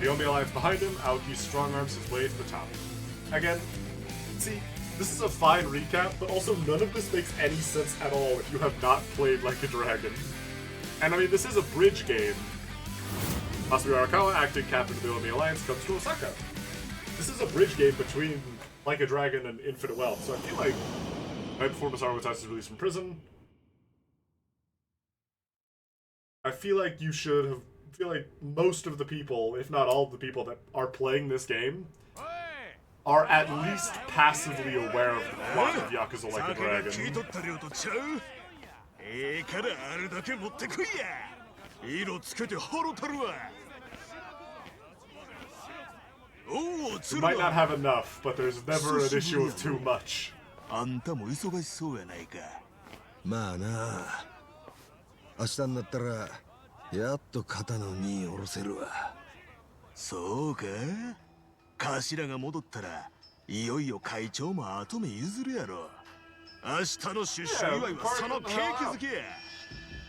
The Omi Alliance behind him, Aoki strong arms his way to the top. Again, see, this is a fine recap, but also none of this makes any sense at all if you have not played Like a Dragon. And I mean, this is a bridge game. Masaru Arakawa, acting captain of the Omi Alliance, comes from Osaka. This is a bridge game between Like a Dragon and Infinite Wealth, so I feel like right before Masaru Matsuda is released from prison, I feel like you should have. I feel like most of the people, if not all of the people that are playing this game, are at least passively aware of the plot of Yakuza Like a Dragon. You might not have enough, but there's never an issue of too much. まあな、明日になったらやっと肩の荷下ろせるわ。そうか、頭が戻ったらいよいよ会長も後目譲るやろ。明日の出所祝いはその景気づけや。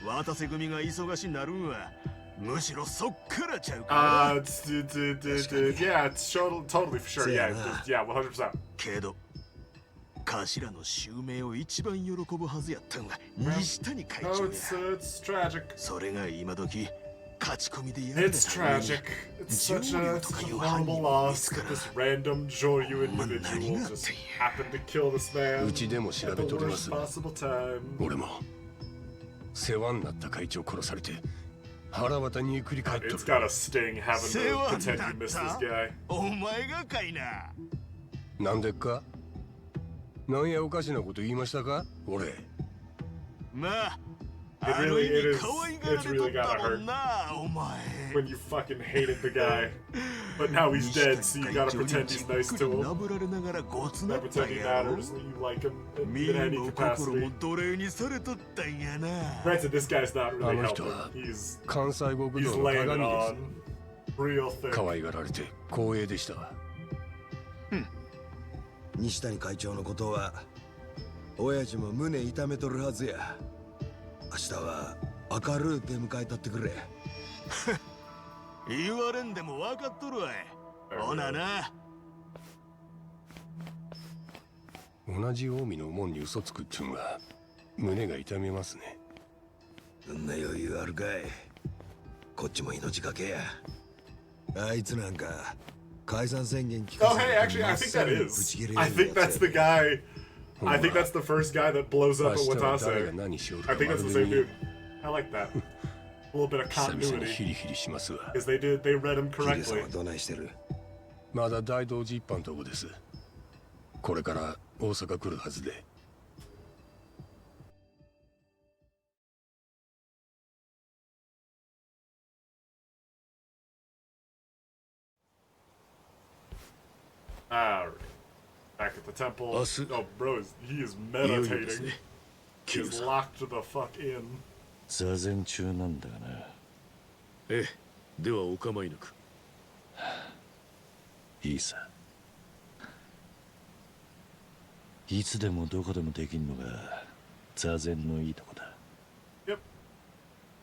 渡瀬組が忙しになるんはむしろそっからちゃうか。Yeah, it's totally for sure. Yeah, yeah, 100%. けど頭の襲名を一番喜ぶはずやったんは西谷会長や。It's tragic. それが今時勝ち込みでやる。It's tragic. It's such a horrible loss that this random Joryu individual just happened to kill this man うちでも調べております。 possible time. 俺も世話になった会長殺されて腹渡に繰り返ってる。 It's gotta sting having to pretend you miss this guy. お前がかいな。なんでっか。なんやおかしなこと言いましたか俺。まあ It really gotta hurt when you fucking hated the guy, but now he's dead, so you gotta pretend he's nice to him. Gotta pretend he matters, that you like him in any capacity. Granted, this guy's not really helping. He's laying it on real thick. 可愛がられて光栄でした。西谷会長のことは親父も胸痛めとるはずや。明日は明るく出迎えたってくれ。言われんでも分かっとるわい。ほなな。同じ近江の門に嘘つくっちゅうんは胸が痛みますね。そんな余裕あるかい。こっちも命がけや。あいつなんか解散宣言聞かせ Oh, hey, actually, I think that is. I think that's the guy. I think that's the first guy that blows up at Watase. I think that's the same dude. I like that. A little bit of continuity. Because they read him correctly. まだ大道寺一般とこです。これから大阪来るはずで。Alright. Back at the temple. Oh, bro, he is meditating. He's locked the fuck in. 座禅中なんだがな。ええ、ではお構いなく。いいさ。いつでもどこでもできんのが座禅のいいとこだ。Yep.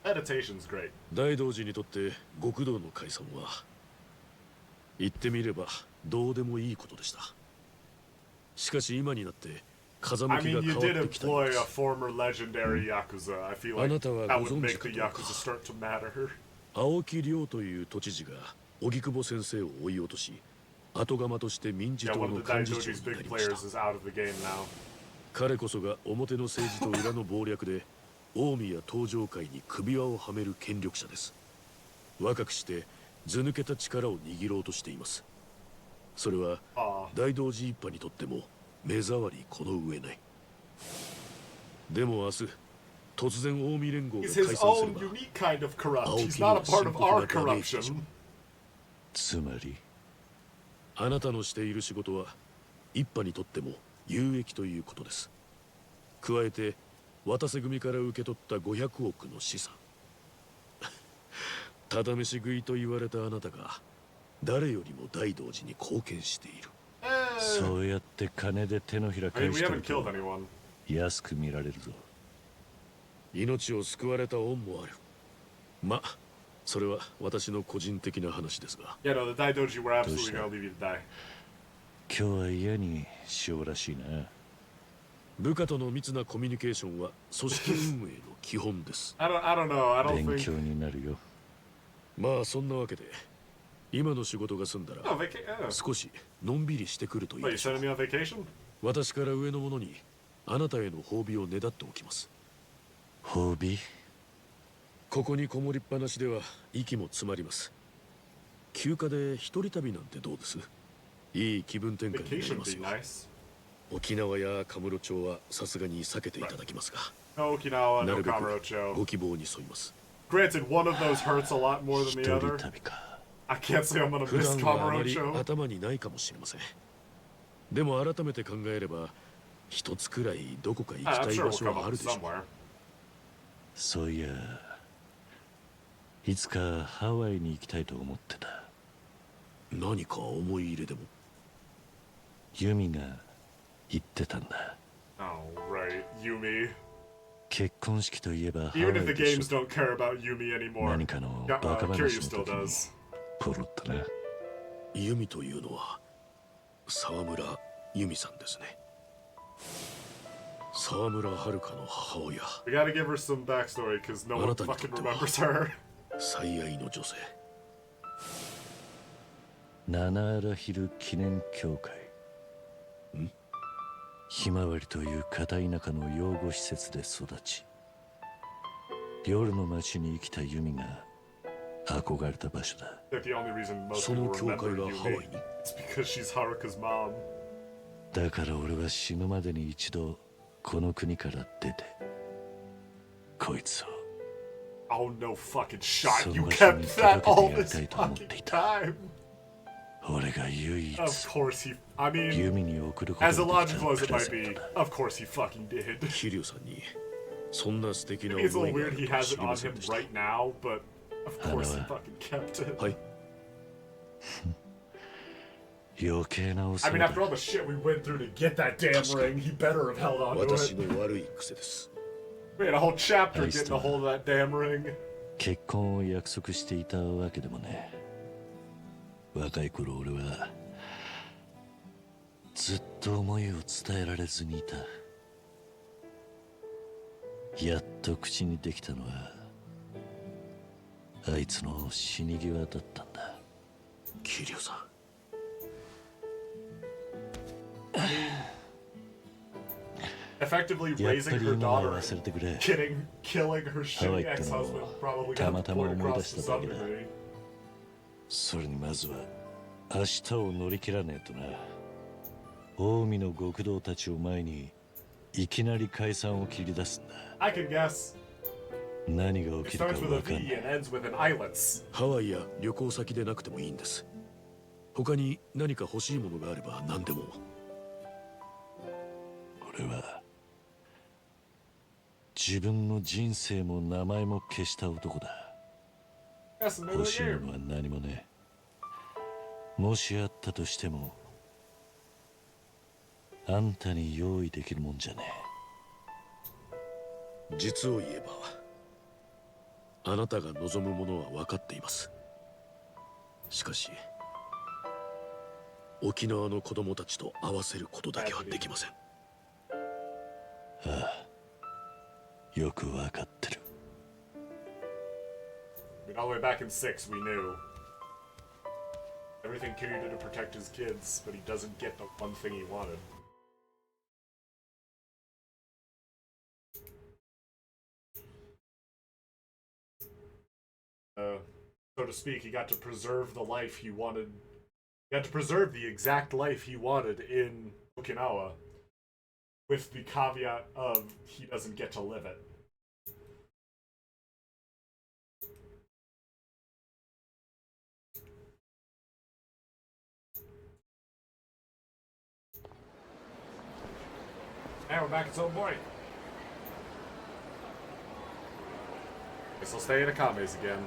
Meditation's great. 大道寺にとって極道の解散は言ってみればどうでもいいことでした。しかし今になって風向きが変わってきたんです。あなたはご存知かどうか。青木亮という都知事が荻窪先生を追い落とし、後釜として民事党の幹事長になりました。彼こそが表の政治と裏の謀略で近江や東上界に首輪をはめる権力者です。若くして図抜けた力を握ろうとしています。それは大道寺一派にとっても目障りこの上ない。でも明日突然近江連合が解散すれば青木の深刻なダメージでしょう。つまりあなたのしている仕事は一派にとっても有益ということです。加えて渡瀬組から受け取った500億の資産ただ飯食いと言われたあなたが誰よりも大道寺に貢献している。そうやって金で手のひら返してると安く見られるぞ。命を救われた恩もある。ま、それは私の個人的な話ですが。Yeah, no, the Daidoji were absolutely gonna leave you to die. 今日は嫌にしようらしいな。部下との密なコミュニケーションは組織運営の基本です。I don't know. I don't 勉 think. 強になるよ。まあそんなわけで、今の仕事が済んだら Oh, 少しのんびりしてくるといい Wait, you でしょう。 sending me on vacation? 私から上の者にあなたへの褒美をねだっておきます。褒美？ここにこもりっぱなしでは息も詰まります。休暇で一人旅なんてどうです？いい気分転換になり Vacation ま would す be よ。 nice. 沖縄やカムロ町はさすがに避けていただきますが、 No Okinawa, な no るべく Kamurocho. ご希望に沿います。 Granted, one of those hurts a lot more 一 than the 人 other. 旅か。I can't say I'm gonna 普 miss 段はあまり Kamurocho. 頭にないかもしれません。でも改めて考えれば、一つくらいどこか行き I'm たい sure 場 we'll 所 come はあ up る with でしょう。 somewhere. そういつかハワイに行きたいと思ってた。何か思い入れでも？ユミが言ってたんだ。Oh, right. Yumi. 結婚式といえばハワイ Even if the でし games ょ。 don't care about Yumi anymore. 何かの Yeah, バカ Kiryu 話の still 時に does. ポロッとな。ユミというのは沢村ユミさんですね。沢村遥の母親。 We gotta give her some backstory because no one fucking remembers her. 最愛の女性。ナナーラヒル記念協会。ひまわりという片田舎の養護施設で育ち、夜の街に生きたユミが憧れた場所だ。 Like the only reason most そ people の教 remember 会がハワ Yumi イに？ is because she's Haruka's mom. だから俺は死ぬまでに一度この国から出て、こいつを Oh no fucking shot! そ You の場所 kept に that 届け all てやり this たいと思って fucking いた。 time. 俺が唯一 Of course he. I ユ mean, ミに送ることが as で illogical き as た it プレ might ゼン be, トだ。 of course he fucking did. 桐生さんにそんな素敵な I 思 mean, it's a い little があ weird る he とは has 知 it りま on せん him でした。 right now, but of course he Hello. fucking kept it. はい。余計なお世 I 話 mean, だ。 after all the shit we went through to get that damn ring, he better have held on to 私 it. の悪い癖です。 We had a whole chapter I getting a hold of that damn ring. 結婚を約束していたわけでもね。若い頃俺はずっと思いを伝えられずにいた。やっと口にできたのはあいつの死に際だったんだ。桐生さん。 Effectively やっ raising ぱり her 今は daughter 忘れてくれ。 killing her shitty like to ex-husband, know. probably got Tama-tama point across to 思い出しただ some けだ。 degree. それにまずは明日を乗り切らねえとな。近江の極道たちを前にいきなり解散を切り出すんだ。 I can guess. 何が It 起きるか starts with わ a かん V ない。 and ends with an islets. ハワイや旅行先でなくてもいいんです。他に何か欲しいものがあれば何でも。俺は自分の人生も名前も消した男だ。 That's the name 欲 of the しい game. ものは何もねえ。もしあったとしてもあんたに用意できるもんじゃね実を言えば、あなたが望むものは分かっています。しかし、沖縄の子供たちと合わせることだけはできません。え。ああ、よくわかってる。 I mean, all the way back in 6, we knew. Everything Kiryu did to protect his kids, but he doesn't get the one thing he wanted. So to speak, he got to preserve the life he wanted. He got to preserve the exact life he wanted in Okinawa, with the caveat of he doesn't get to live it. And we're back at Zone Point. Guess I'll stay in Akame's again.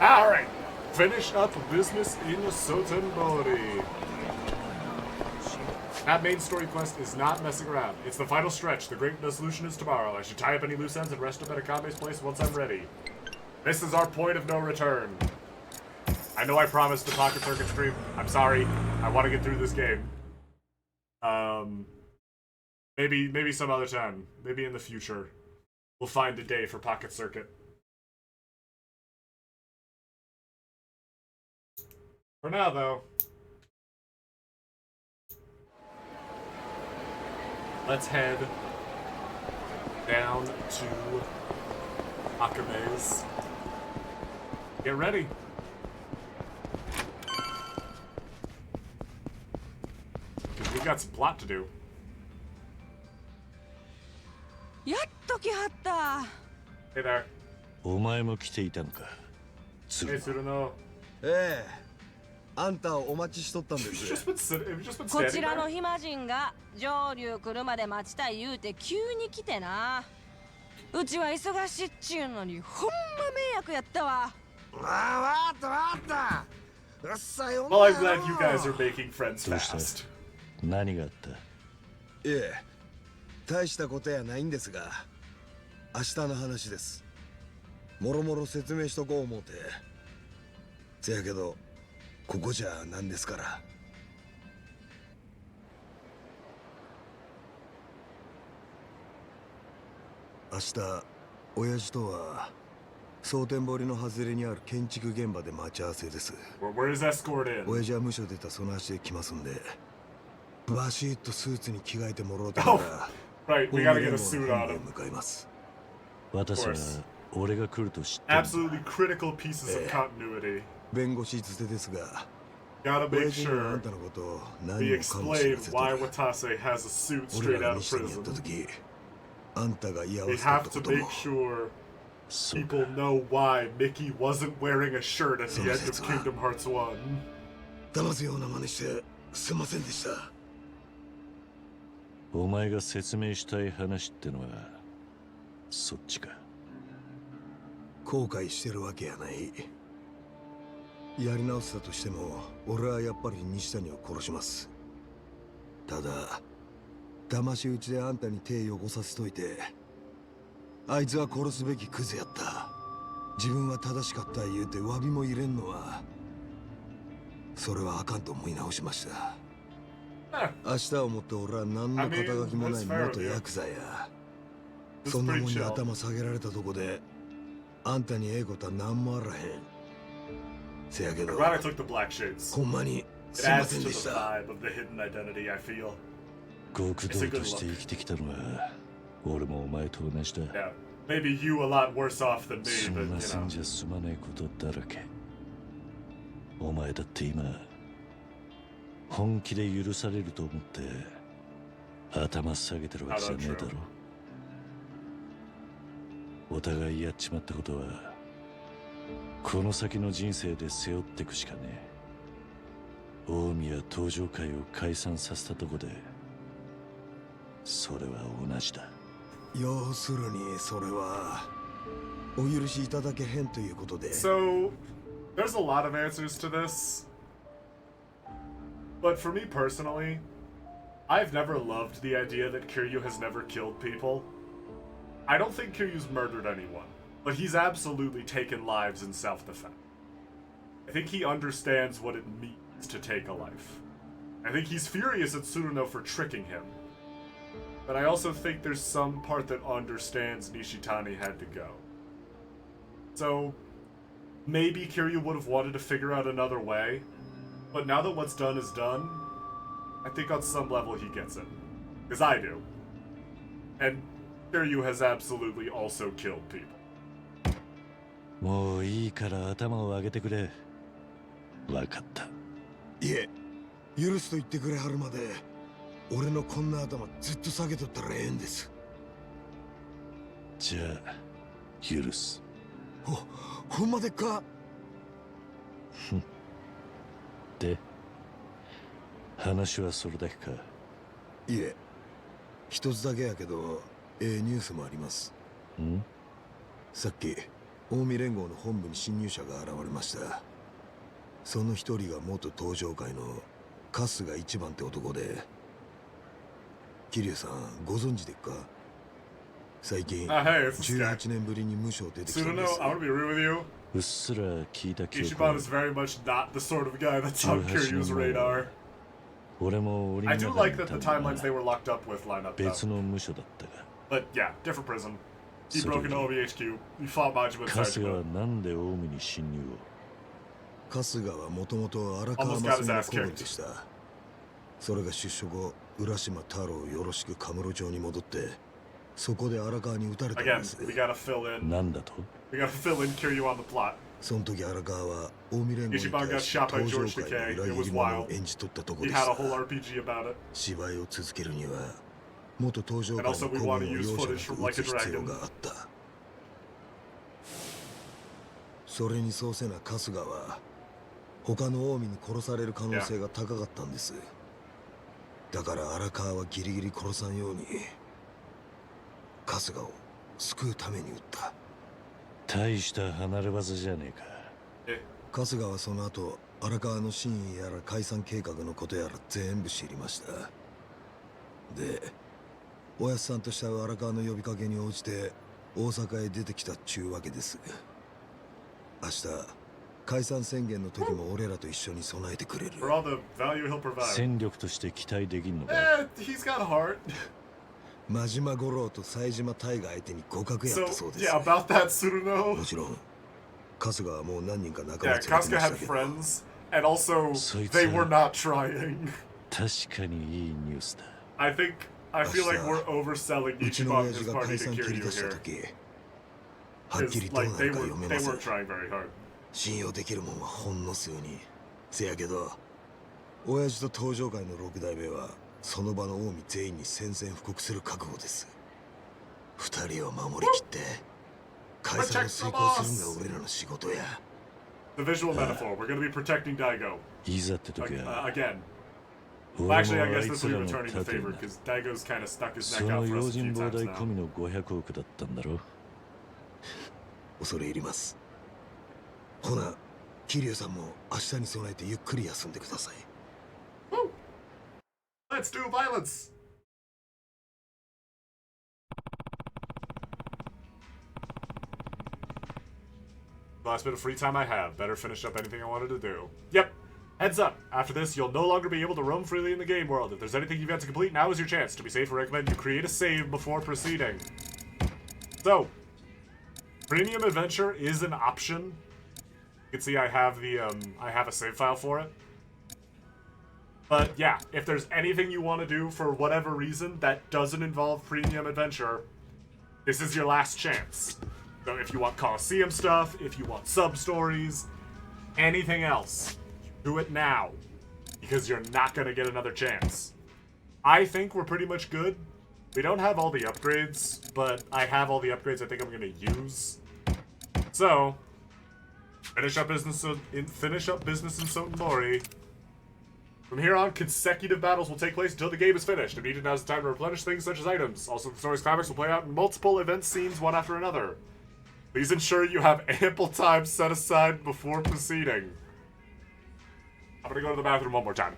Alright! Finish up business in Sotenbori. That main story quest is not messing around. It's the final stretch. The great resolution is tomorrow. I should tie up any loose ends and rest up at Akame's place once I'm ready. This is our point of no return. I know I promised the Pocket Circuit stream. I'm sorry. I want to get through this game. Maybe some other time. Maybe in the future. We'll find a day for Pocket Circuit. For now, though, let's head down to Akame's. Get ready. Because we've got some plot to do. やっと来はった。 Hey there. お前も来ていたのか。Hey, Tsuruno. ええ、あんたをお待ちしとったんで You've す。 just been sitting, you've just been こ standing ちらの there? 暇人が上流来るまで待ちたい言うて急に来てな。うちは忙しいっちゅうのにほんま迷惑やったわ。ああ、わかった。さよ Well, I'm glad you guys are making friends どうした fast. 何があった？いえ、大したことやないんですが、明日の話です。もろもろ説明しとこう思うて。せやけど、ここじゃなんですから。明日、親父とは蒼天堀の外れにある建築現場で待ち合わせです。Where is escort in? 親父は無所出たその足で来ますんで、バシッとスーツに着替えてもらおうとから、Right, we gotta get a suit on him. 向かいます。私は俺が来ると知って。Absolutely critical pieces of continuity. 弁護士つてですが、 Gotta make 親父にはあ sure んたのことを we 何もかも知ら explain せと why る。 Watase has a suit 俺 straight ら out が of 西にやった prison. 時、あんたが居合 We わせたっ have た to ことも make sure そうか。 people know why Mickey wasn't wearing a shirt at the end of そうですわ。 Kingdom Hearts 1. 騙すような真似してすいませんでした。お前が説明したい話ってのはそっちか。後悔してるわけやない。やり直せたとしても俺はやっぱり西谷を殺します。ただ騙し討ちであんたに手汚させといて、あいつは殺すべきクズやった、自分は正しかった言うて詫びも入れんのは、それはあかんと思い直しました。明日をもって俺は何の肩書きもない元ヤクザや。そんなもんに頭下げられたとこであんたにええことは何もあらへん。せやけど I'm glad I took the black shades. ほんまに It すいま adds せ to ん the でした。 vibe of the hidden identity, I feel. 極道として生きてきたのは俺もお前と同じだ。 Yeah. Maybe you a lot worse off than me, す but んま you せん know. じゃ済まねえことだらけ。お前だって今本気で許されると思って頭下げてるわけじゃねえだろ。お互いやっちまったことはこの先の人生で背負ってくしかねえ。近江は登場会を解散させたとこでそれは同じだ。要するにそれはお許しいただけへんということで。 So, there's a lot of answers to this. But for me personally, I've never loved the idea that Kiryu has never killed people. I don't think Kiryu's murdered anyone, but he's absolutely taken lives in self-defense. I think he understands what it means to take a life. I think he's furious at Tsuruno for tricking him. But I also think there's some part that understands Nishitani had to go. So, maybe Kiryu would have wanted to figure out another way, but now that what's done is done, I think on some level he gets it. Because I do. And Kiryu has absolutely also killed people. もういいから頭を上げてくれ。わかった。いえ、許すと言ってくれはるまで俺のこんな頭ずっと下げとったらええんです。じゃあ許す。ほんまでっか。で話はそれだけか。いえ、一つだけやけどええニュースもあります。ん？さっき近江連合の本部に侵入者が現れました。その一人が元登場会の春日一番って男で、桐生さんご存知でっか？最近 hey, it's this guy. 18年ぶりに無償出てきたんで Tsuruno, す I want to be real with you. うっすら聞いた記憶 Ichiban is very much not the sort of guy that's on Kiryu's radar. 俺も檻 I の do 中 like にい that た the んだ timelines they が were locked up with line up though. 別の無所だったが But yeah, different prison. He それ broke into より OVHQ. He fought Majima 春日 Saijima. はなんで近江に侵入を春日はもともと荒川 Almost 真 got his 澄の ass 顧問 kicked. でしたそれが出所後浦島太郎よろしくカムロ町に戻ってそこで荒川に撃たれたん Again, です we gotta fill in. なんだと We gotta fill in Kiryu on the plot. その時荒川は近江連合に Ichiban got 対して shot by 登 George 場会 Takei. の It 裏 was 切り者 wild. を演じ取ったとこ He で had し a た whole RPG about it. 芝居を続けるには元登場 And 会の also 顧 we 問 want を to use 容赦 footage な from く Like 撃 a つ必要 Dragon. があったそれにそうせな春日は他の近江に殺される可能性が高かったんですだから荒川はギリギリ殺さんように春日を救うために撃った大した離れ技じゃねえか春日はその後荒川の真意やら解散計画のことやら全部知りましたでおやすさんとした荒川の呼びかけに応じて大阪へ出てきたっちゅうわけです明日解散宣言の時も俺らと一緒に備えてくれる For all the value he'll provide. 戦力として期待できんのか He's got a heart. 真島五郎と冴島大河相手に互角やっ So, たそうです yeah, about that, Tsuruno. もちろん春日はもう何人か仲間 Yeah, 連れてま Kasuga した had けど friends, and also they were not trying. 確かにいいニュースだ I feel like we're overselling うちの Ichiban 親 his 父が party 解 to 散切り Kiryu 出した here. 時はっきり Because, どう like, な they るか were 読め they ませ weren't ん trying very hard. 信用できるもんはほんの数人せやけど親父と登場界の六代目はその場の近江全員に宣戦布告する覚悟です二人を守りきって解散を成功するのが俺らの仕事や The visual metaphor. We're gonna be protecting Daigo. いざって時は Again. Well, 俺 actually, も I あ guess い this つ will be らの returning the 盾に favor なる because Daigo's kind of stuck his そ neck の out for 用 us a 心 few 棒 times 代 now. 込みの500億だったんだろ恐れ入りますほな桐生さんも明日に備えてゆっくり休んでください Let's do violence. Last bit of free time I have. Better finish up anything I wanted to do. Yep. Heads up. After this, you'll no longer be able to roam freely in the game world. If there's anything you've yet to complete, now is your chance. To be safe, I recommend you create a save before proceeding. So, Premium Adventure is an option. You can see I have the I have a save file for it. But yeah, if there's anything you want to do for whatever reason that doesn't involve Premium Adventure, this is your last chance. So if you want Coliseum stuff, if you want sub-stories, anything else, do it now. Because you're not going to get another chance. I think we're pretty much good. We don't have all the upgrades, but I have all the upgrades I think I'm going to use. So, finish up business in Sotenbori. From here on, consecutive battles will take place until the game is finished. Immediately now's the time to replenish things such as items. Also, the story's climax will play out in multiple event scenes one after another. Please ensure you have ample time set aside before proceeding. I'm gonna go to the bathroom one more time.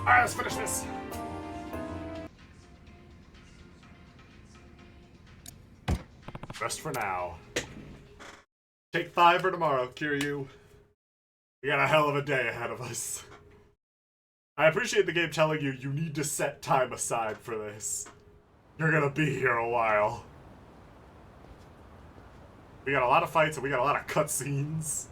Alright, let's finish this. Rest for now. Take 5 for tomorrow, Kiryu. We got a hell of a day ahead of us. I appreciate the game telling you you need to set time aside for this. You're gonna be here a while. We got a lot of fights and we got a lot of cutscenes.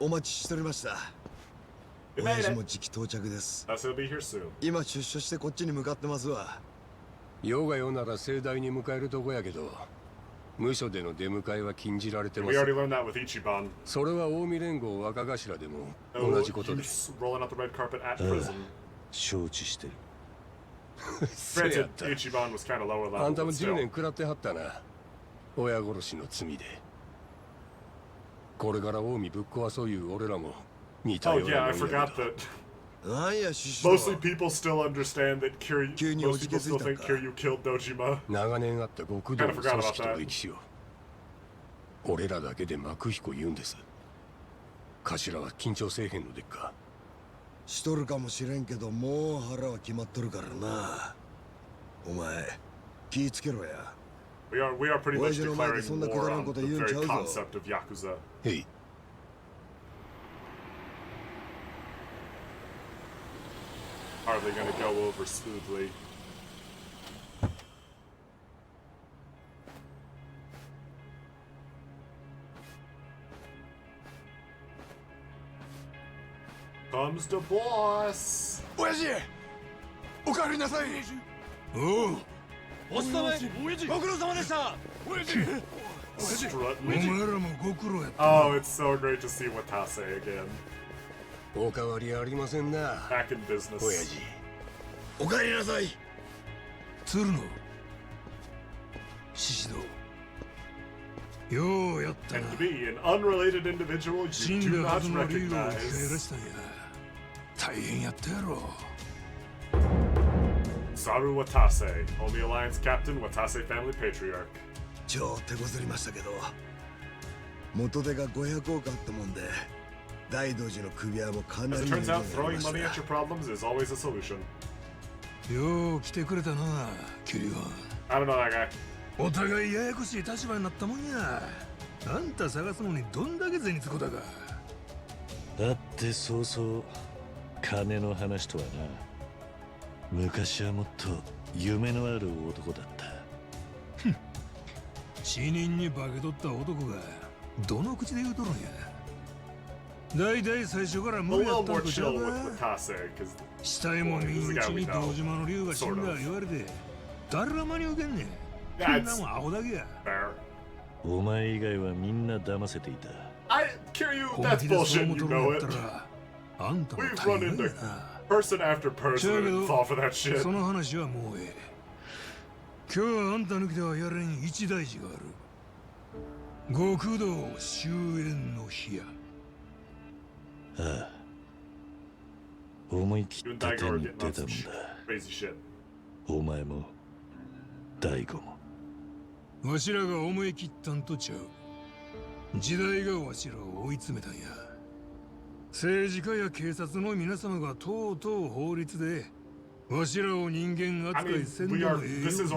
お待ちしておりました。親父も時期到着です。He'll be here soon. 今出所してこっちに向かってますわ。用が用なら盛大に迎えるとこやけど、無所での出迎えは禁じられてます。We already learned that with Ichiban. それは近江連合若頭でも同じことです。Rolling out the red carpet at prison. 承知してる。Granted, Ichiban was kind of lower level. あんたも10年食らってはったな。親殺しの罪で。これから近江ぶっ壊そういう俺らも似たようなもんやけど。Oh yeah, I forgot that. Mostly people still understand that Kiryu. Most people still think Kiryu killed Dojima. 長年あった極道の組織と歴史を俺らだけで幕彦言うんです。頭は緊張せえへんのでっか。しとるかもしれんけど、もう腹は決まっとるからな。お前気ぃつけろや。We are pretty much declaring war on the very concept of Yakuza. Hey. Hardly gonna go over smoothly. Comes the boss. 親父、お帰りなさい。おう、お勤め、ご苦労様でした。親父、お前らもご苦労やった。Oh, it's so great to see Watase again. おかわりありませんな。Back in business. 親父。お帰りなさい。鶴野、宍戸、ようやったな。 And to be an unrelated individual you do not recognize. 大変やったやろ。Saru Watase, Only Alliance Captain, Watase Family Patriarch. 超手こずりましたけど、元手が500億あったもんで、大道寺の首輪もかなり As it turns out, throwing money at your problems is always a solution. よう来てくれたな、キリオン。 I don't know that guy. お互いややこしい立場になったもんや。あんた探すのにどんだけ銭つこだか。だってそうそう金の話とはな。昔はもっと夢のある男だった。死人に化け取った男がどの口で言うとるんや。大体最初から無理やったんとちゃうか。死体も見んうちに堂島の竜が死んだ言われて誰が真に受けんねん。こんなもんアホだけや。お前以外はみんな騙せていた。Kiryu, that's bullshit, you know it. We've run into person after person and fall for that shit. その話はもうええ。今日はあんた抜きではやれん一大事がある。極道終焉の日や。ああ。思い切って手に出たもんだ。お前も大悟も。わしらが思い切ったんとちゃう。時代がわしらを追い詰めたんや。政治家や警察の皆様がとうとう法律でわしらを人間扱いせんでもええようにしてく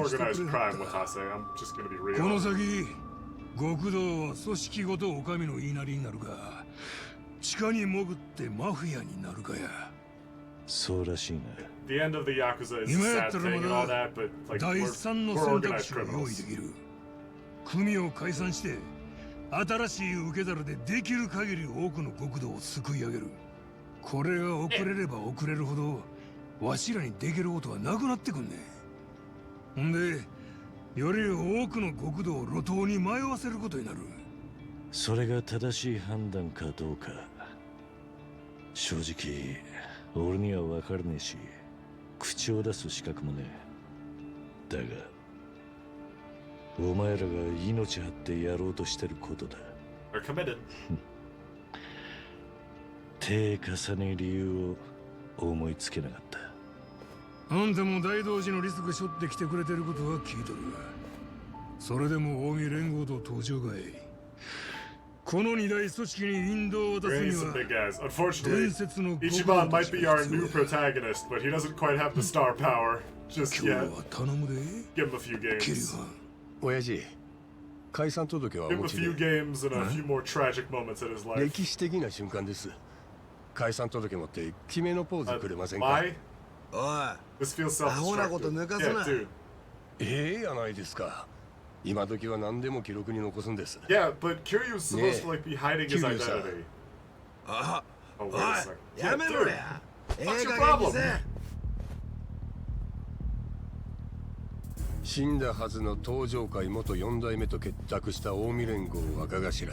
れた。この先極道は組織ごとお上の言いなりになるか、地下に潜ってマフィアになるかや。そうらしいな。The end of the Yakuza is 今 a やっ sad たら thing and ま all だ that, but like 第三の we're 選 organized 択肢が用意 criminals. できる。組を解散して新しい受け皿でできる限り多くの極道を救い上げる。これが遅れれば遅れるほどわしらにできることはなくなってくんねん。ほんでより多くの極道を路頭に迷わせることになる。それが正しい判断かどうか正直俺には分からねえし口を出す資格もねえ。だがお前らが命張ってやろうとしてることだ。They're committed. 手重ね理由を思いつけなかった。あんたも大同寺のリスク背負ってきてくれてることは聞いとる。それでも近江連合と東上会この二大組織に引導を渡す We're に some は big guys. Unfortunately, 伝説の Ichiban might be our new protagonist, but he doesn't quite have the star power just 今 yet. 日は頼むで Give him a few キリ games. ガン親父、解散届はお Give him a 持ち few で games and a few more tragic moments in his life. 歴史的な瞬間です。解散届持って決めのポーズくれませんか？ Why? おい This feels アホなこと self-destructive. 抜かす Yeah, な dude. やないですか。今時は何でも記録に残すんです。 Yeah, but Kiryu's supposed to like be hiding his Kiryu-san. identity. あ Oh, お wait a second. いやめろ dude. や What's え your え加減に problem? せ死んだはずの東上会元4代目と結託した近江連合若頭。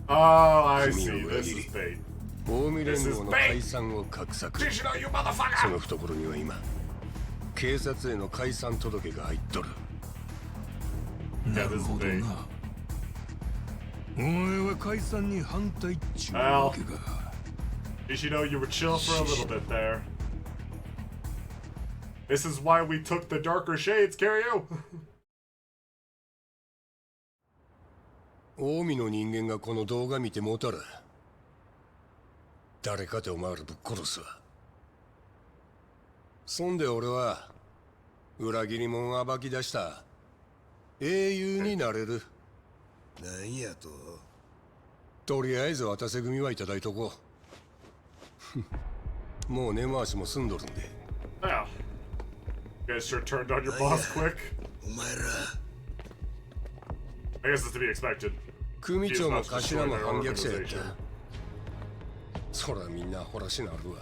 Oh, I see. This is bait. 近江連合の解散を画策。 Shishino, you そ motherfucker! の懐には今、警察への解散届が入っとる。なるほどなお前は解散に反対っちゅうわけか Shishino, you were chill for a little bit there. This is why we took the darker shades, Kiryu! 近江の人間がこの動画見てもうたら、誰かてお前らぶっ殺すわ。そんで俺は、裏切り者を暴き出した英雄になれる。なんやととりあえず渡せ組はいただいとこう。もう根回しも済んどるんで。Yeah. You guys sure turned on your boss quick. お前ら I guess it's to be expected. 組 He is 長も about to 頭 destroy も their 反逆者やっ organization. た。そらみんなほらしなるわ。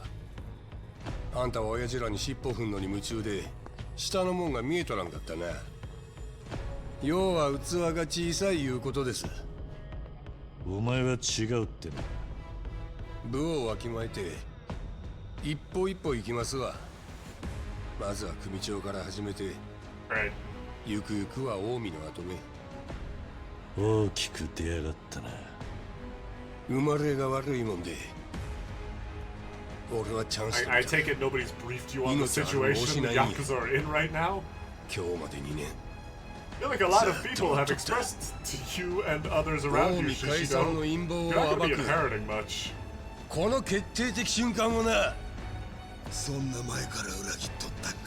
あんたは親父らに尻尾踏んのに夢中で、下のもんが見えとらんかったな。要は器が小さいいうことです。お前は違うってな。部をわきまえて、一歩一歩行きますわ。まずは組長から始めて、 Right. ゆくゆくは近江の後目。大きく出やがったな。生まれが悪いもんで、俺はチャンス I take it nobody's briefed you on the situation the Yakuza are in right now? 今日まで2年。 I feel like a lot of people have expressed to you and others around you, 近江解散の Shishino, 陰謀を you're not 暴 going to be く。 inheriting much. この決定的瞬間をな。そんな前から裏切っとったんか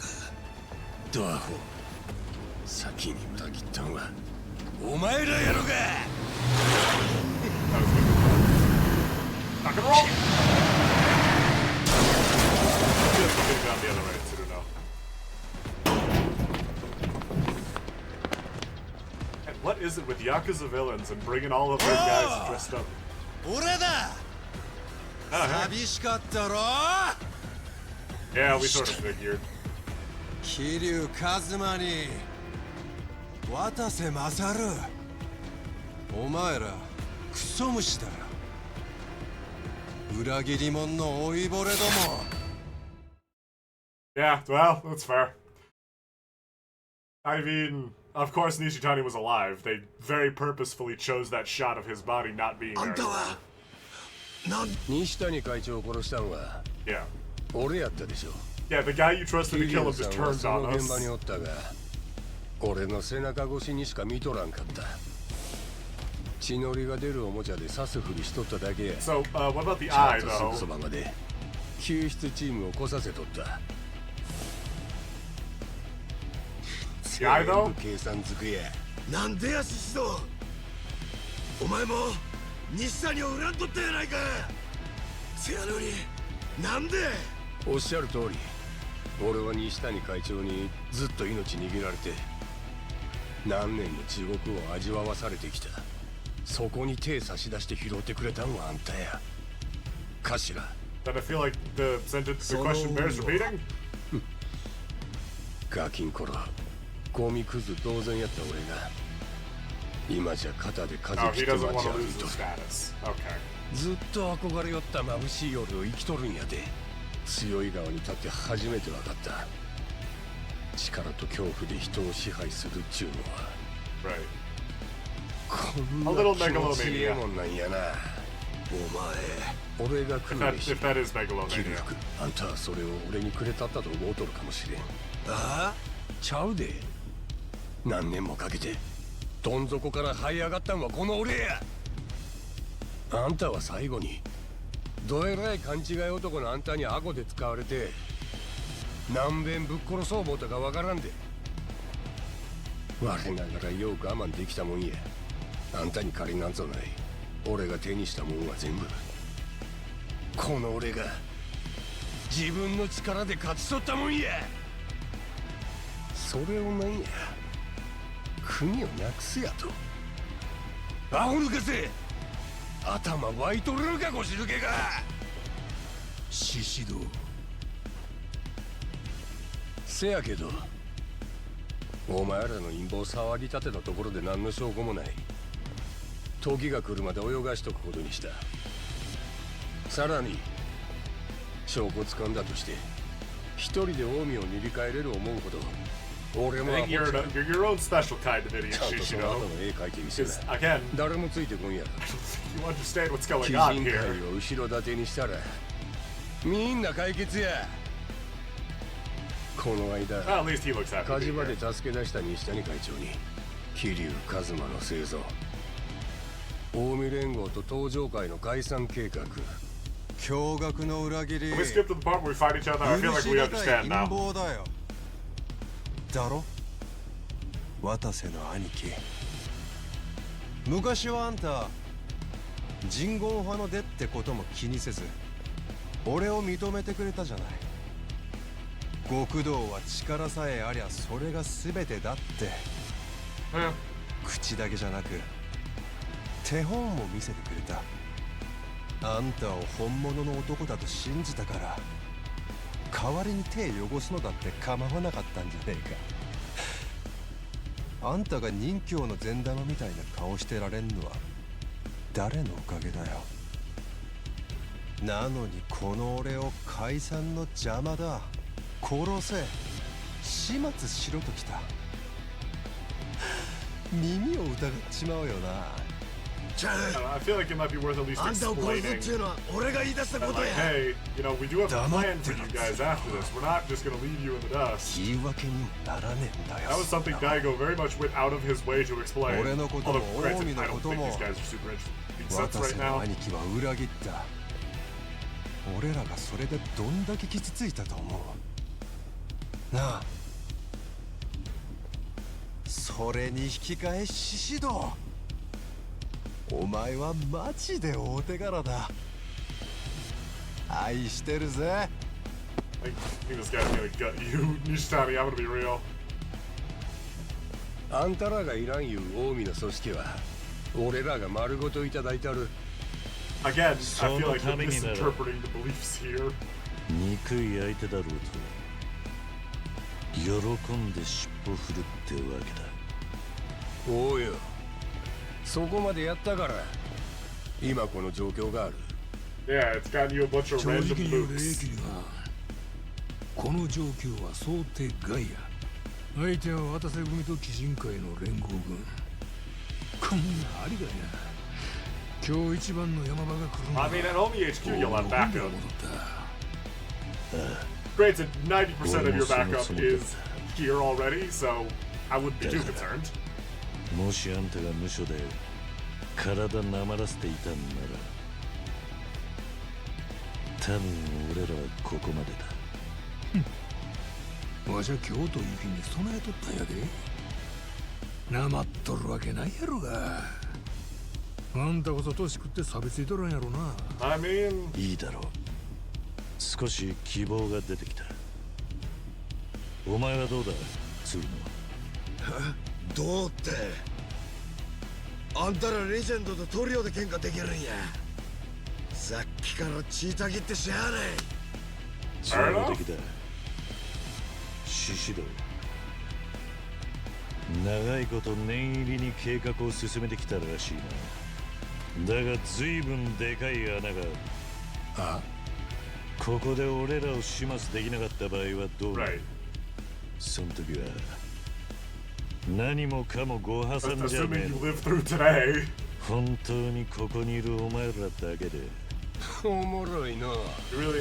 ドアホ。先に裏切ったんはお前らやろが。 Rock and roll! Just getting down the other way, Tsuruno. And what is it with Yakuza villains and bringing all of their guys dressed up? 俺だ Uh-huh. 寂しかったろ Yeah, we sort of figured. 桐生一馬に渡瀬勝るお前らクソ虫だ裏切り者の老いぼれども Yeah, well, that's fair. I mean, of course Nishitani was alive. They very purposefully chose that shot of his body not being あ there. んたはなん 西谷会長を殺したんは Yeah. 俺やったでしょ。 Yeah, the guy you trusted to 桐 kill 生 him さ just んは turned その on 現場 us. におったが、俺の背中越しにしか見とらんかった。血のりが出るおもちゃで刺すふりしとっただけや。 So, what about the ちゃ eye, んとすぐ though? そばまで救出チームを来させとった。 The eye, 全 though? 部計算づくや。なんでやシシドお前も西谷を恨んとったやないかせやのになんでおっしゃる通り、俺は西谷会長にずっと命握られて何年も地獄を味わわされてきた。そこに手差し出して拾ってくれたんはあんたや。頭。 Then I feel like the question bears repeating. ガキン頃、ゴミクズ同然やった俺が、今じゃ肩で風 Oh, 切 he って doesn't 街 want to 歩い lose と his る。 status. Okay. ずっと憧れよった眩しい夜を生きとるんやで。強い側に立って初めて分かった。力と恐怖で人を支配するっちゅうのは。Right. こん A little な気持ちいい megalomania. もんなんやな。お前、俺が If 訓 that, 練し if that is 着る megalomania. 服、あんたはそれを俺にくれたったと思うとるかもしれん。ああちゃうで。何年もかけて、どん底から這い上がったんはこの俺や。あんたは最後にどえらい勘違い男のあんたに顎で使われて何遍ぶっ殺そう思ったかわからんで。我ながらよう我慢できたもんや。あんたに借りなんぞない。俺が手にしたもんは全部この俺が自分の力で勝ち取ったもんや。それをなんや国をなくすやと。アホ抜かせ。頭湧いとるのかごしるけが。獅子堂。せやけどお前らの陰謀触りたてのところで何の証拠もない。時が来るまで泳がしとくことにした。さらに証拠掴んだとして一人で近江を塗り替えれる思うほど俺も I think you're your own special kind of idiot, ちゃんとその後 Shishino. の絵描いてみせな。 Again, 誰もついてこんやろ。 you understand what's 鬼 going on 人 here. 会を後ろ盾にしたらみんな解決や。この間 Well, at least he looks happy. 火 to be 事場 here. で助け出した西谷会長に桐生一馬の生存、近江連合と東上会の解散計画、驚愕の裏切り、 Can we skip to the part where we fight each other? I feel like we 許し難い understand 陰 now. 謀だよ。だろ渡瀬の兄貴。昔はあんた人言派の出ってことも気にせず俺を認めてくれたじゃない。極道は力さえありゃそれが全てだって、口だけじゃなく手本も見せてくれた。あんたを本物の男だと信じたから代わりに手汚すのだって構わなかったんじゃねえか。あんたが任侠の善玉みたいな顔してられんのは誰のおかげだよ。なのにこの俺を解散の邪魔だ、殺せ、始末しろときた。耳を疑っちまうよな。I feel like it might be worth at least あんたを殺すっ explaining ていうのは俺が言い出したこ that, と like, や。 hey, you know, we do have a plan for you guys after this. We're not just gonna leave you in the dust. 言い訳にもならねえんだよ。 That was something Daigo very much went out of his way to explain. 俺のことも Although, granted, 近江 I の don't こと think も these guys are super interested in 渡 sense 瀬 right の now. 兄貴は裏切った。俺らがそれでどんだけ傷ついたと思う。なあ、それに引き換え獅子堂、お前はマジで大手柄だ。愛してるぜ。 I think this guy's gonna gut you, Nishitani. I'm gonna be real. あんたらがいらんいう近江の組織は俺らが丸ごといただいたる。 Again, I feel like you're そのためになら misinterpreting the beliefs here. 憎い相手だろうと喜んで尻尾振るってわけだ。おうよ、そこまでやったから今この状況がある。 Yeah, it's gotten you a bunch of 正 random 直に言う霊 mooks. 気がこの状況は想定外や。相手は渡瀬組と鬼人会の連合軍。こんなありだや。今日一番の山場が来るんだ。 I mean, at Omi HQ, you'll have 戻 backup. った。Granted, 90% of your backup is here already, so I wouldn't be too concerned. もしあんたが無所で体なまらせていたんなら多分俺らはここまでだ。わしゃ今日という日に備えとったんやで。なまっとるわけないやろが。あんたこそ年食って錆びついとるんやろな。 I mean, いいだろう。少し希望が出てきた。お前はどうだ、鶴野。どうって、あんたらレジェンドとトリオで喧嘩できるんや。さっきから血たぎってしゃあない。上出来だ。獅子堂。長いこと念入りに計画を進めてきたらしいな。だが随分でかい穴がある。あ、ここで俺らを始末できなかった場合はどうなる？ right. その時は何もかもご破 But 産じゃね assuming え you の。 live through today, 本当にここにいるお前らだけで。おもろいな。 you really,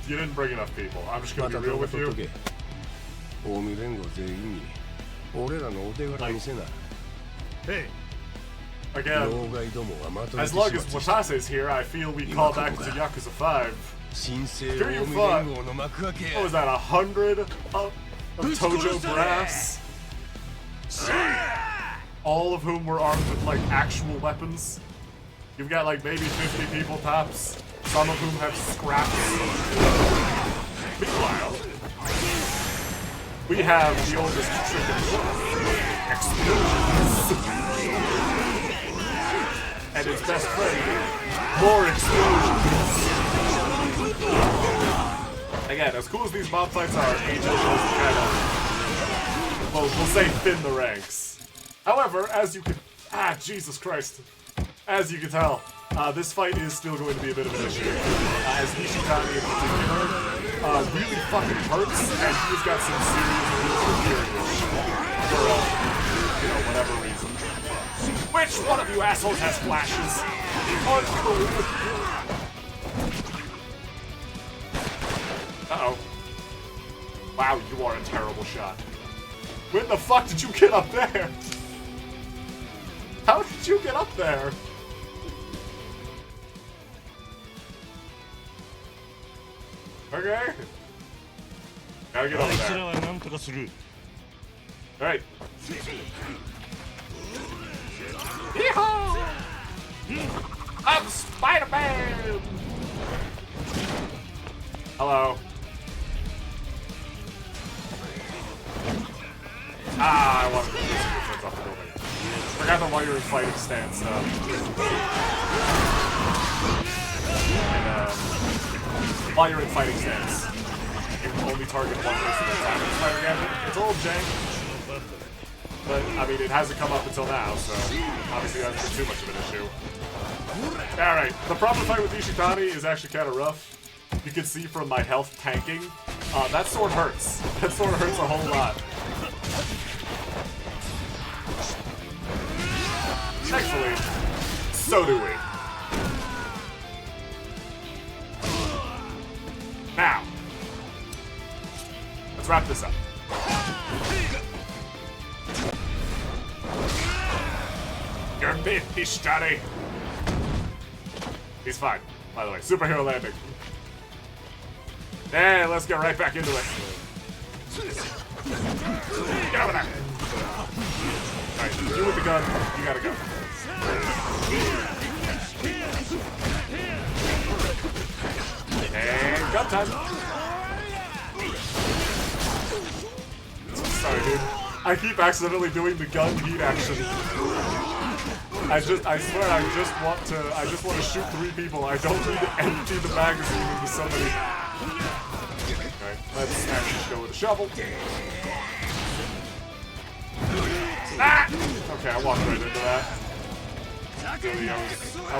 you didn't bring enough people. I'm just ま gonna た be 動 real 画 with 撮っ you. とけ。近江連合全員に俺らのお手柄見せな。へ Again, as long as Watase's here, I feel we call back to Yakuza 5. Here you fought, what was that, 100 of Tojo brass? All of whom were armed with, like, actual weapons. You've got, like, maybe 50 people tops, some of whom have scraps. Meanwhile, we have the oldest trick in the world, explosions. And its best friend, more explosions. Again, as cool as these mob fights are, Angel does kind of, well, we'll say thin the ranks. However, as you can, Jesus Christ. As you can tell, this fight is still going to be a bit of an issue. As Nishitani in particular really fucking hurts, and he's got some serious moves for you know, whatever reason. Which one of you assholes has flashes? Uncool. Uh-oh. Wow, you are a terrible shot. When the fuck did you get up there? How did you get up there? Okay. Gotta get over there. Alright. Yeehaw! I'm Spider-Man! Hello. I wanted to do some difference off the building. Forgot the while you're in fighting stance stuff. And, while you're in fighting stance, you can only target one person at a time in Spider Gambit. It's a little jank, but I mean, it hasn't come up until now, so obviously that's not too much of an issue. Alright, the proper fight with Ishitani is actually kind of rough. You can see from my health tanking, that sword hurts. That sword hurts a whole lot. Thankfully, so do we. Now, let's wrap this up. You're bit, Ishitani. He's fine, by the way. Superhero landing. Hey, let's get right back into it. Get over there. Alright, you with the gun, you gotta go. And gun time. Sorry, dude. I keep accidentally doing the gun heat action. I swear, I just want to shoot 3 people. I don't need to empty the magazine into somebody. Alright, let's actually go with a shovel. Ah! Okay, I walked right into that. Really, I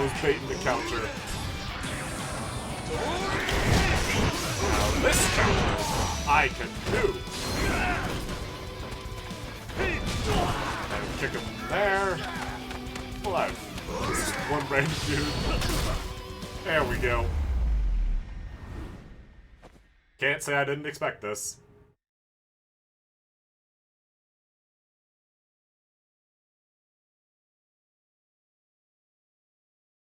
was baiting the counter. Now this counter, I can do. And kick him there. Alive. Just one random dude. There we go. Can't say I didn't expect this.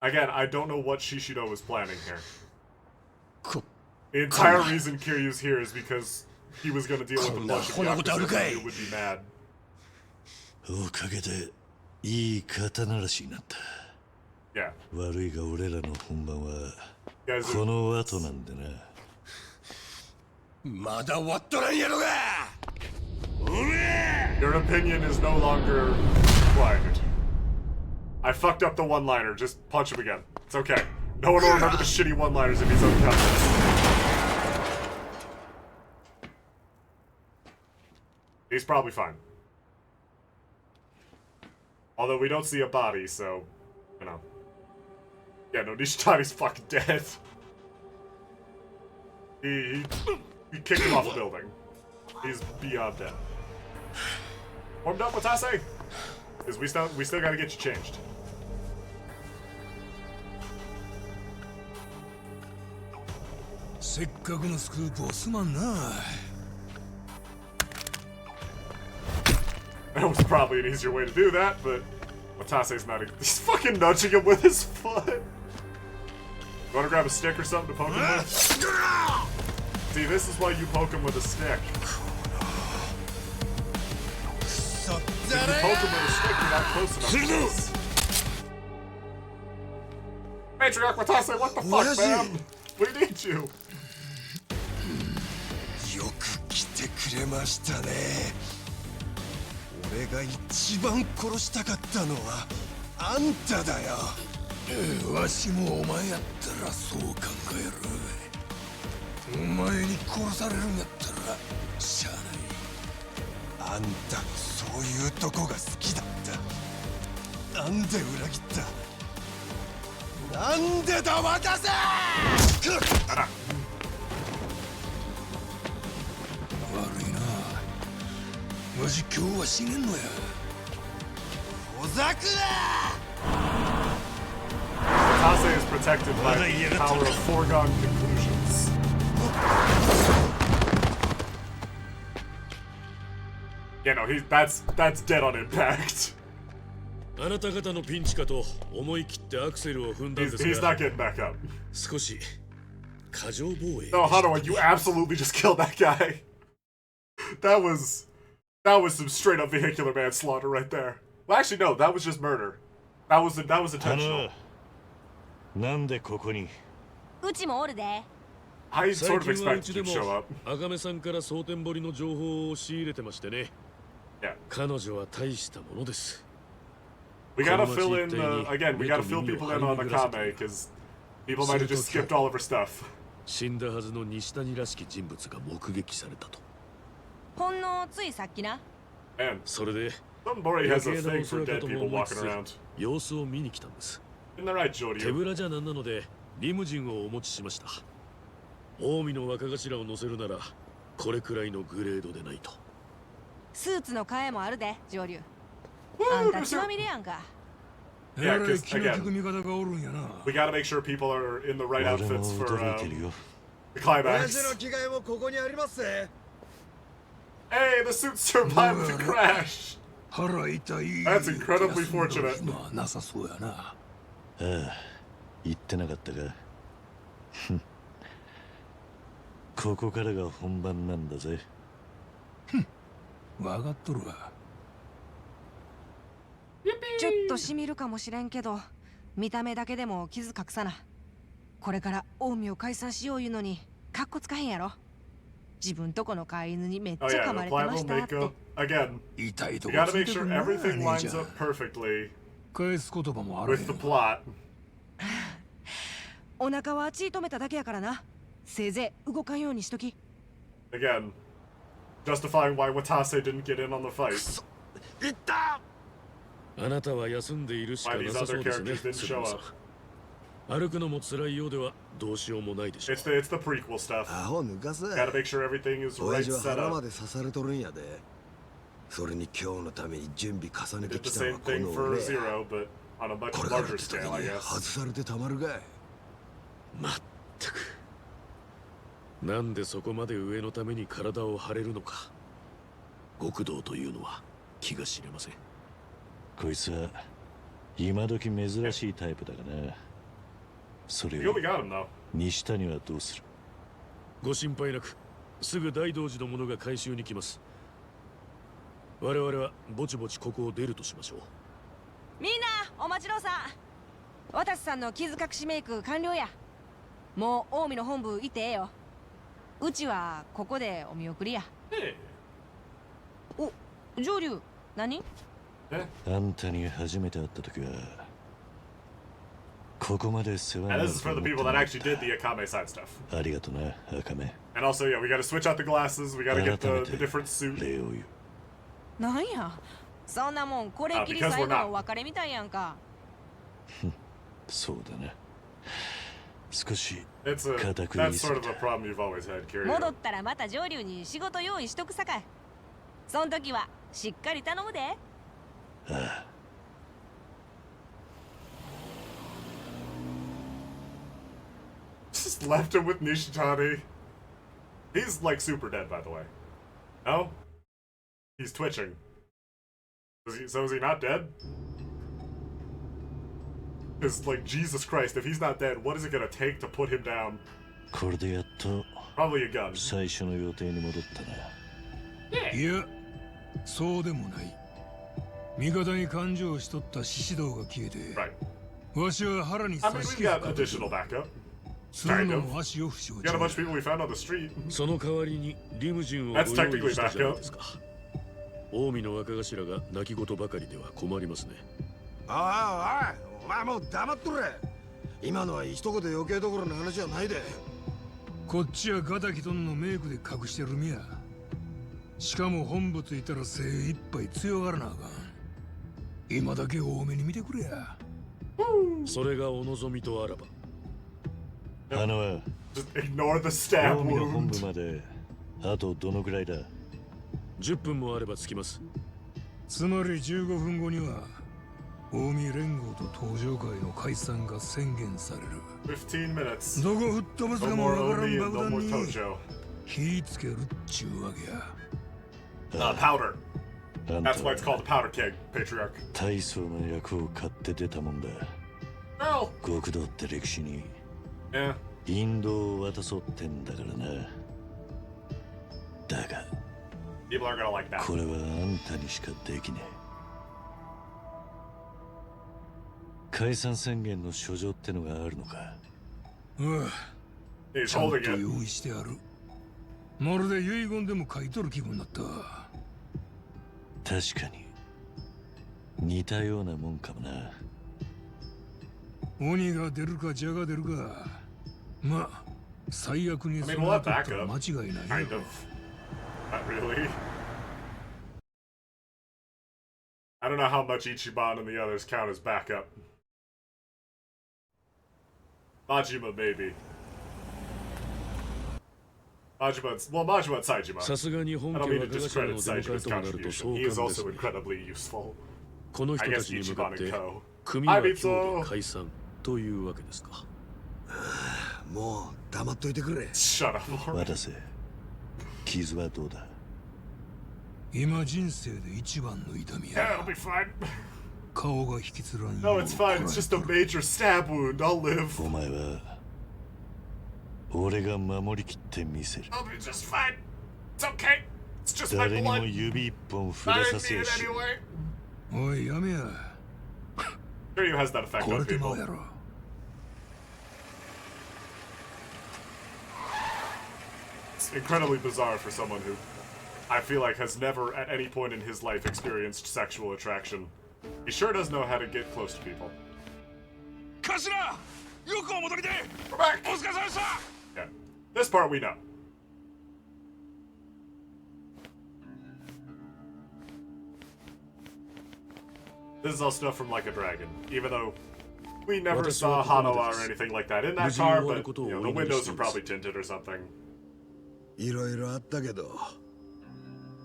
Again, I don't know what Shishido was planning here. The entire reason Kiryu's here is because he was going to deal with a bunch of Yakuza who would be mad. Yeah. Your opinion is no longer required. I fucked up the one-liner. Just punch him again. It's okay. No one will remember the shitty one-liners if he's unconscious. He's probably fine. Although we don't see a body, so, you know. Yeah, no, Nishitani's fucking dead. He kicked him off the building. He's beyond dead. Warmed up, Watase? Because we still gotta get you changed. That was probably an easier way to do that, but Watase's not. He's fucking nudging him with his foot. You wanna grab a stick or something to poke him with? See, this is why you poke him with a stick. If you poke him with a stick, you're not close enough to this. Matriarch Watase, what the fuck, man? We need you. よく来てくれましたね。俺が一番殺したかったのはあんただよ。わしもお前やったらそう考える。お前に殺されるんやったらしゃあない。あんたのそういうとこが好きだった。なんで裏切った？なんでだ渡せ！悪いな。わし今日は死ねんのや。小ざくだWatase is protected by the power of foregone conclusions. Yeah, no, that's dead on impact. あなた方のピンチかと思い切ってアクセルを踏んだんですが He's not getting back up. 少し過剰防衛 No, Hanawa, you absolutely just killed that guy. That was some straight up vehicular manslaughter right there. Well, actually, no, that was just murder. That was intentional. なんでここに？うちもおるで。I 最 sort of 近はう expected ち you で to も show up. 赤目さんから蒼天堀の情報を仕入れてましてね。Yeah. 彼女は大したものです。 We gotta fill in again. We gotta fill people in on Akame because people might have just skipped all of her stuff. 死んだはずの西谷らしき人物が目撃されたと。ほんのついさっきな。Man, それで Sunbori has a 余計な thing お世 for 話 dead かとも people 思いつ walking つ around. 様子を見に来たんです。 Isn't that right, 手 Jordy? ぶらじゃなんなのでリムジンをお持ちしました。近江の若頭を乗せるならこれくらいのグレードでないと。スーツの替えもあるで、上流。あんた血まみれやんか。Yeah, えらい because 気の利く again, 味方がおるんやな。 we gotta make sure people are in the right 俺も outfits for 驚いてるよ。 the 親 climax. 父の着替えもここにありますぜ。 Hey, the suit survived the crash. 腹痛い。 That's incredibly fortunate. まあなさそうやな。ああ、言ってなかったか。ここからが本番なんだぜ。わかっとるわ。ちょっとしみるかもしれんけど、見た目だけでも傷隠さな。これから近江を解散しよういうのにカッコつかへんやろ。自分とこの飼い犬にめっ Oh ちゃ yeah, 噛ま the れて plan ま will したっ make て。 again. 痛いと You こ gotta つい make てく sure るな everything 姉 lines ちゃん up perfectly 返す言葉もある with the plot. お腹は血止めただけやからな。せいぜい動かんようにしとき。Again, justifying why Watase didn't get in on the fight. いった。あなたは休んでいるしかなさそうですね。 Why these other characters didn't show up? 歩くのも辛いようではどうしようもないでしょう。 It's the prequel stuff. アホ抜かせ。 Gotta make sure everything is 親 right 父は set 腹ま up. で刺されとるんやで。それに今日のために準備重ねて Did き the たの same はこ thing の for 俺や。 Zero, but on a much これからっ larger て時 scale, I に guess. 外されてたまるかい。まったく。なんでそこまで上のために体を張れるのか。極道というのは気が知れません。こいつは今時珍しいタイプだがな。それ You を only got him though. 西谷はどうする？ご心配なく、すぐ大道寺の者が回収に来ます。我々はぼちぼちここを出るとしましょう。みんなお待ちどうさん。私さんの傷隠しメイク完了や。もう近江の本部行ってええよ。うちはここでお見送りや。 Hey. お、上流何？あんたに初めて会った時はここまで世話にな And る this is と for 思 the って people な that かっ actually did the Akame side stuff. た。ありがとな、赤目。 And also, yeah, we gotta switch out the glasses. We gotta get 改め the て different suit. 礼を言う。なんや。そんなもんこれっきり because 最 we're 後 not. のお別れみたいやんか。そうだな。少し It's a 固く言い that's す sort ぎ of a た。 problem you've always had, Kiryu. 戻ったらまた上流に仕事用意しとくさかい。そん時はしっかり頼むで。ああ。Just left him with Nishitani. He's like super dead, by the way. No? He's twitching. So is he not dead? Because, like, Jesus Christ, if he's not dead, what is it gonna take to put him down? これでやっと Probably a gun. 最初の予定に戻ったな。いや、そうでもない。味方に感情しとった獅子道が消えて、わしは腹に I 刺 mean, し we've got additional backup. するのも足を負傷 We got a bunch of people we found on the street. その代わりにリムジンをご用意したじゃないですか。近江の若頭が泣き言ばかりでは困りますね。おいおい、お前もう黙っとれ。今のは一言余計どころの話じゃないで。こっちはガタキトンのメイクで隠してるみや。しかも本部ついたら精一杯強がらなあかん。今だけ多めに見てくれや。それがお望みとあらば。花は Just ignore the stab 近江の本 wound. 部まであとどのくらいだ。10分もあれば着きます。つまり15分後には近江連合と登場会の解散が宣言される。15 minutes. どこ吹っ飛ばす No かも more わからん Omi 爆 and no 弾 more に Tojo. 火つけるっちゅうわけや。Powder. あんた That's why it's called a powder keg, Patriarch. 大層の役を買って出たもんだ。 Well, 極道って歴史に yeah. 引導を渡そうってんだからな。だが People aren't gonna like that. これはあんたにしかできねえ。解散宣言の書状ってのがあるのか。He's ちゃんと holding it. 用意してある。まるで遺言でも書いとる気分になった。確かに似たようなもんかもな。鬼が出るか蛇が出るか。まあ最悪に I そ mean, う we'll な have っとったら backup. 間違いないよ Kind。of. Not really. I don't know how much Ichiban and the others count as backup. Majima, maybe. Majima's and Saijima. さすがに本 I 家 don't mean 若 to 頭 discredit の出迎え Saijima's ともなると contribution. 壮 He is 観です also ね。 incredibly useful. この人 I た guess ちに向かっ Ichiban て and Ko. 組は I 今 mean, 日 so... で解散というわけですか。もう黙っといてくれ。 Shut up, Lord. 渡せ。傷はどうだ。今人生で一番の痛み Yeah, や it'll。be fine. 顔が引きつらん No, よう it's fine. It's just a major stab wound. I'll live. お前は俺が守りきってみせる。 I'll be just fine. It's okay. It's just my 誰にも blood. 指一本触 I れさ didn't せ mean や it し。 anyway. おいやめや。 Sure, you has that effect こ on れてま people. うやろ。 It's incredibly bizarre for someone who I feel like has never at any point in his life experienced sexual attraction. He sure does know how to get close to people. 頭、よくお戻りで。 We're back! お疲れ様でした。 Yeah. This part we know. This is all stuff from Like a Dragon, even though we never saw Hanawa or anything like that in that car, but you know, the windows are probably tinted or something. いろいろあったけど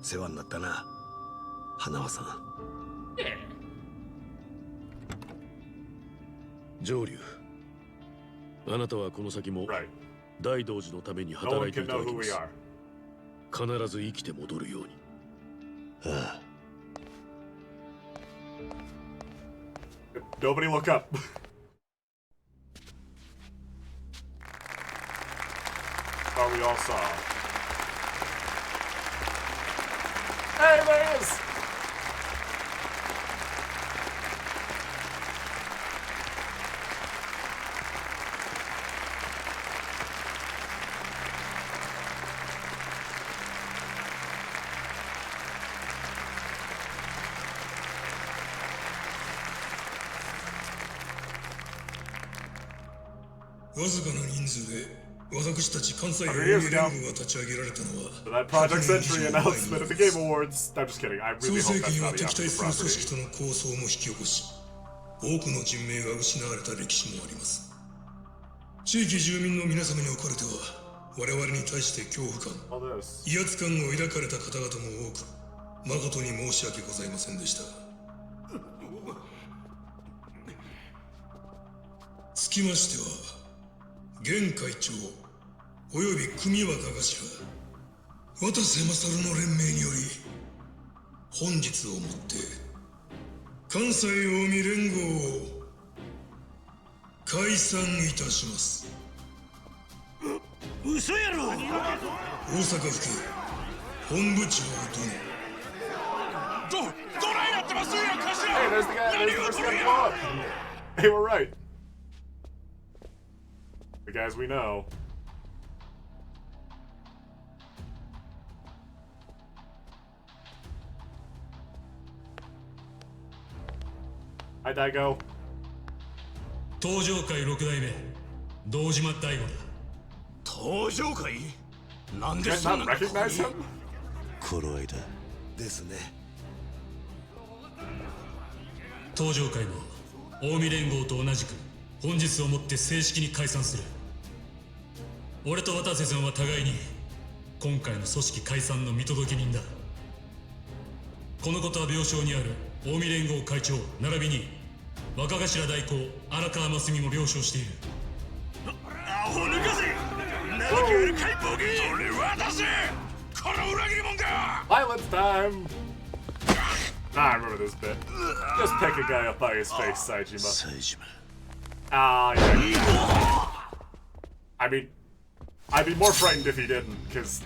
世話になったな、花輪さん。上流、あなたはこの先も Right. 大道寺のために No 働 one いて can いた know だき who ま we す。 are. 必ず生きて戻るように。ああ。 Nobody look up. Thought we all saw. Hey, there he is! That Project Century announcement at the Game Awards. I'm just kidding. I really hope that's not the after property. 多くの人命が失われた歴史もあります。地域住民の皆様におかれては、我々に対して恐怖感、威圧感を抱かれた方々も多く、誠に申し訳ございませんでした。つきましては、現会長および組若頭、渡瀬勝の連名により、本日をもって、関西近江連合を解散いたします。嘘やろ。大阪府警本部長殿。どないなってますよ、頭。 Hey, there's the guy. There's the person that blew up. They were right. The guys we know. Hi, Daigo. 登場界6代目堂島大吾だ。登場会。なんで Did そ I ん not なとこ recognize に。 him? 頃合いだ。ですね。登場界も近江連合と同じく本日をもって正式に解散する。俺と渡瀬さんは互いに今回の組織解散の見届け人だ。このことは病床にある近江連合会長並びに若頭代行荒川真澄も了承している。アホ抜かせ。長くやる解放機。それ渡せ。この裏切り者が。 Violence time! I remember this bit. Just pick a guy up by his face, Saejima. 冴島。 Ah, yeah. I mean, I'd be more frightened if he didn't, because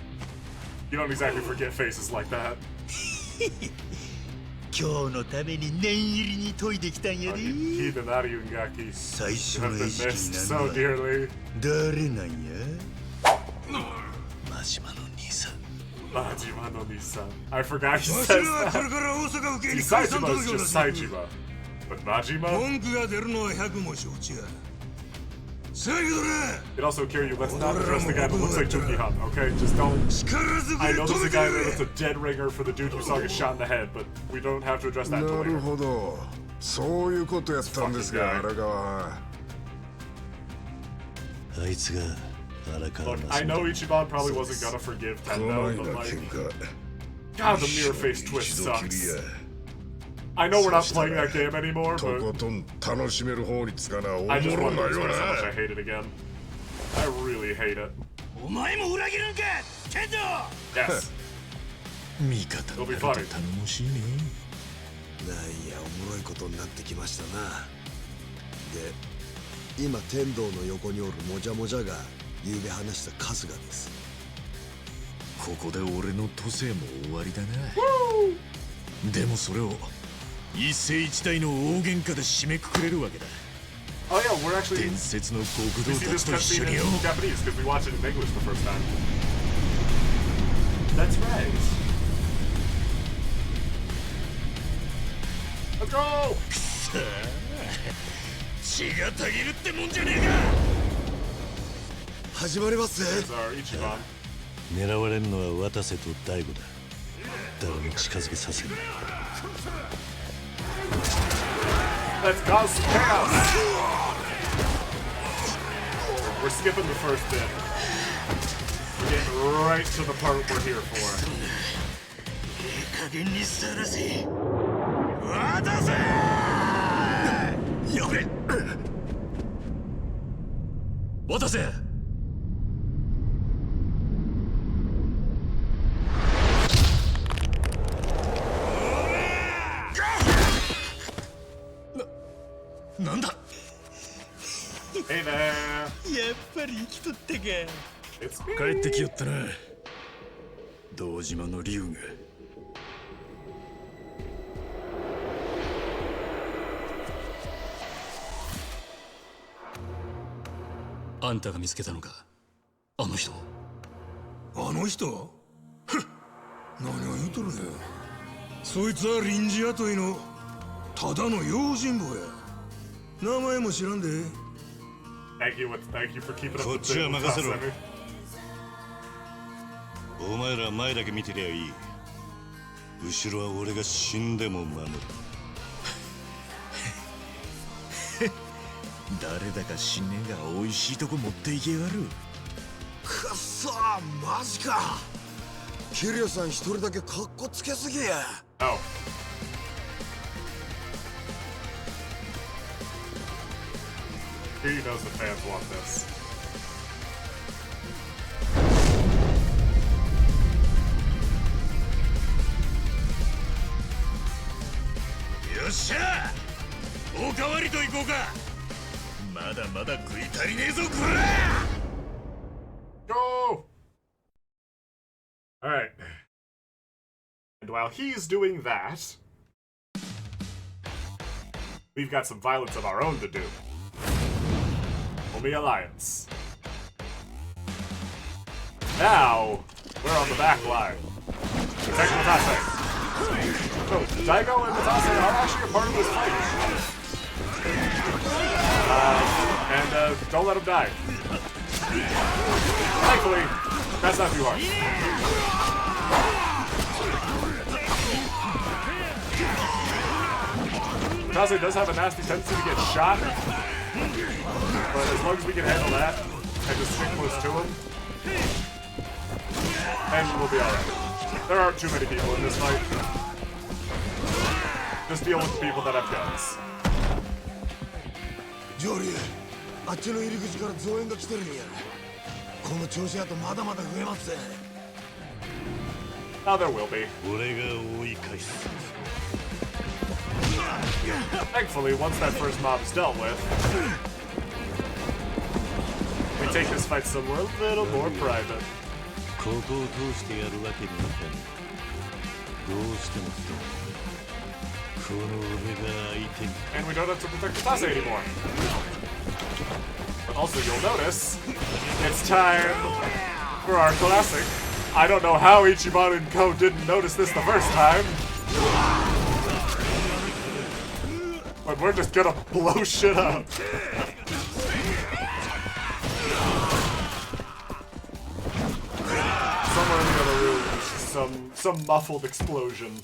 you don't exactly forget faces like that. 今日のために念入りに研いできたんやで。 Heathen Ariungaki 最初 have の been 意識 missed になる so dearly. 誰なんや。真島の兄さん。 Majima no Nisan. I forgot he わし says はこれ that. から大阪府警 See, に解散 Saejima 届 is けを出 just しに行く。 Saejima. But Majima? 文句が出るのは百も承知や。せやけどな。 It also, Kiryu, let's not address the guy that looks like Jukihan, okay? Just don't. I know there's a guy there that's a dead ringer for the dude you saw get shot in the head, but we don't have to address that な until る later. ほど。そういうことやったんですか、荒川。あいつが荒川 Look, 真 I 澄 know Ichiban probably wasn't gonna forgive このよ Tendo, う but な like, 喧嘩。 God, the mirror face twist 一度きり sucks. や。 I know we're not playing that game anymore, と but ことん楽しめる方につかな、おも I just ろ wanted な to よ express how much I な。 hate it again. I really hate it. お前も裏切るんか。ケント。 Yes. 味方になると頼もしいね。なんやおもろいことになってきましたな。で、今天道の横におるもじゃもじゃが昨べ話した春日です。ここで俺の都政も終わりだな。でもそれを一世一代の大喧嘩で締めくくれるわけだ。 Oh yeah, we're actually. 伝説の We 極 see 道た this ちと一緒 cutscene に in よ。 Japanese because we watched it in English the first time. That's right. Let's go! さあ血がたぎるってもんじゃねえか。始まりますぜ。 There's our Ichiban. 狙われるのは渡瀬と大悟だ。誰も近づけさせる。 Let's cause chaos! We're skipping the first bit. We're getting right to the part we're here for. いい加減にさらせ。渡せ。やべ。渡せ。なんだ。 Hey there! やっぱり生きとったか。 It's me! 帰ってきよったな。堂島の竜が。あんたが見つけたのか。あの人。あの人？ふっ、何を言うとるね。そいつは臨時雇いのただの用心棒や。名前も知らんで。Thank you for keeping up こっ the ちは bit with 任せ us, ろ。 Sammy. お前ら前だけ見てりゃいい。後ろは俺が死んでも守る。誰だか死ねえが美味しいとこ持っていけやがる。くっそー、マジか。キリオさん一人だけカッコつけすぎや。 Oh. He knows the fans want this. よっしゃ。おかわりと行こうか。ままだまだ食い足りねえぞこら。 Go! Alright. And while he's doing that, we've got some violence of our own to do. Omi Alliance. Now, we're on the back line. Protect Matase. So, Daigo and Matase are actually a part of this fight. And don't let him die. Thankfully, that's not too hard. Matase does have a nasty tendency to get shot, but as long as we can handle that and just stick close to him, and we'll be alright. There aren't too many people in this fight. Just deal with the people that have guns. ジョリー、あっちの入り口から増援が来てるんや。この調子だとまだまだ増えますぜ。Now there will be. Thankfully, once that first mob is dealt with, we take this fight somewhere a little more private. ここを通してやるわけにはいかない。どうしてもこの俺が相手に。 And we don't have to protect Matase anymore. But also, you'll notice, it's time for our classic. I don't know how Ichiban and Ko didn't notice this the first time. But we're just gonna blow shit up. Somewhere in the other room, some muffled explosion.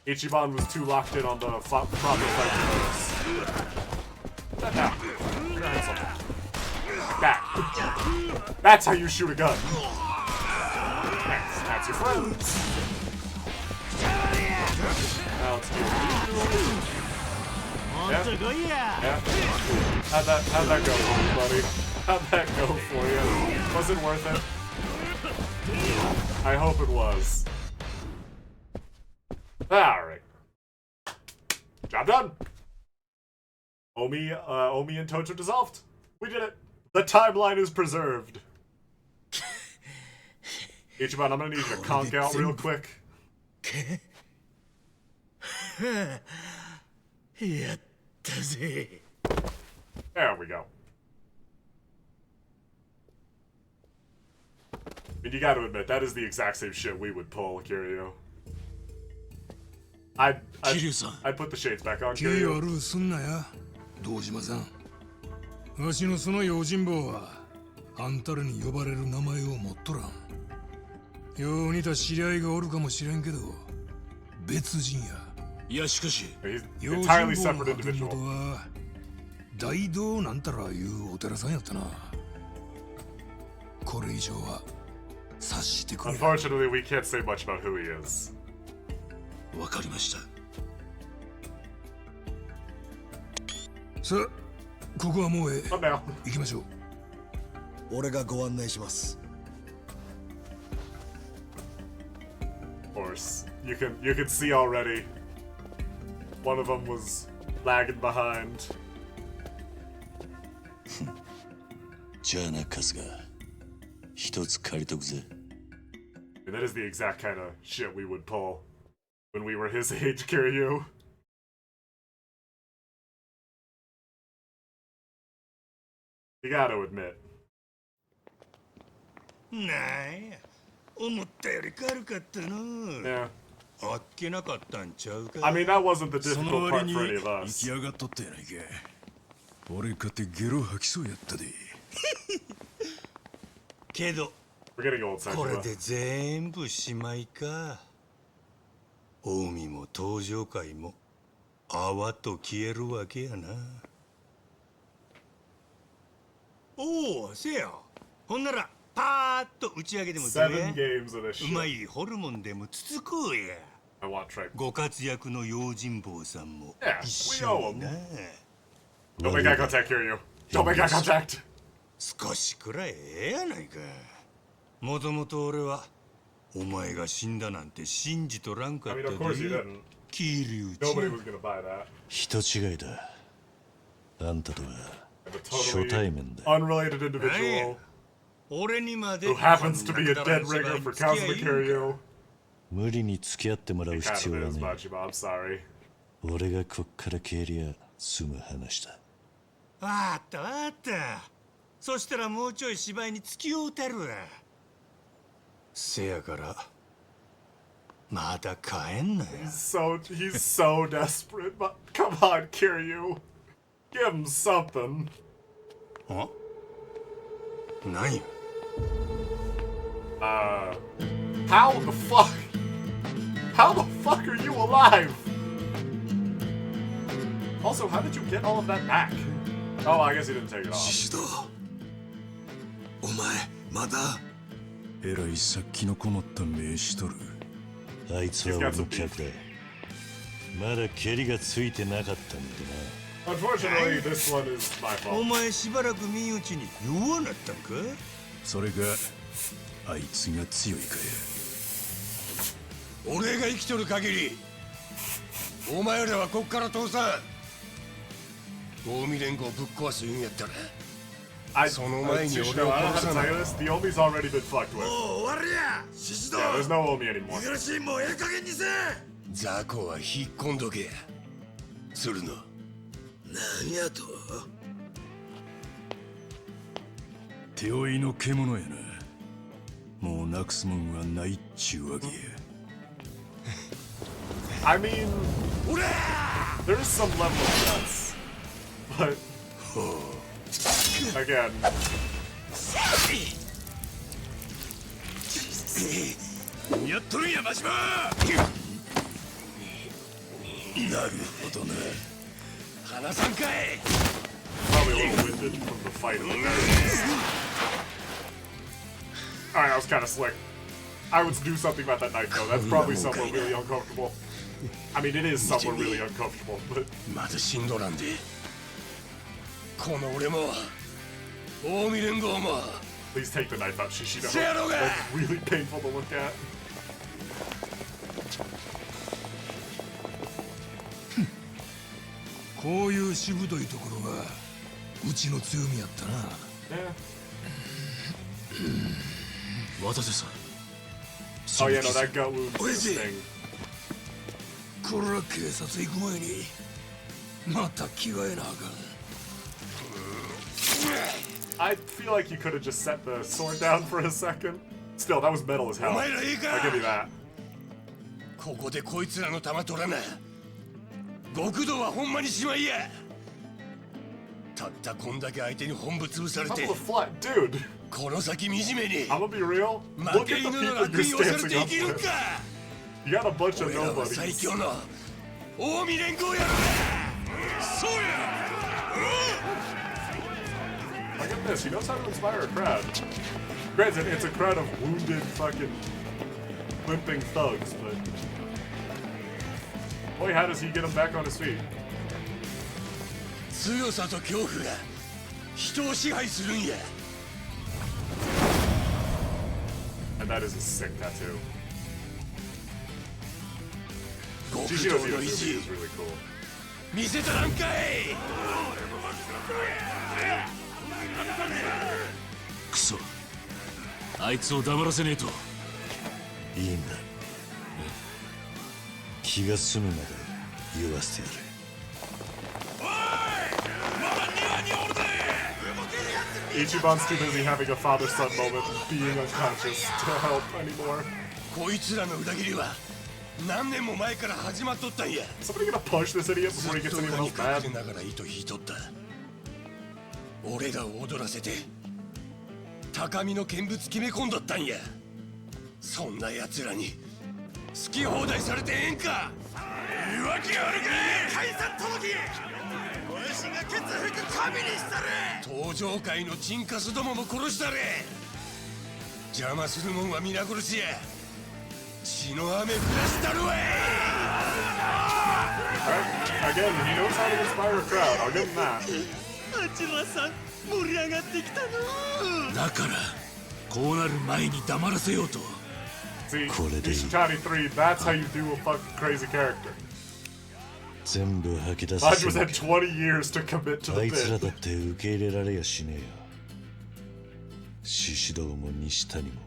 Ichiban was too locked in on the proper fight to notice. Now, you're gonna hit something. That. That's how you shoot a gun. That's your friends. Now let's do it. Yeah. How'd that go for you, buddy? How'd that go for you? Was it worth it? I hope it was. Alright. Job done! Omi and Tocho dissolved. We did it. The timeline is preserved. Ichiban, I'm gonna need you to conk out real quick. There we go. And you gotta admit, that is the exact same shit we would pull, Kiryu. I'd put the shades back on, Kiryu. 堂島さん、わしのその用心棒はあんたらに呼ばれる名前を持っとらん。よう似た知り合いがおるかもしれんけど、別人や。いやしかし、用心棒の旗本は大道なんたらいうお寺さんやったな。これ以上は察してくれ。Unfortunately, we can't say much about who he is. わかりました。さあ、ここはもう行きましょう。俺がご案内します。Of course, you can see already. One of them was lagging behind. じゃあな、春日。一つ借りとくぜ。That is the exact kind of shit we would pull when we were his age, Kiryu. You gotta admit. なんや、思ったより軽かったな。Yeah. あっけなかったんちゃうか。I mean, that wasn't the difficult part for any of 生 us. き上がっとったやないか。俺かてゲロ吐きそうやったで。けど、We're getting old, これ Sakura. で全部しまいか。近江も登場会も泡と消えるわけやな。おお、せや。ほんならパーッと打ち上げでもどうや。 7 games of this うま shit. いホルモンでもつつこうや。I want tripe. ご活躍の用心棒さんも Yeah, 一 we 緒 owe に him. な。 Don't make eye contact, Kiryu. Don't make eye contact. 少しくらいええやないか。もともと俺はお前が死んだなんて信じとらんかっ I た mean, of course you で。 didn't. 桐生ちゃ Nobody ん was gonna buy that. 人違いだ。あんたとは。And the totally unrelated individual who happens to be a dead ringer for Kazuma Kiryu. 無理に付き合ってもらう He 必 kind 要 of は is, ね Majima. I'm sorry. え。俺がこっから帰りゃ済む話だ。わかったわかった。そしたらもうちょい芝居に付き合うたるわ。せやからまだ帰んなよ。He's so desperate. But come on, Kiryu. Give him something. あ？何や？ How the fuck? How the fuck are you alive? Also, how did you get all of that back? Oh, I guess he didn't take it off. シシド、お前まだ？えらい殺気のこもった名しとる。あいつは俺の客だ。まだ蹴りがついてなかったんでな。Unfortunately, this one is my お fault. 前しばらく見んうちに弱なったんか？それがあいつが強いかや。俺が生きとる限りお前らはこっから通さん。近江連合ぶっ壊す言うんやったら So no mind you, I don't know how to tell you this. The Omi's already been fucked with. Yeah, there's no Omi anymore. 雑魚は引っ込んどけ。するの。なんやと？手負いの獣やな。もうなくすもんはないっちゅうわけや。I mean, there's some level of sense, but again, やっとるんやマジマ。なるほどな。話さんかい。 probably a little winded from the fight. Alright, that was kind of slick. I would do something about that knife though. That's probably somewhere really uncomfortable. I mean, it is somewhere really uncomfortable, but... まだ死んどらんで。この俺も近江連合も。 Please take the knife out, Shishido. That's really painful to look at. こういうしぶといところがうちの強みやったな。渡瀬さん。 Oh yeah, no, that gut wound thing. これは警察行く前にまた着替えなあかん。 I feel like you could have just set the sword down for a second. Still, that was metal as hell. I'll give you that. ここでこいつらの弾取らな。極道はほんまにしまいや。たったこんだけ相手に本部潰されて。Dude. この先惨めに。 I'm gonna be real. Look at the people you're standing up with. You got a bunch of nobodies. 最強の近江連合やろな。そうや。Look at this. He knows how to inspire a crowd. Granted, it's a crowd of wounded, fucking, limping thugs, but boy, how does he get him back on his feet? 強さと恐怖が人を支配するんや。 And that is a sick tattoo. 極 Shishido's 道の意 Yosumi 地 is really cool. 見せたらんかい。クソ。あいつを黙らせねえと。いいんだ。気が済むまで言わせてやる。 Ichiban's too busy having a father-son moment and being unconscious to help anymore. こいつらの裏切りは何年も前から始まっとったんや。 Somebody gonna punch this idiot before he gets anyone else mad? ずっと裏に隠れながら糸引いとった。俺らを踊らせて高みの見物決め込んどったんや。そんな奴らに好き放題されてええんか。言い訳あるかい。解散届け。わしがケツ吹く神にしたれ。登場界のチンカスどもも殺したれ。邪魔するもんは皆殺しや。血の雨降らしたるわい。 Again, he knows how to inspire a crowd. I'll give him that. あちらさん盛り上がってきたの。だからこうなる前に黙らせようと。 See, Ishitani 3, that's how you do a fucking crazy character. 全部吐き出す Lodge was had 20 years to commit to あ the いつら bid. だって受け入れられやしねえよ。獅子堂も西谷も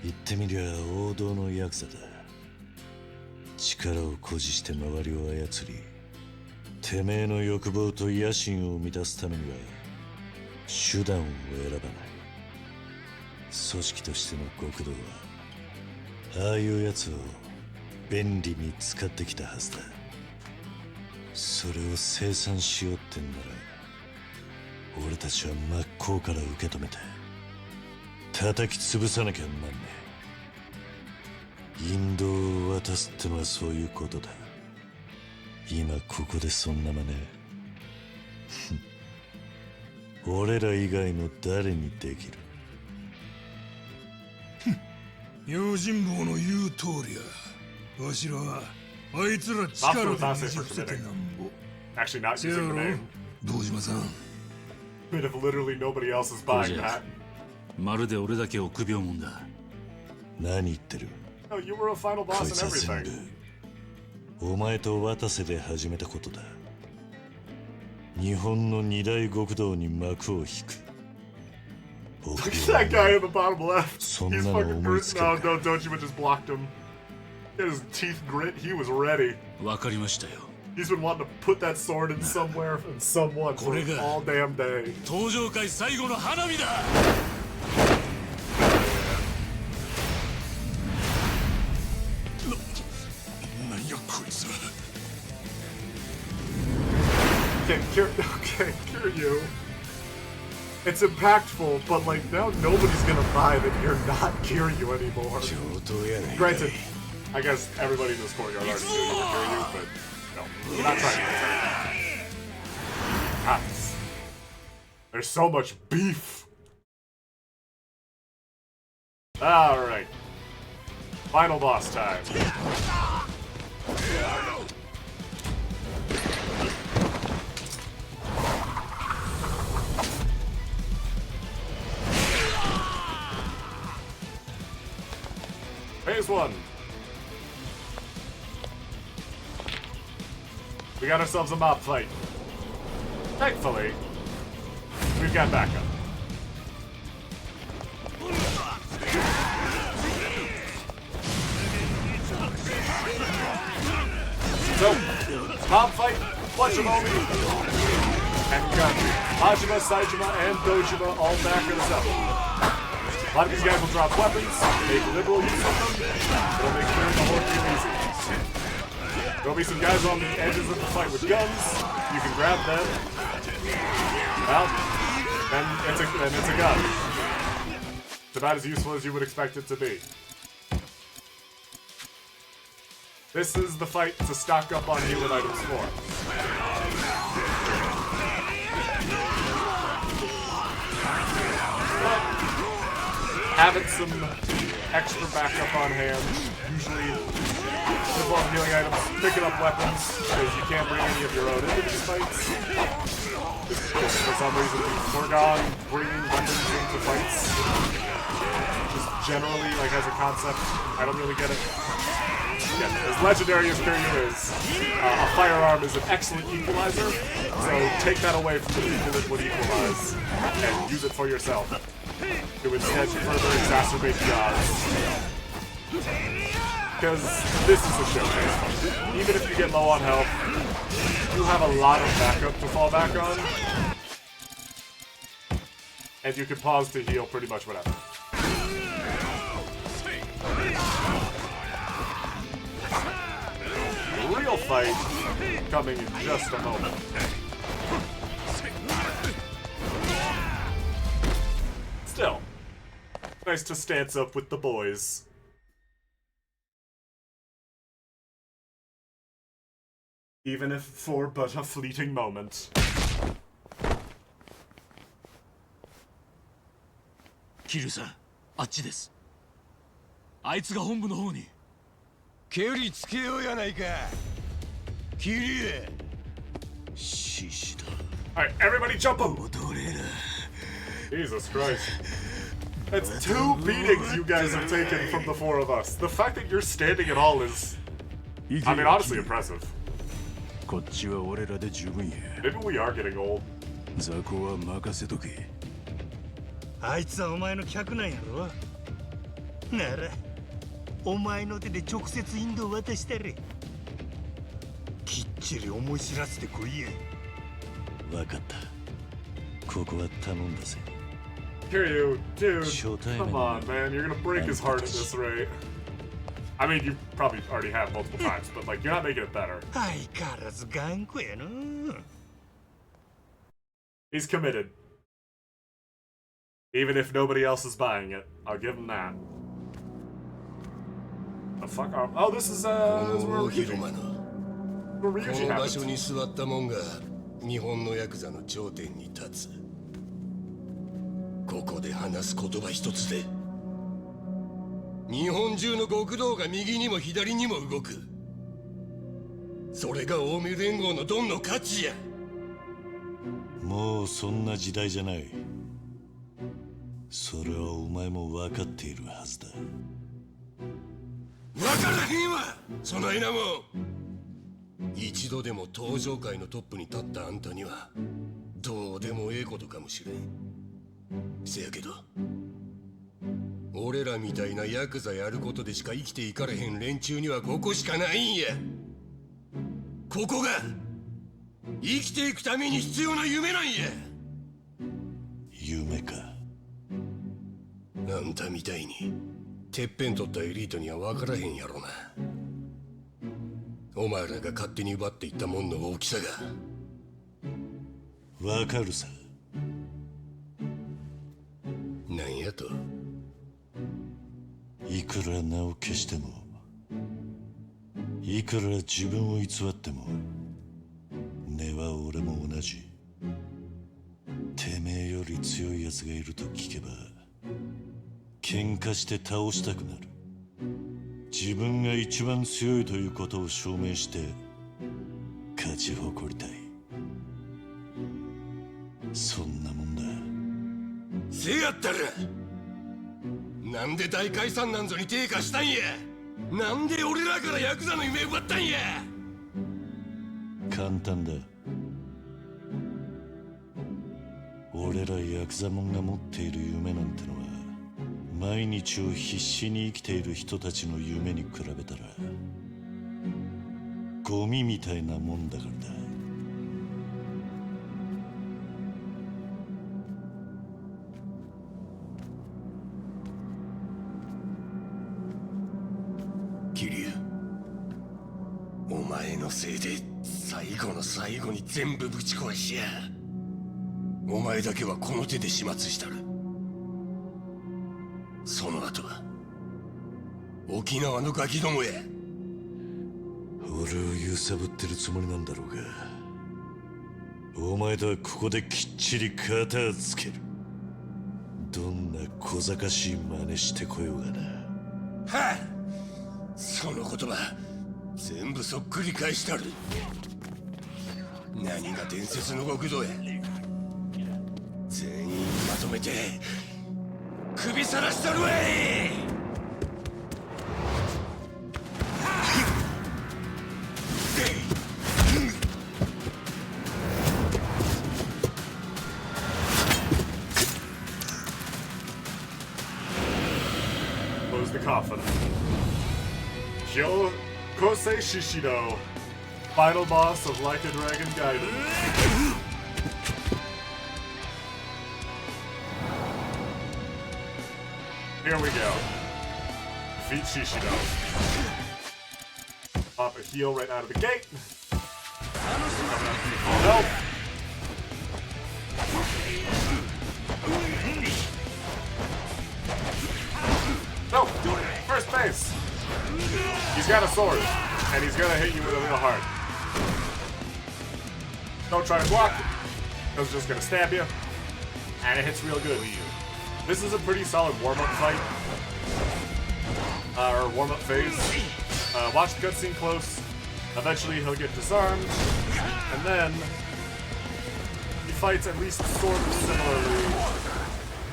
言ってみりゃ王道のヤクザだ。力を誇示して周りを操り、てめえの欲望と野心を満たすためには手段を選ばない。組織としての極道はああいうやつを便利に使ってきたはずだ。それを清算しようってんなら俺たちは真っ向から受け止めて叩き潰さなきゃなんねえ。引導を渡すってのはそういうことだ。今ここでそんな真似俺ら以外の誰にできる？用心棒の言う通りや。わしらはあいつら力でねじ伏せてなんぼ。 Actually, not せや using ろ the name. 堂島さん。 Bit of literally nobody else is buying that. まるで俺だけ臆病者だ。何言ってる？ No, you were a final こ boss い and つは全 everything. 部お前と渡瀬で始めたことだ。日本の二大極道に幕を引く。 Look at that guy in the bottom left. そん He's なの fucking 思いつける no, か？ no, Dojima just blocked him. His teeth grit, he was ready. わかりましたよ。 He's been wanting to put that sword in somewhere and someone for これが all damn day. 登場回最後の花火だ。何やこいつら。 Okay, Kiryu. It's impactful, but like now nobody's gonna buy that you're not Kiryu anymore. 上等やないかい。 Granted, I guess everybody in this courtyard already knew you were Kiryu, but no, we're not trying to pretend. God, there's so much beef. Alright. Final boss time. Phase 1. We got ourselves a mob fight. Thankfully, we've got backup. So, mob fight, bunch of Omi, and we got Majima, Saijima, and Dojima all back in us up. A lot of these guys will drop weapons, make liberal use of them, it'll make clearing the whole game easy. There'll be some guys on the edges of the fight with guns, you can grab them. Well, then it's a gun. It's about as useful as you would expect it to be. This is the fight to stock up on healing items for. But having some extra backup on hand, usually involving healing items, picking up weapons, because you can't bring any of your own into these fights. Just for some reason, we forgone bringing weapons into fights. Just generally, like as a concept, I don't really get it. Yeah, as legendary as Kiryu is, a firearm is an excellent equalizer, so take that away from the people that would equalize and use it for yourself to instead further exacerbate the odds. Because this is a showcase. Even if you get low on health, you have a lot of backup to fall back on, and you can pause to heal pretty much whatever. Real fight coming in just a moment. Still, nice to stance up with the boys. Even if for but a fleeting moment. 桐生さん、あっちです。あいつが本部の方に。距離つけようやないか。桐生。獅子だ。Alright, everybody jump up! Jesus Christ. That's 2 beatings you guys have taken from the 4 of us. The fact that you're standing at all is, I mean, honestly impressive. こっちは俺らで十分や。 Maybe we are getting old. 雑魚は任せとけ。あいつはお前の客なんやろ。ならお前の手で直接引導渡したれ。きっちり思い知らせてこいや。分かった。ここは頼んだぜ。 Kiryu, dude, come on, man. You're gonna break his heart at this rate. I mean, you probably already have multiple times, but like, you're not making it better. 相変わらず頑固やの。He's committed. Even if nobody else is buying it. I'll give him that. The fuck off. Oh, this is, this is where Ryuji この場所 happens. に座ったもんが日本のヤクザの頂点に立つ。ここで話す言葉一つで日本中の極道が右にも左にも動く。それが近江連合のドンの価値や。もうそんな時代じゃない。それはお前も分かっているはずだ。分からへんわそないなもん。一度でも登場界のトップに立ったあんたにはどうでもええことかもしれん。せやけど俺らみたいなヤクザやることでしか生きていかれへん連中にはここしかないんや。ここが生きていくために必要な夢なんや。夢か。あんたみたいにてっぺん取ったエリートには分からへんやろな。お前らが勝手に奪っていったもんの大きさが。分かるさ。なんやと。いくら名を消しても、いくら自分を偽っても、根は俺も同じ。てめえより強い奴がいると聞けば喧嘩して倒したくなる。自分が一番強いということを証明して勝ち誇りたい。そんなもんだ。せやったらなんで大解散なんぞに手貸したんや。なんで俺らからヤクザの夢奪ったんや。簡単だ。俺らヤクザモンが持っている夢なんてのは毎日を必死に生きている人たちの夢に比べたらゴミみたいなもんだからだ。桐生、お前のせいで最後の最後に全部ぶち壊しや。お前だけはこの手で始末したる。その後は沖縄のガキどもや。俺を揺さぶってるつもりなんだろうが、お前とはここできっちり肩をつける。どんな小賢しい真似してこようがな。はっ、その言葉全部そっくり返したる。何が伝説の極道や。全員まとめて首さらしたるわい。Close the coffin. Kosei Shishido, final boss of Like a Dragon Gaiden. Here we go. Defeat Shishido. Pop a heal right out of the gate. Nope. No! First base! He's got a sword, and he's gonna hit you with it real hard. Don't try to block, because it's just gonna stab you, and it hits real good. This is a pretty solid warm-up fight, or warm-up phase. Watch the cutscene close. Eventually he'll get disarmed, and then he fights at least sort of similarly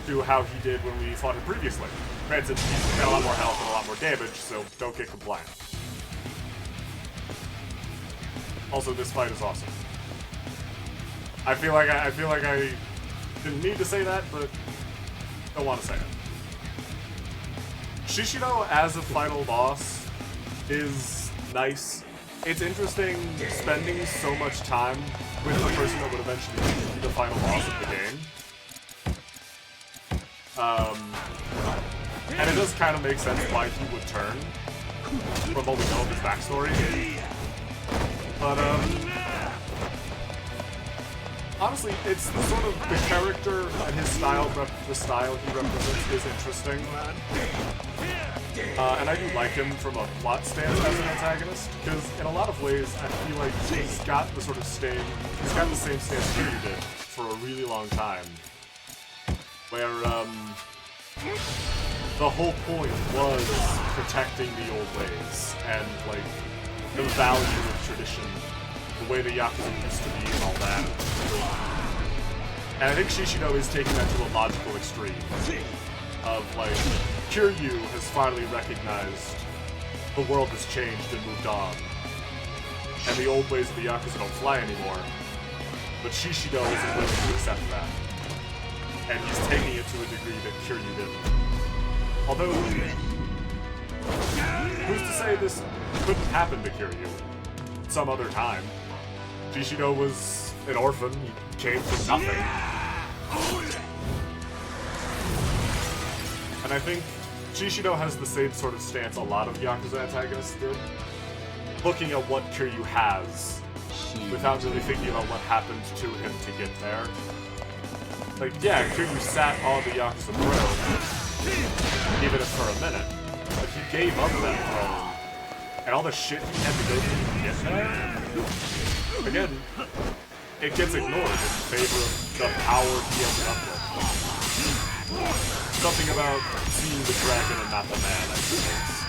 to how he did when we fought him previously. Granted, he's got a lot more health and a lot more damage, so don't get compliant. Also, this fight is awesome. I feel like I didn't need to say that, but don't want to say it. Shishido as a final boss is nice. It's interesting spending so much time with the person that would eventually be the final boss of the game. And it does kind of make sense why he would turn from what we know of his backstory. But, honestly, it's sort of the character and his style, the style he represents is interesting. And I do like him from a plot stance as an antagonist, because in a lot of ways I feel like he's got the sort of same stance Kiryu did for a really long time. Where, the whole point was protecting the old ways, and, like, the value of tradition, the way the Yakuza used to be and all that. And I think Shishido is taking that to a logical extreme. Of, like, Kiryu has finally recognized the world has changed and moved on. And the old ways of the Yakuza don't fly anymore. But Shishido isn't willing to accept that. And he's taking it to a degree that Kiryu didn't. Although, who's to say this couldn't happen to Kiryu some other time? Shishido was an orphan, he came from nothing. And I think Shishido has the same sort of stance a lot of Yakuza antagonists did. Looking at what Kiryu has, without really thinking about what happened to him to get there. Like, yeah, Kiryu sat on the Yakuza throne, even if for a minute, but he gave up that throne. And all the shit he had to go through to get there, again, it gets ignored in favor of the power he ended up with. Something about seeing the dragon and not the man, I suppose.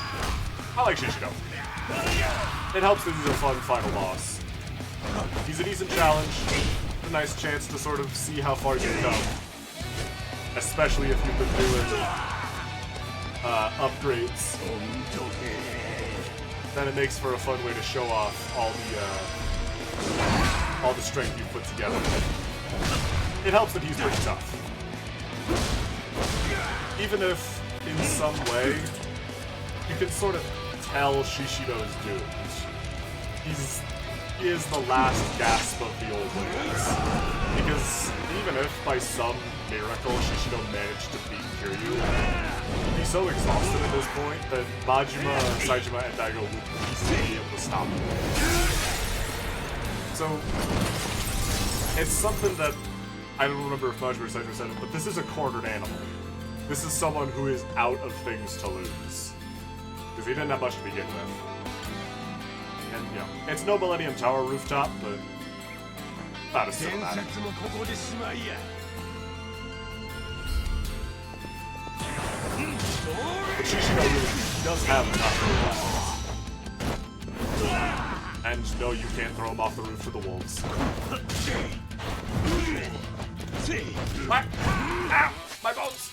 I like Shishido. It helps that he's a fun final boss. He's a decent challenge, a nice chance to sort of see how far you can come. Especially if you've been doing upgrades. Then it makes for a fun way to show off all the strength you've put together. It helps that he's pretty tough. Even if, in some way, you can sort of tell Shishido's doomed. He is the last gasp of the old ways. Because even if, by some miracle, Shishido managed to beat Kiryu, he'd be so exhausted at this point that Majima, Saejima, and Daigo would easily be able to stop him. So, it's something that, I don't remember if Majima or Saejima said it, but this is a cornered animal. This is someone who is out of things to lose. Because he didn't have much to begin with. And, you know, it's no Millennium Tower rooftop, but not as cinematic. But Shishido really does have enough. And no, you can't throw him off the roof to the wolves. What? Ow! My bones!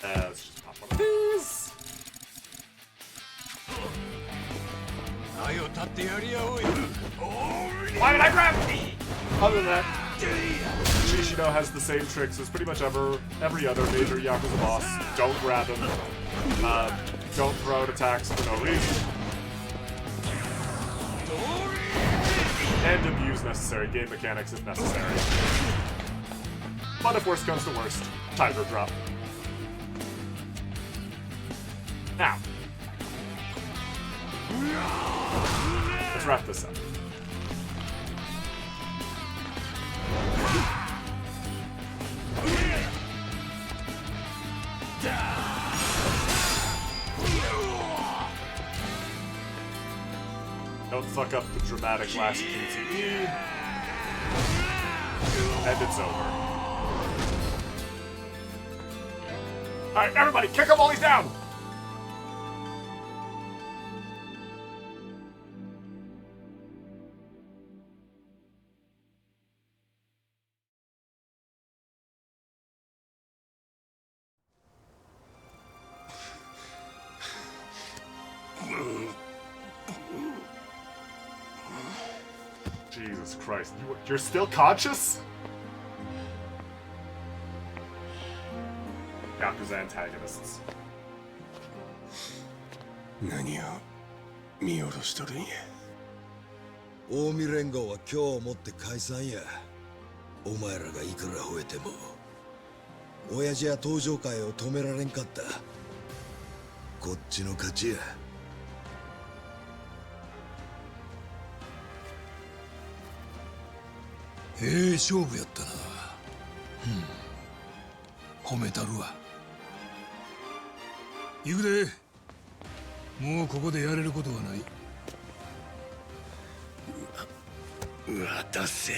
Let's just pop one of these. Why did I grab me? Other than that, Shishido has the same tricks as pretty much every other major Yakuza boss. Don't grab him. Don't throw out attacks for no reason. And abuse necessary game mechanics if necessary. But if worst comes to worst, Tiger Drop. Now, let's wrap this up. Don't fuck up the dramatic last GTE. And it's over. Alright, everybody, kick him while he's down! Jesus Christ. You're still conscious? Yakuza antagonists. 何を見下ろしとるんや。近江連合は今日をもって解散や。お前らがいくら吠えても親父や登場会を止められんかった。こっちの勝ちや。勝負やったな。褒めたるわ。行くで。もうここでやれることはない。渡せ。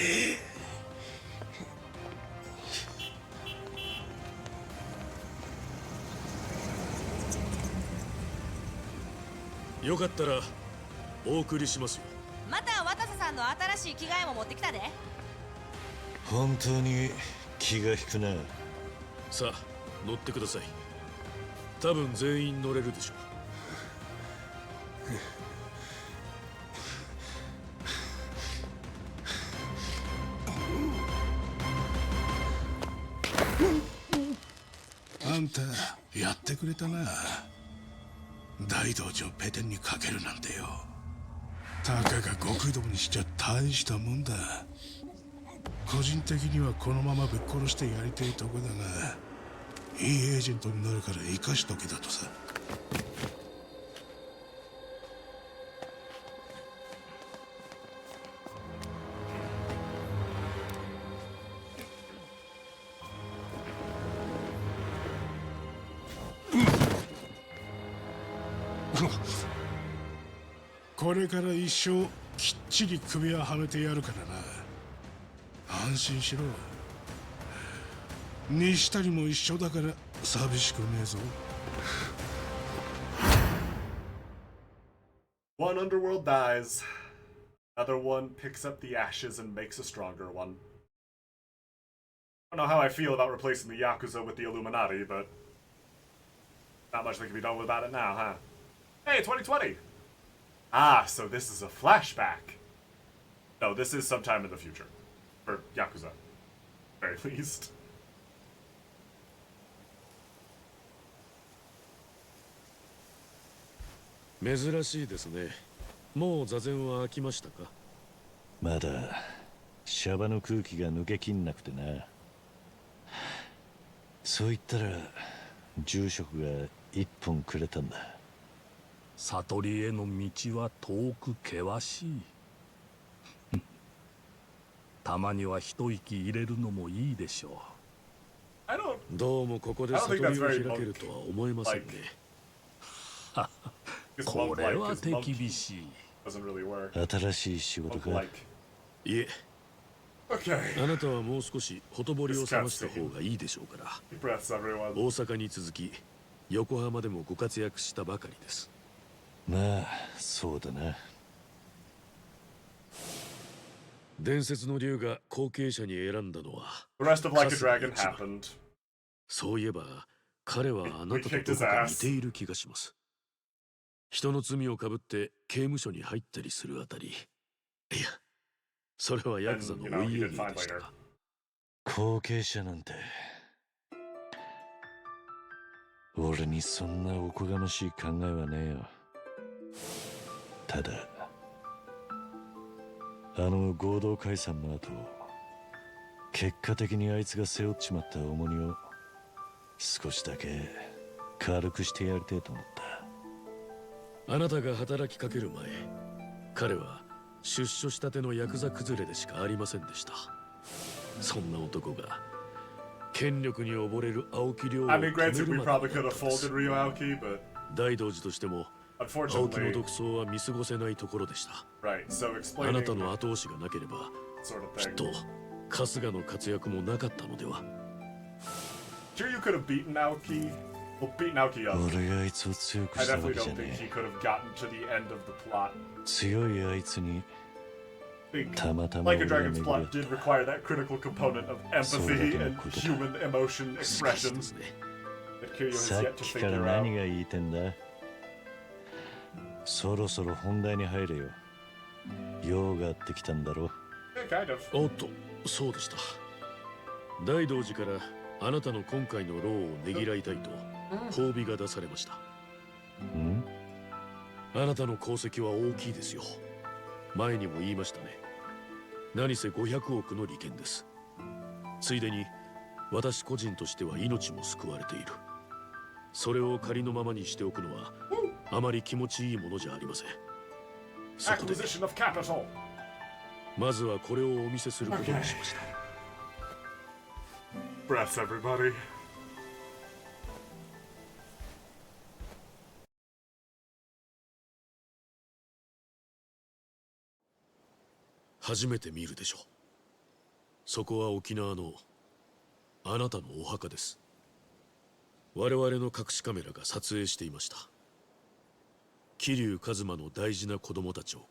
よかったらお送りしますよ。また渡瀬さんの新しい着替えも持ってきたで。本当に気が引くな。さあ乗ってください。多分全員乗れるでしょう。あんたやってくれたな。大道場ペテンにかけるなんてよ。たかが極道にしちゃ大したもんだ。個人的にはこのままぶっ殺してやりてえとこだが、いいエージェントになるから生かしとけだとさ。これから一生きっちり首ははめてやるからな。安心しろ。西谷も一緒だから寂しくねえぞ。One underworld dies. Another one picks up the ashes and makes a stronger one. I don't know how I feel about replacing the Yakuza with the Illuminati, but not much that can be done about it now, huh? Hey, 2020! Ah, so this is a flashback. No, this is sometime in the future. For Yakuza. At the very least. 珍しいですね。もう座禅は飽きましたか？まだシャバの空気が抜けきんなくてな。そう言ったら住職が一本くれたんだ。悟りへの道は遠く険しい。たまには一息入れるのもいいでしょう。どうもここで悟りを開けるとは思えませんね。これは手厳しい。新しい仕事か？いえ。あなたはもう少しほとぼりを冷ました方がいいでしょうから。大阪に続き横浜でもご活躍したばかりです。まあそうだな。伝説の竜が後継者に選んだのはそういえば彼はあなたとどこか似ている気がします。人の罪をかぶって刑務所に入ったりするあたり、いやそれはヤクザのお家芸でしたか。後継者なんて俺にそんなおこがましい考えはねえよ。ただあの合同解散の後、結果的にあいつが背負っちまった重荷を少しだけ軽くしてやりてえと思った。あなたが働きかける前、彼は出所したてのヤクザ崩れでしかありませんでした。そんな男が権力に溺れる青木亮を止めるまでの大道寺としても青木の独走は見過ごせないところでした。あなたの後押しがなければきっと春日の活躍もなかったのでは。俺があいつを強くしたわけじゃねえ。強いあいつにたまたま俺が巡り合った。さっきから何が言いてんだ。そろそろ本題に入れよ。用があってきたんだろ。おっと、そうでした。大道寺からあなたの今回の労をねぎらいたいと褒美が出されました。あなたの功績は大きいですよ。前にも言いましたね。何せ500億の利権です。ついでに私個人としては命も救われている。それを仮のままにしておくのはあまり気持ちいいものじゃありません。そこでまずはこれをお見せすることにしました。Breaths, everybody. 初めて見るでしょう。そこは沖縄のあなたのお墓です。我々の隠しカメラが撮影していました。桐生一馬の大事な子供たちを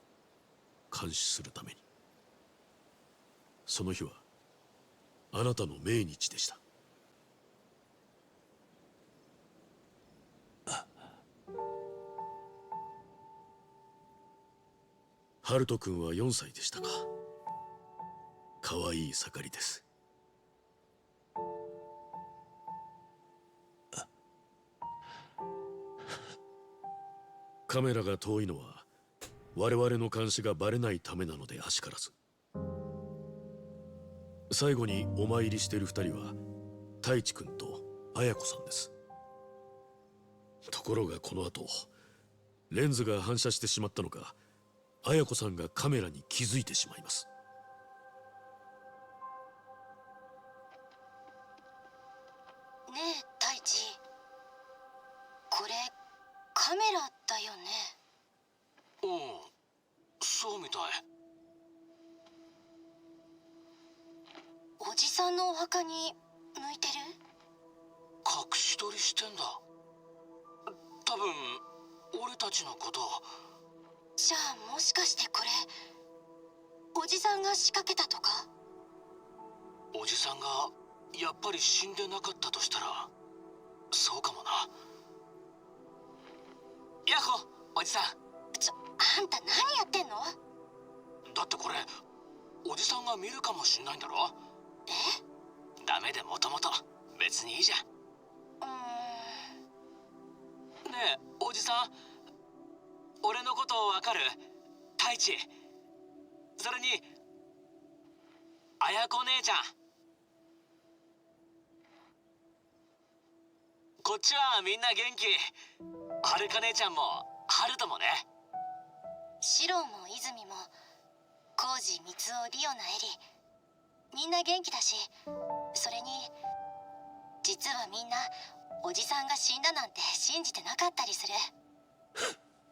監視するために。その日はあなたの命日でした。ハルト君は4歳でしたか。かわいい盛りです。カメラが遠いのは我々の監視がバレないためなのであしからず。最後にお参りしている2人は太一君と綾子さんです。ところがこの後レンズが反射してしまったのか、綾子さんがカメラに気づいてしまいます。ねえ太一、これカメラだよね。うん、そうみたい。おじさんのお墓に向いてる？隠し撮りしてんだ。多分俺たちのこと。じゃあもしかしてこれおじさんが仕掛けたとか？おじさんがやっぱり死んでなかったとしたらそうかもな。ヤッホーおじさん。あんた何やってんの？だってこれおじさんが見るかもしんないんだろ。え？ダメでもともと別にいいじゃん。ねえおじさん、俺のことわかる？太一。それに綾子姉ちゃん。こっちはみんな元気。はるか姉ちゃんもハルトもね。シロも泉もコウジ、ミツオ、リオナ、エリ、みんな元気だし、それに実はみんなおじさんが死んだなんて信じてなかったりする。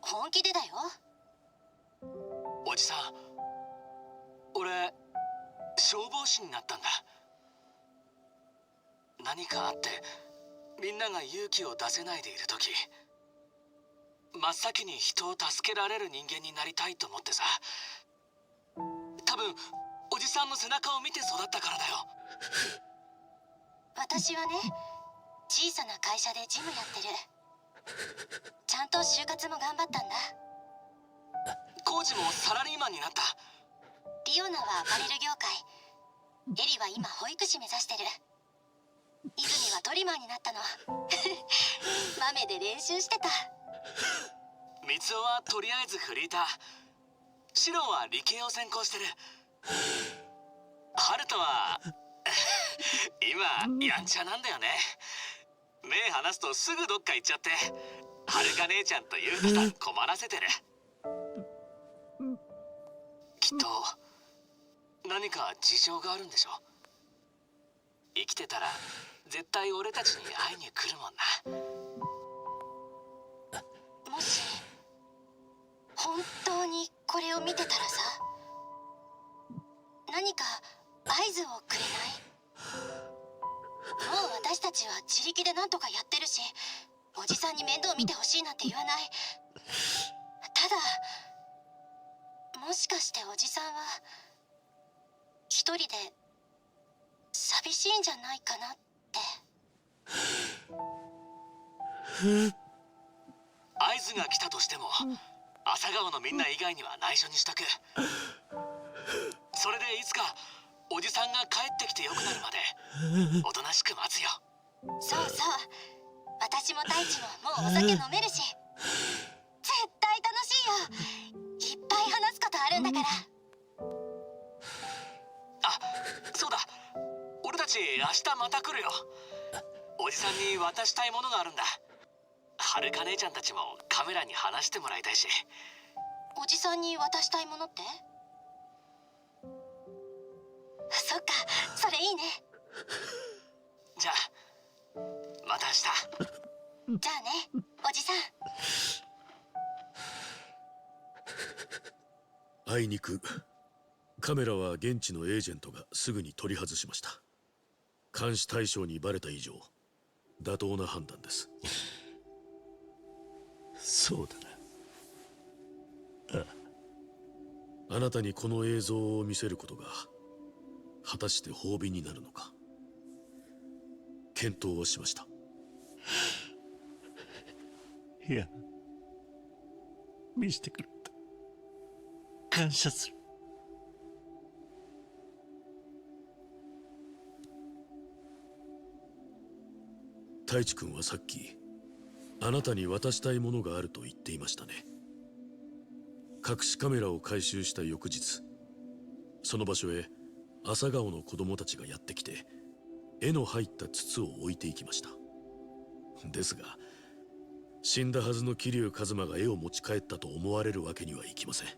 本気でだよ。おじさん、俺消防士になったんだ。何かあってみんなが勇気を出せないでいる時、真っ先に人を助けられる人間になりたいと思ってさ。多分おじさんの背中を見て育ったからだよ。私はね、小さな会社で事務やってる。ちゃんと就活も頑張ったんだ。コウジもサラリーマンになった。リオナはアパレル業界、エリは今保育士目指してる。泉はトリマーになったの。豆で練習してた。ミツオはとりあえずフリーター。シロは理系を専攻してる。ハルトは今やんちゃなんだよね。目離すとすぐどっか行っちゃって、はるか姉ちゃんとゆうたさん困らせてる。きっと何か事情があるんでしょ。生きてたら絶対俺たちに会いに来るもんな。もし本当にこれを見てたらさ、何か合図をくれない？もう私たちは自力で何とかやってるし、おじさんに面倒見てほしいなんて言わない。ただ、もしかしておじさんは一人で寂しいんじゃないかなって。合図が来たとしても朝顔のみんな以外には内緒にしとく。それでいつかおじさんが帰ってきてよくなるまでおとなしく待つよ。そうそう、私も大地ももうお酒飲めるし、絶対楽しいよ。いっぱい話すことあるんだから。あ、そうだ、俺たち明日また来るよ。おじさんに渡したいものがあるんだ。はるか姉ちゃんたちもカメラに話してもらいたいし。おじさんに渡したいものって？そっか、それいいね。じゃあまた明日。じゃあね、おじさん。あいにくカメラは現地のエージェントがすぐに取り外しました。監視対象にバレた以上妥当な判断です。そうだな。あなたにこの映像を見せることが果たして褒美になるのか検討をしました。いや、見せてくれた。感謝する。太一君はさっきあなたに渡したいものがあると言っていましたね。隠しカメラを回収した翌日、その場所へ朝顔の子供たちがやってきて絵の入った筒を置いていきました。ですが死んだはずの桐生一馬が絵を持ち帰ったと思われるわけにはいきません。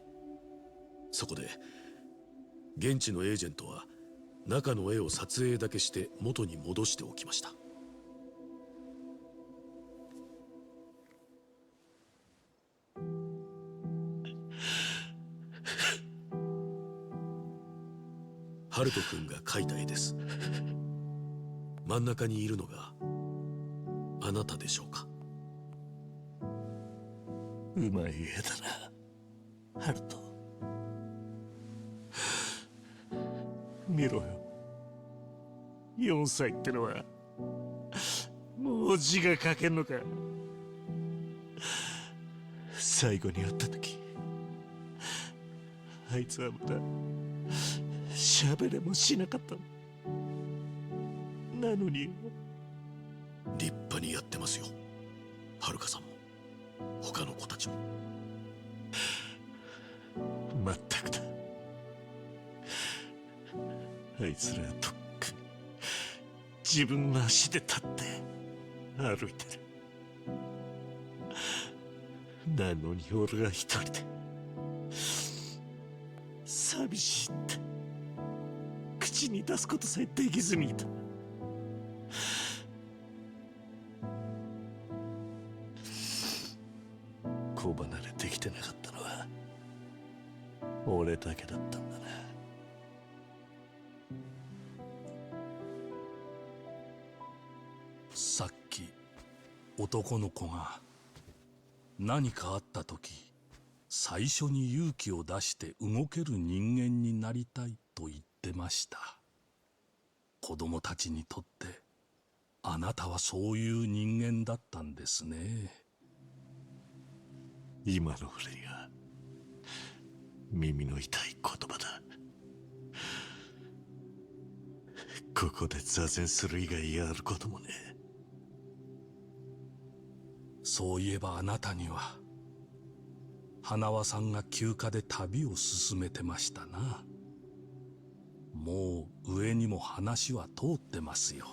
そこで現地のエージェントは中の絵を撮影だけして元に戻しておきました。ハルト君が描いた絵です。真ん中にいるのがあなたでしょうか。うまい絵だな、ハルト。見ろよ。4歳ってのはもう字が書けんのか。最後に会った時あいつはまだ喋れもしなかったの。なのに立派にやってますよ、はるかさんも他の子たちも。まったくだ。あいつらはとっくに自分の足で立って歩いてる。なのに俺が一人で寂しいって口に出すことさえできずにいた。子離れできてなかったのは俺だけだったんだな。さっき男の子が何かあった時最初に勇気を出して動ける人間になりたいと言ってました。子供たちにとってあなたはそういう人間だったんですね。今の俺には耳の痛い言葉だ。ここで座禅する以外やることもねえ。そういえばあなたには花輪さんが休暇で旅を進めてましたな。もう上にも話は通ってますよ。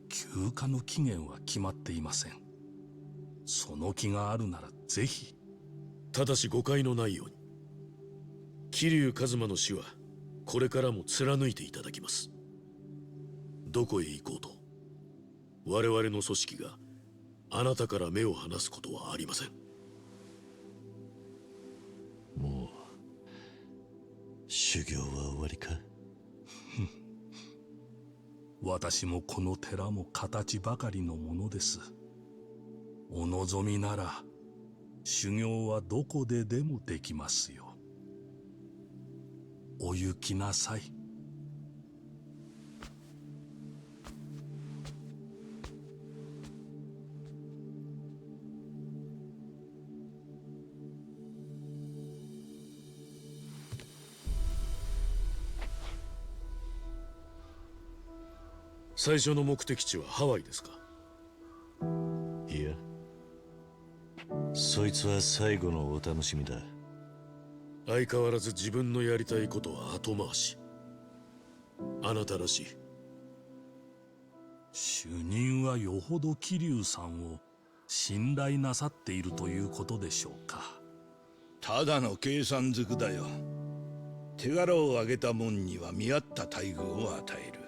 休暇の期限は決まっていません。その気があるならぜひ。ただし誤解のないように、桐生一馬の死はこれからも貫いていただきます。どこへ行こうと我々の組織があなたから目を離すことはありません。もう修行は終わりか。私もこの寺も形ばかりのものです。お望みなら修行はどこででもできますよ。お行きなさい。最初の目的地はハワイですか？いや、そいつは最後のお楽しみだ。相変わらず自分のやりたいことは後回し。あなたらしい。主任はよほど桐生さんを信頼なさっているということでしょうか。ただの計算づくだよ。手柄を上げたもんには見合った待遇を与える。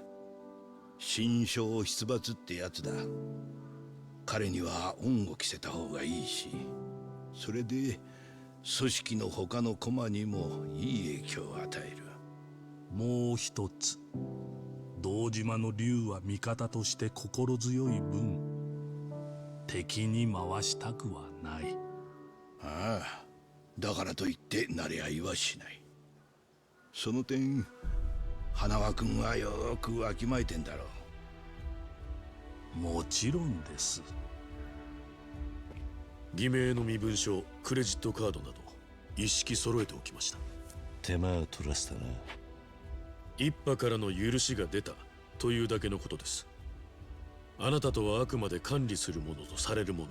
心象出没ってやつだ。彼には恩を着せた方がいいし、それで組織の他の駒にもいい影響を与える。もう一つ、堂島の竜は味方として心強い分、敵に回したくはない。ああ、だからといって慣れ合いはしない。その点花輪君はよくわきまえてんだろう。もちろんです。偽名の身分証、クレジットカードなど一式揃えておきました。手間を取らせたな。一派からの許しが出たというだけのことです。あなたとはあくまで管理するものとされるもの。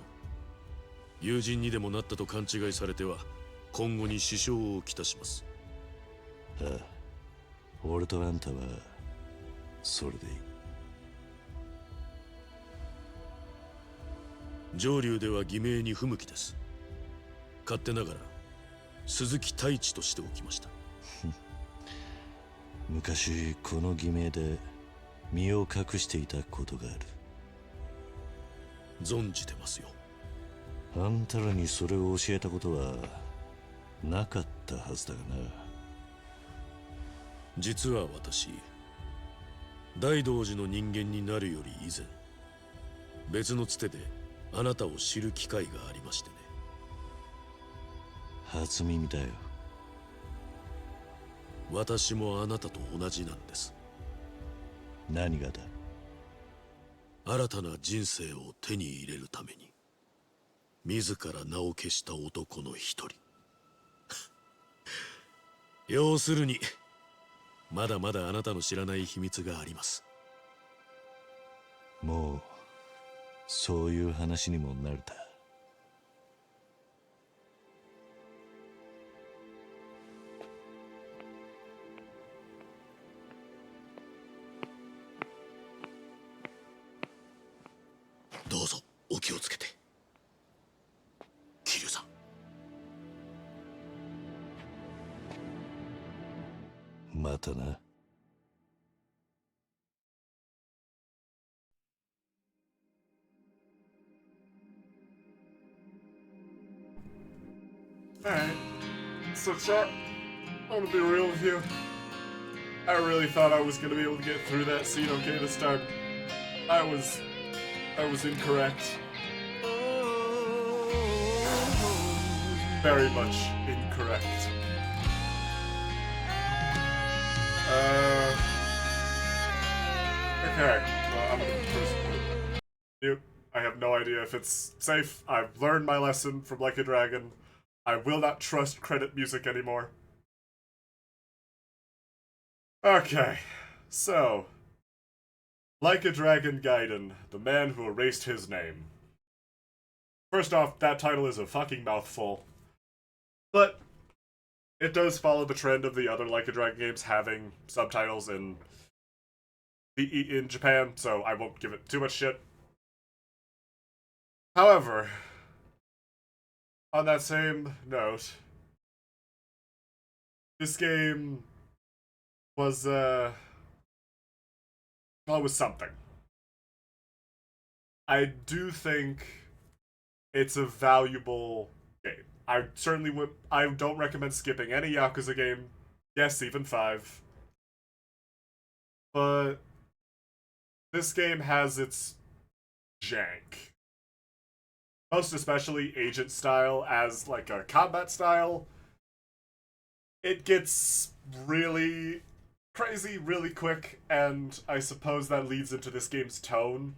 友人にでもなったと勘違いされては今後に支障をきたします。ああ、俺とあんたはそれでいい。上流では偽名に不向きです。勝手ながら鈴木太一としておきました。昔この偽名で身を隠していたことがある。存じてますよ。あんたらにそれを教えたことはなかったはずだがな。実は私、大道寺の人間になるより以前、別のつてであなたを知る機会がありましてね。初耳だよ。私もあなたと同じなんです。何がだ？新たな人生を手に入れるために自ら名を消した男の一人。要するにまだまだあなたの知らない秘密があります。もうそういう話にも慣れた。どうぞお気をつけて。桐生さん。またな。Alright, so Char, I'm gonna be real with you. I really thought I was gonna be able to get through that scene okay this time. I was incorrect. Very much incorrect. Okay, well, I'm gonna first mute. I have no idea if it's safe. I've learned my lesson from Like a Dragon. I will not trust credit music anymore. Okay, so Like a Dragon Gaiden, the man who erased his name. First off, that title is a fucking mouthful. But it does follow the trend of the other Like a Dragon games having subtitles in Japan, so I won't give it too much shit. However, on that same note, this game was, well, it was something. I do think it's a valuable game. I certainly would. I don't recommend skipping any Yakuza game. Yes, even 5. But this game has its jank. Most especially agent style as like a combat style. It gets really crazy really quick, and I suppose that leads into this game's tone.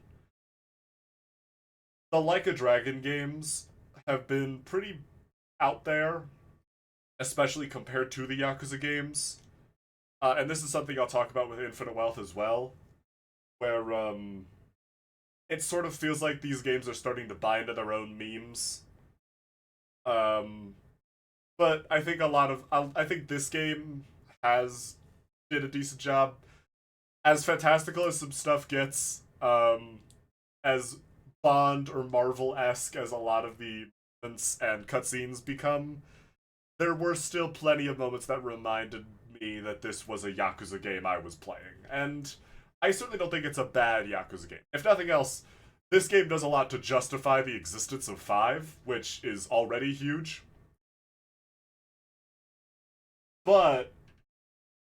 The Like a Dragon games have been pretty out there, especially compared to the Yakuza games. And this is something I'll talk about with Infinite Wealth as well. where it sort of feels like these games are starting to buy into their own memes. But I think I think this game did a decent job. As fantastical as some stuff gets, as Bond or Marvel-esque as a lot of the moments and cutscenes become, there were still plenty of moments that reminded me that this was a Yakuza game I was playing. And I certainly don't think it's a bad Yakuza game. If nothing else, this game does a lot to justify the existence of 5, which is already huge. But,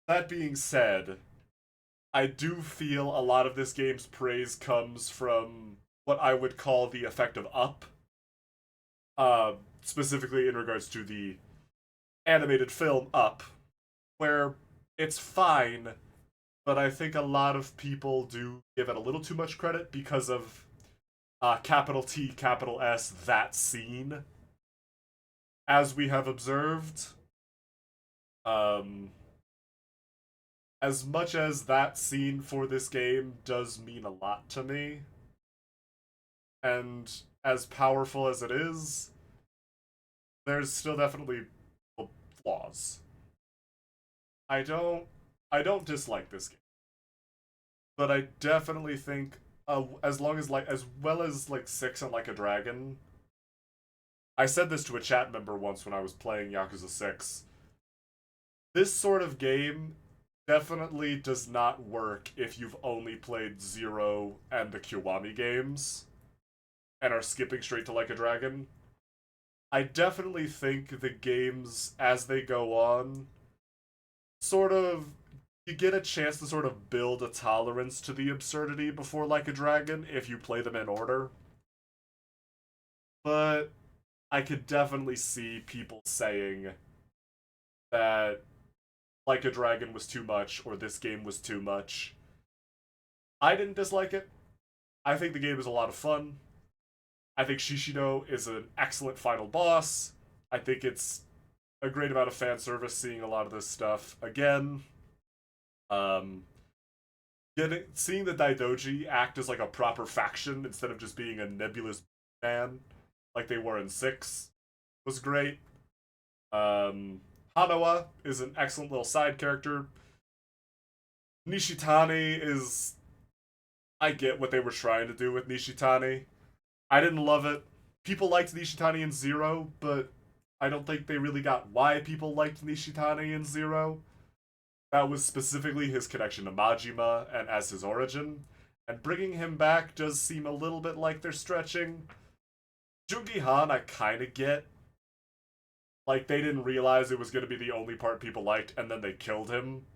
that being said, I do feel a lot of this game's praise comes from what I would call the effect of Up. Specifically in regards to the animated film Up, where it's fine, but I think a lot of people do give it a little too much credit because of capital T, capital S, that scene. As we have observed, as much as that scene for this game does mean a lot to me, and as powerful as it is, there's still definitely flaws. I don't dislike this game, but I definitely think as well as 6 and Like a Dragon. I said this to a chat member once when I was playing Yakuza 6. This sort of game definitely does not work if you've only played 0 and the Kiwami games and are skipping straight to Like a Dragon. I definitely think the games, as they go on, you get a chance to sort of build a tolerance to the absurdity before Like a Dragon if you play them in order. But I could definitely see people saying that Like a Dragon was too much or this game was too much. I didn't dislike it. I think the game is a lot of fun. I think Shishino is an excellent final boss. I think it's a great amount of fan service seeing a lot of this stuff again. Seeing the Daidoji act as like a proper faction instead of just being a nebulous man like they were in 6 was great. Hanawa is an excellent little side character. Nishitani is... I get what they were trying to do with Nishitani. I didn't love it. People liked Nishitani in 0, but I don't think they really got why people liked Nishitani in 0. That was specifically his connection to Majima and as his origin. And bringing him back does seem a little bit like they're stretching. Jungi Han, I kinda get. Like, they didn't realize it was gonna be the only part people liked, and then they killed him.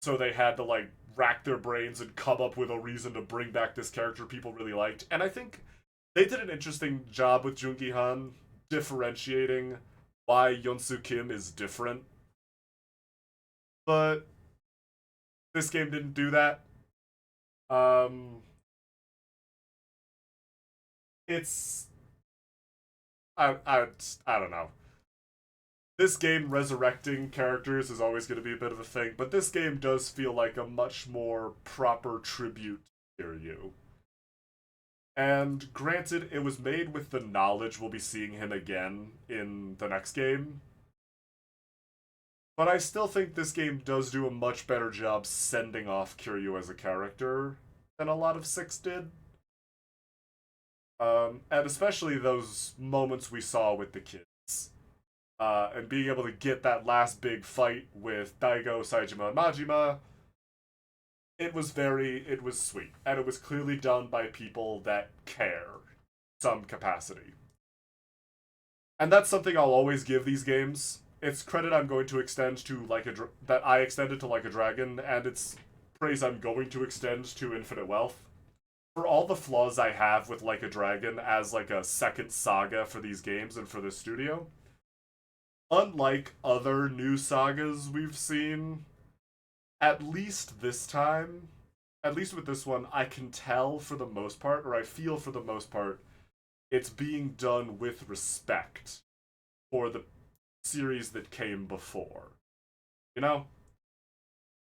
So they had to, like, rack their brains and come up with a reason to bring back this character people really liked. And I think they did an interesting job with Jungi Han differentiating why Yonsu Kim is different. But this game didn't do that. It's... I don't know. This game resurrecting characters is always going to be a bit of a thing, but this game does feel like a much more proper tribute to Kiryu. And granted, it was made with the knowledge we'll be seeing him again in the next game. But I still think this game does do a much better job sending off Kiryu as a character than a lot of 6 did. And especially those moments we saw with the kids. And being able to get that last big fight with Daigo, Saejima, and Majima, it was sweet. And it was clearly done by people that care some capacity. And that's something I'll always give these games. It's credit I'm going to extend to that I extended to Like a Dragon, and it's praise I'm going to extend to Infinite Wealth. For all the flaws I have with Like a Dragon as like a second saga for these games and for this studio, unlike other new sagas we've seen, at least this time, at least with this one, I can tell for the most part, or I feel for the most part, it's being done with respect for the series that came before. You know?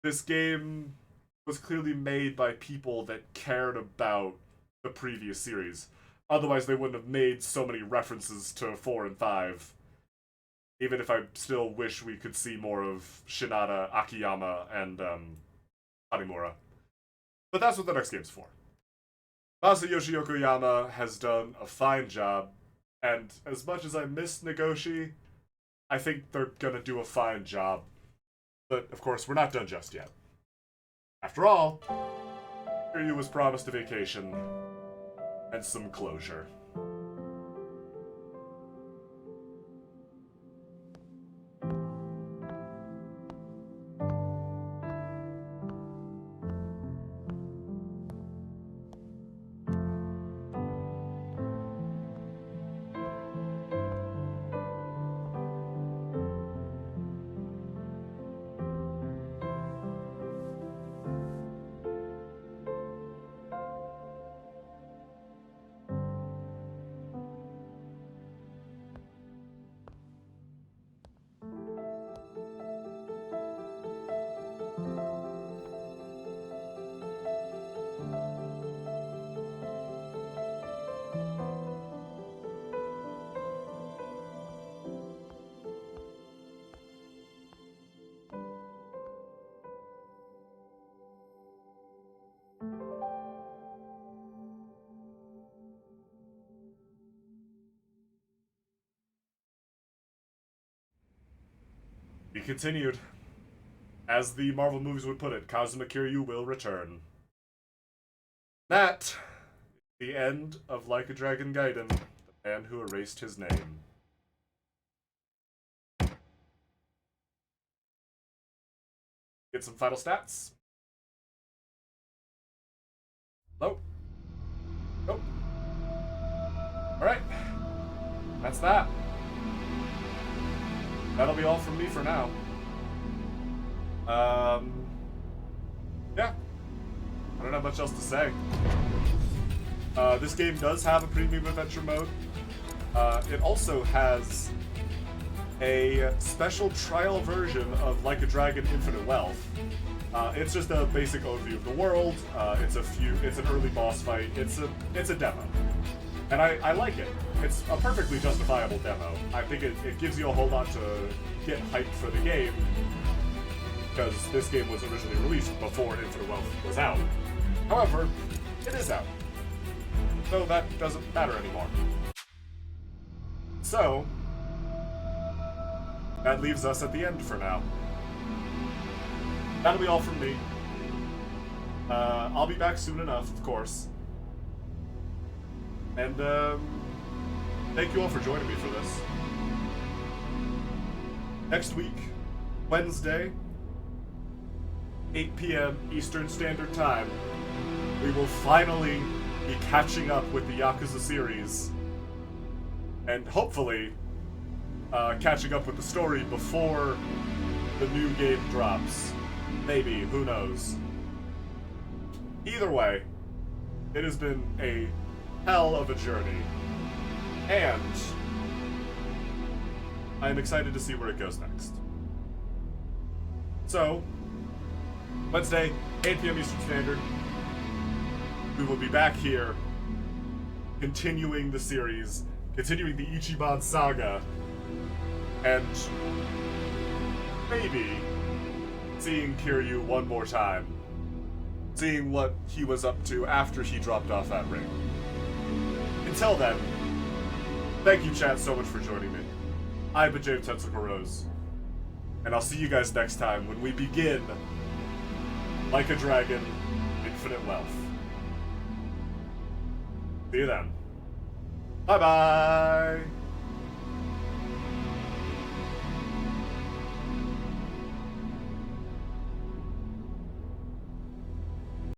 This game was clearly made by people that cared about the previous series. Otherwise, they wouldn't have made so many references to 4 and 5. Even if I still wish we could see more of Shinada, Akiyama, and Hanimura. But that's what the next game's for. Masayoshi Yokoyama has done a fine job, and as much as I miss Nagoshi, I think they're gonna do a fine job. But, of course, we're not done just yet. After all, Kiryu was promised a vacation and some closure. Be continued. As the Marvel movies would put it, Kazuma Kiryu will return. That is the end of Like a Dragon Gaiden, the man who erased his name. Get some final stats. Nope. Nope. Alright. That's that. That'll be all from me for now. Yeah. I don't have much else to say. This game does have a premium adventure mode. It also has a special trial version of Like a Dragon Infinite Wealth. It's just a basic overview of the world. It's an early boss fight. It's a demo. And I like it. It's a perfectly justifiable demo. I think it gives you a whole lot to get hyped for the game, because this game was originally released before Infinite Wealth was out. However, it is out. So that doesn't matter anymore. So, that leaves us at the end for now. That'll be all from me. I'll be back soon enough, of course. And, thank you all for joining me for this. Next week, Wednesday, 8 p.m. Eastern Standard Time, we will finally be catching up with the Yakuza series. And hopefully, catching up with the story before the new game drops. Maybe, who knows. Either way, it has been a hell of a journey. And I am excited to see where it goes next. So, Wednesday, 8 p.m. Eastern Standard, we will be back here, continuing the series, continuing the Ichiban saga, and maybe seeing Kiryu one more time. Seeing what he was up to after he dropped off that ring. Until then, thank you chat so much for joining me. I've been James Tetsuko Rose, and I'll see you guys next time when we begin Like a Dragon, Infinite Wealth. See you then. Bye-bye!